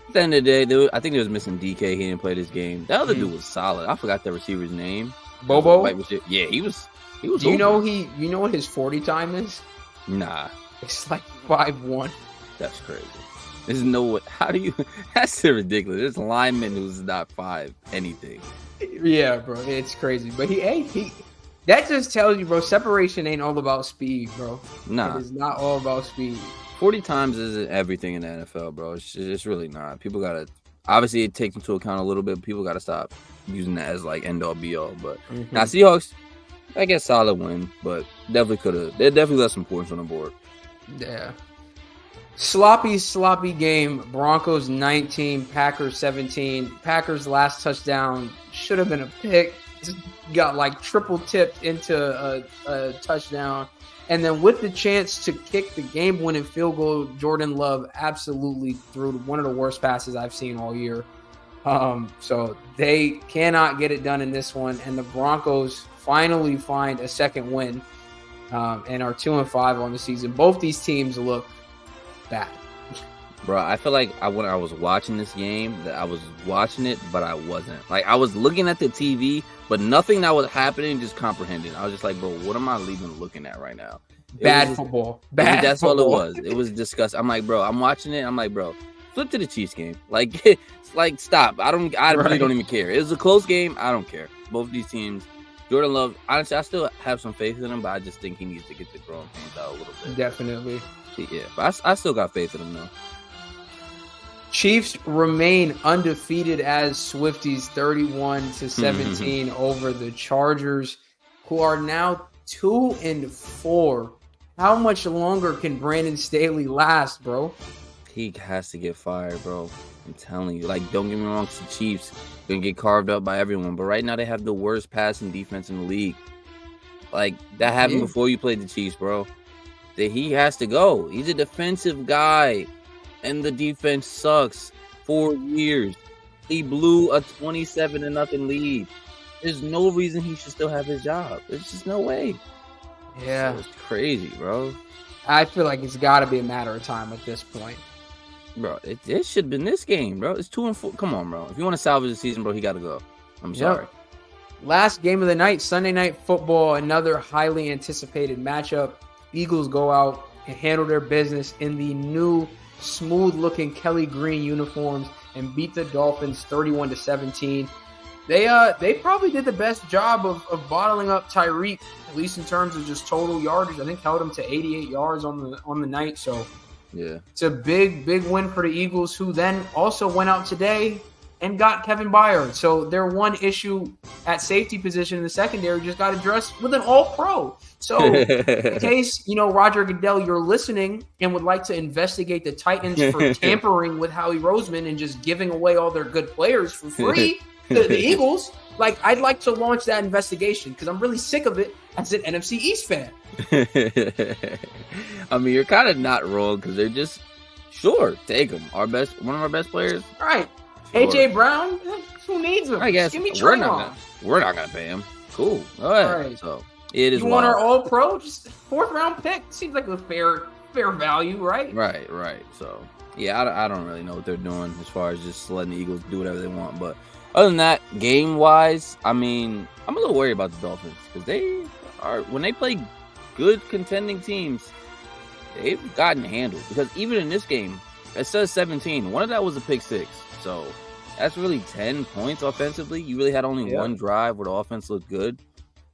at the end of the day, I think they was missing DK. He didn't play this game. That other dude was solid. I forgot the receiver's name. Bobo? Yeah, he was. Do you know what his 40 time is? Nah. It's like 5'1". That's crazy. There's no way. How do you? That's ridiculous. There's a lineman who's not 5 anything. Yeah, bro, it's crazy. But he that just tells you, bro, separation ain't all about speed, bro. Nah, it is not all about speed. 40 times isn't everything in the NFL, bro. It's really not. People gotta obviously it takes into account a little bit. But people gotta stop using that as like end all be all. But now Seahawks, I guess solid win, but definitely could have. They definitely left some points on the board. Yeah. Sloppy game. Broncos 19, Packers 17. Packers last touchdown should have been a pick. Just got like triple tipped into a touchdown. And then with the chance to kick the game-winning field goal, Jordan Love absolutely threw one of the worst passes I've seen all year. So they cannot get it done in this one. And the Broncos finally find a second win and are 2-5 on the season. Both these teams look bad. Bro, I feel like when I was watching this game, that I was watching it, but I wasn't. Like, I was looking at the TV, but nothing that was happening just comprehended. I was just like, bro, what am I even looking at right now? Bad football. That's all it was. It was disgusting. I'm like, bro, I'm watching it. I'm like, bro, flip to the Chiefs game. Like, stop. I really don't even care. It was a close game. I don't care. Both these teams. Jordan Love, honestly, I still have some faith in him, but I just think he needs to get the growing pains out a little bit. Definitely. Yeah, but I still got faith in him, though. Chiefs remain undefeated as Swifties, 31-17 over the Chargers, who are now 2-4. How much longer can Brandon Staley last, bro? He has to get fired, bro. I'm telling you. Like, don't get me wrong, the Chiefs gonna get carved up by everyone, but right now they have the worst passing defense in the league. Like, that happened before you played the Chiefs, bro. That he has to go. He's a defensive guy, and the defense sucks. 4 years, he blew a 27-0 lead. There's no reason he should still have his job. There's just no way. Yeah, so it's crazy, bro. I feel like it's got to be a matter of time at this point. Bro, it should have been this game, bro. It's 2-4. Come on, bro. If you want to salvage the season, bro, he got to go. I'm sorry. Last game of the night, Sunday Night Football, another highly anticipated matchup. Eagles go out and handle their business in the new smooth-looking Kelly Green uniforms and beat the Dolphins 31-17. They probably did the best job of bottling up Tyreek, at least in terms of just total yardage. I think held him to 88 yards on the night. So yeah, it's a big win for the Eagles, who then also went out today and got Kevin Byard. So their one issue at safety position in the secondary just got addressed with an all-pro. So in case, Roger Goodell, you're listening and would like to investigate the Titans for tampering with Howie Roseman and just giving away all their good players for free, the Eagles, I'd like to launch that investigation because I'm really sick of it as an NFC East fan. I mean, you're kind of not wrong because they're just, sure, take him. One of our best players. All right. Sure. AJ Brown, who needs him? I guess give me we're not gonna pay him. Cool. All right. So it is. You want our all-pro? Just 4th-round pick seems like a fair value, right? Right. So yeah, I don't really know what they're doing as far as just letting the Eagles do whatever they want. But other than that, game-wise, I mean, I'm a little worried about the Dolphins because when they play good contending teams, they've gotten handled. Because even in this game, it says 17. One of that was a pick 6. So that's really 10 points offensively. You really had only Yeah. one drive where the offense looked good.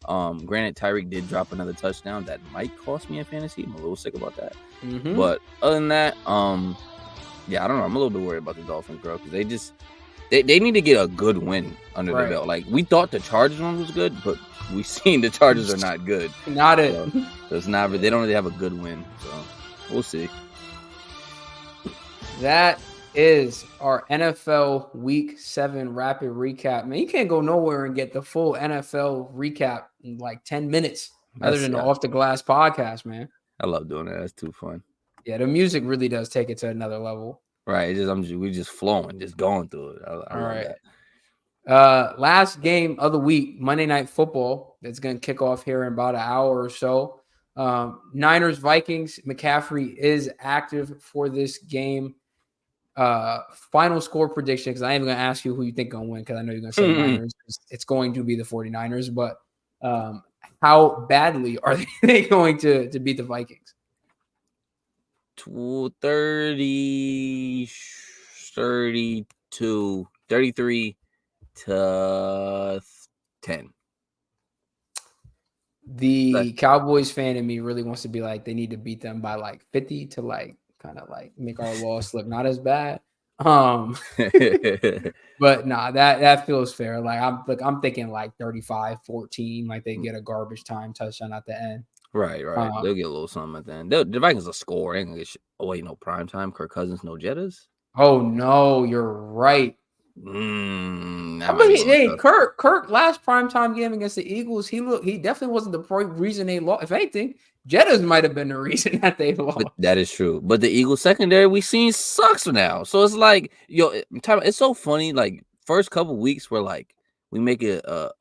Granted, Tyreek did drop another touchdown that might cost me in fantasy. I'm a little sick about that. Mm-hmm. But other than that, yeah, I don't know. I'm a little bit worried about the Dolphins, bro, because they need to get a good win under their Right. belt. Like, we thought the Chargers one was good, but we've seen the Chargers are not good. Not it. So it's not. They don't really have a good win. So we'll see. That is our NFL Week 7 rapid recap. Man, you can't go nowhere and get the full NFL recap in like 10 minutes other than the Off the Glass podcast, man. I love doing that. That's too fun. Yeah, the music really does take it to another level. Right. We're just flowing, just going through it. I All love right. that. Last game of the week, Monday Night Football. That's going to kick off here in about an hour or so. Niners, Vikings. McCaffrey is active for this game. Final score prediction, because I am going to ask you who you think going to win, because I know you're going to say Niners. It's going to be the 49ers, but how badly are they going to beat the Vikings? 30, 32, 33 to 10. The Cowboys fan in me really wants to be like, they need to beat them by like 50 to like kind of like make our loss look not as bad. But nah, that feels fair. Like I'm thinking like 35-14, like they get a garbage time touchdown at the end. Right. They'll get a little something at the end. The Vikings will score. Ain't gonna get oh wait, no prime time. Kirk Cousins, no Jettas. Oh no, you're right. That I might be mean, hey, Kirk last primetime game against the Eagles, he definitely wasn't the reason they lost. If anything, Jettas might have been the reason that they lost. But that is true. But the Eagles secondary we seen sucks now. So it's like, it's so funny. Like, first couple weeks where like we make a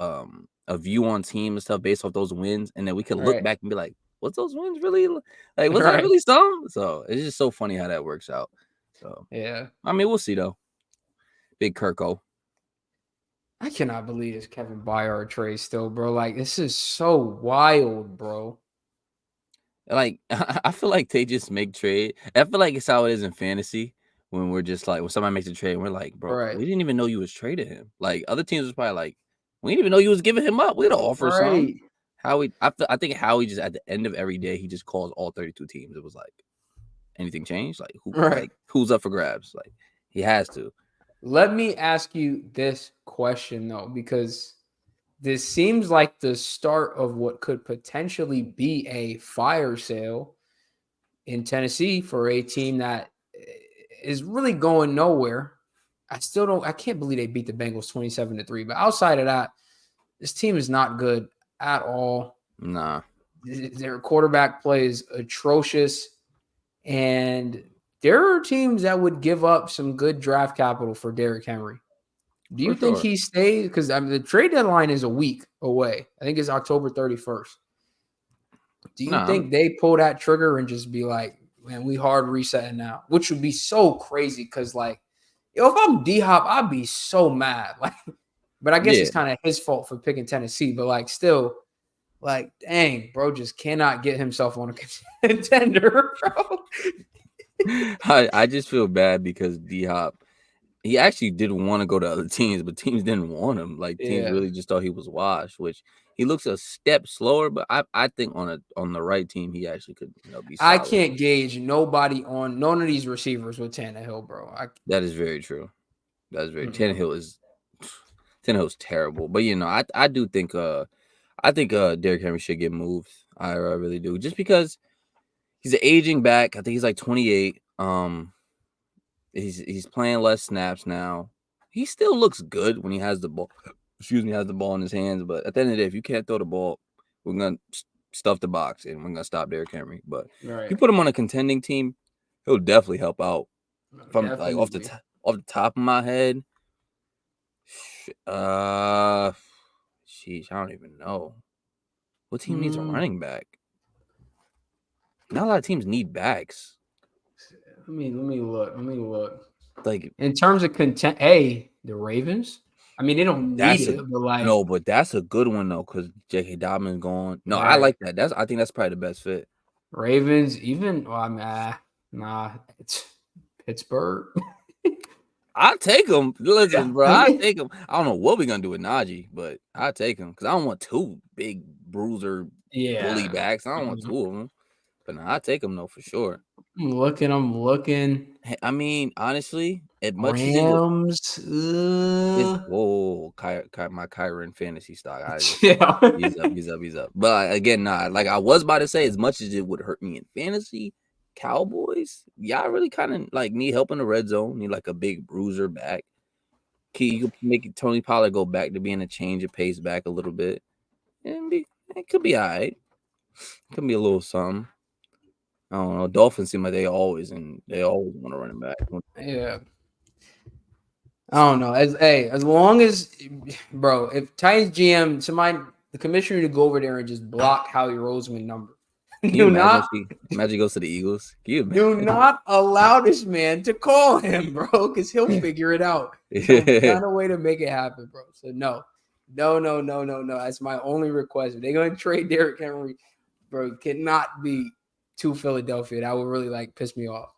view on team and stuff based off those wins, and then we can look back and be like, what's those wins really like? Was that really something? So it's just so funny how that works out. So yeah, I mean, we'll see though. Big Kirko. I cannot believe this Kevin Byard trade still, bro. Like, this is so wild, bro. Like, I feel like they just make trade. I feel like it's how it is in fantasy when we're just like, when somebody makes a trade, we're like, bro, we didn't even know you was trading him. Like, other teams was probably like, we didn't even know you was giving him up. We'd offer some. I think Howie just at the end of every day, he just calls all 32 teams. It was like, anything changed? Like, who's up for grabs? Like, he has to. Let me ask you this question though, because this seems like the start of what could potentially be a fire sale in Tennessee for a team that is really going nowhere. I can't believe they beat the Bengals 27-3. But outside of that, this team is not good at all. Nah. Their quarterback play is atrocious. And there are teams that would give up some good draft capital for Derrick Henry. Do you think he stays? Because the trade deadline is a week away. I think it's October 31st. Do you think they pull that trigger and just be like, man, we hard resetting now? Which would be so crazy because, like, if I'm D-Hop, I'd be so mad. Like, but I guess it's kind of his fault for picking Tennessee. But, like, still, like, dang, bro just cannot get himself on a contender, bro. I just feel bad because D-Hop, he actually did want to go to other teams, but teams didn't want him. Like, teams really just thought he was washed, which he looks a step slower, but I think on the right team, he actually could be solid. I can't gauge none of these receivers with Tannehill, bro. That is very true. That is very Tannehill's terrible. But I do think Derrick Henry should get moved. I really do. Just because he's an aging back. I think he's like 28. He's playing less snaps now. He still looks good when he has the ball. Has the ball in his hands. But at the end of the day, if you can't throw the ball, we're gonna stuff the box and we're gonna stop Derrick Henry. But if you put him on a contending team, he'll definitely help out. From like off the top of my head, sheesh, I don't even know. What team needs a running back? Not a lot of teams need backs. Let me look. Like, in terms of the Ravens. I mean, they don't need it, but like no, but that's a good one though, because J.K. Dobbins gone. No, I like that. I think that's probably the best fit. Ravens, it's Pittsburgh. I take him. Yeah. Listen, bro, I take him. I don't know what we're gonna do with Najee, but I take him because I don't want two big bruiser bully Yeah. backs. I don't want two of them. But nah, I take him though for sure. I'm looking. I mean, honestly, as much as it would, Rams. it's whoa, my Kyron fantasy stock. Yeah. He's up. But again, nah, like I was about to say, as much as it would hurt me in fantasy, Cowboys, y'all really kind of like need help in the red zone. Need like a big bruiser back. You could make Tony Pollard go back to being a change of pace back a little bit, and it could be all right. Could be a little something. I don't know. Dolphins seem like they always want to run it back. Yeah. I don't know. As long as, bro, if Titans GM, the commissioner to go over there and just block Howie Roseman number. Can you Do imagine not if he goes to the Eagles? Can you do imagine? not allow this man to call him, bro, because he'll figure it out. He'll find a way to make it happen, bro. So no. That's my only request. If they're gonna trade Derrick Henry, bro, it cannot be to Philadelphia. That would really like piss me off.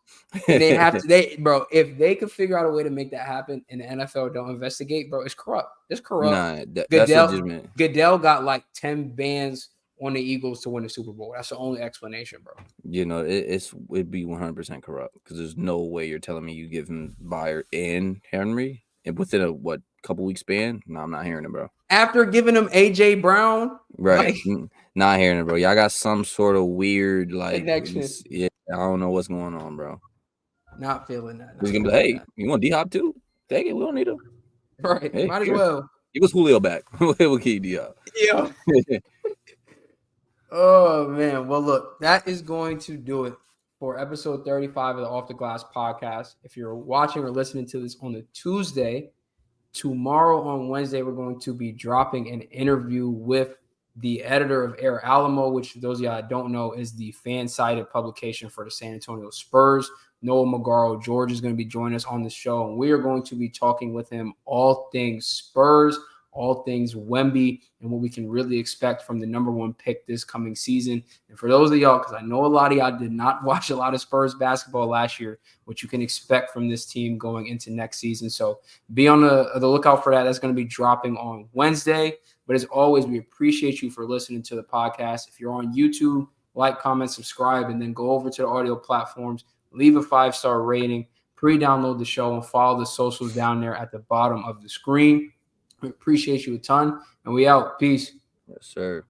And they have to, bro, if they could figure out a way to make that happen and the NFL don't investigate, bro, it's corrupt. It's corrupt. Nah, that's legitimate. Goodell got like 10 bans on the Eagles to win the Super Bowl. That's the only explanation, bro. You know, it'd be 100% corrupt because there's no way you're telling me you give him Bayer and Henry and within a couple weeks span. No, I'm not hearing it, bro. After giving him AJ Brown, right? Not hearing it, bro. Y'all got some sort of weird connection. Yeah, I don't know what's going on, bro. Not feeling that. He's gonna be like, hey, you want D-Hop too? Take it. We don't need him. Right. Hey, might as well. Give us Julio back. We'll keep D-Hop. Yeah. Oh man. Well, look, that is going to do it for episode 35 of the Off the Glass podcast. If you're watching or listening to this on a Tuesday, tomorrow on Wednesday, we're going to be dropping an interview with the editor of Air Alamo, which those of y'all don't know is the fan-sided publication for the San Antonio Spurs. Noah Magaro George is going to be joining us on the show, and we are going to be talking with him all things Spurs, all things Wemby, and what we can really expect from the number one pick this coming season. And for those of y'all, because I know a lot of y'all did not watch a lot of Spurs basketball last year, what you can expect from this team going into next season. So be on the lookout for that. That's going to be dropping on Wednesday. But as always, we appreciate you for listening to the podcast. If you're on YouTube, like, comment, subscribe, and then go over to the audio platforms, leave a 5-star rating, pre-download the show, and follow the socials down there at the bottom of the screen. We appreciate you a ton, and we out. Peace. Yes, sir.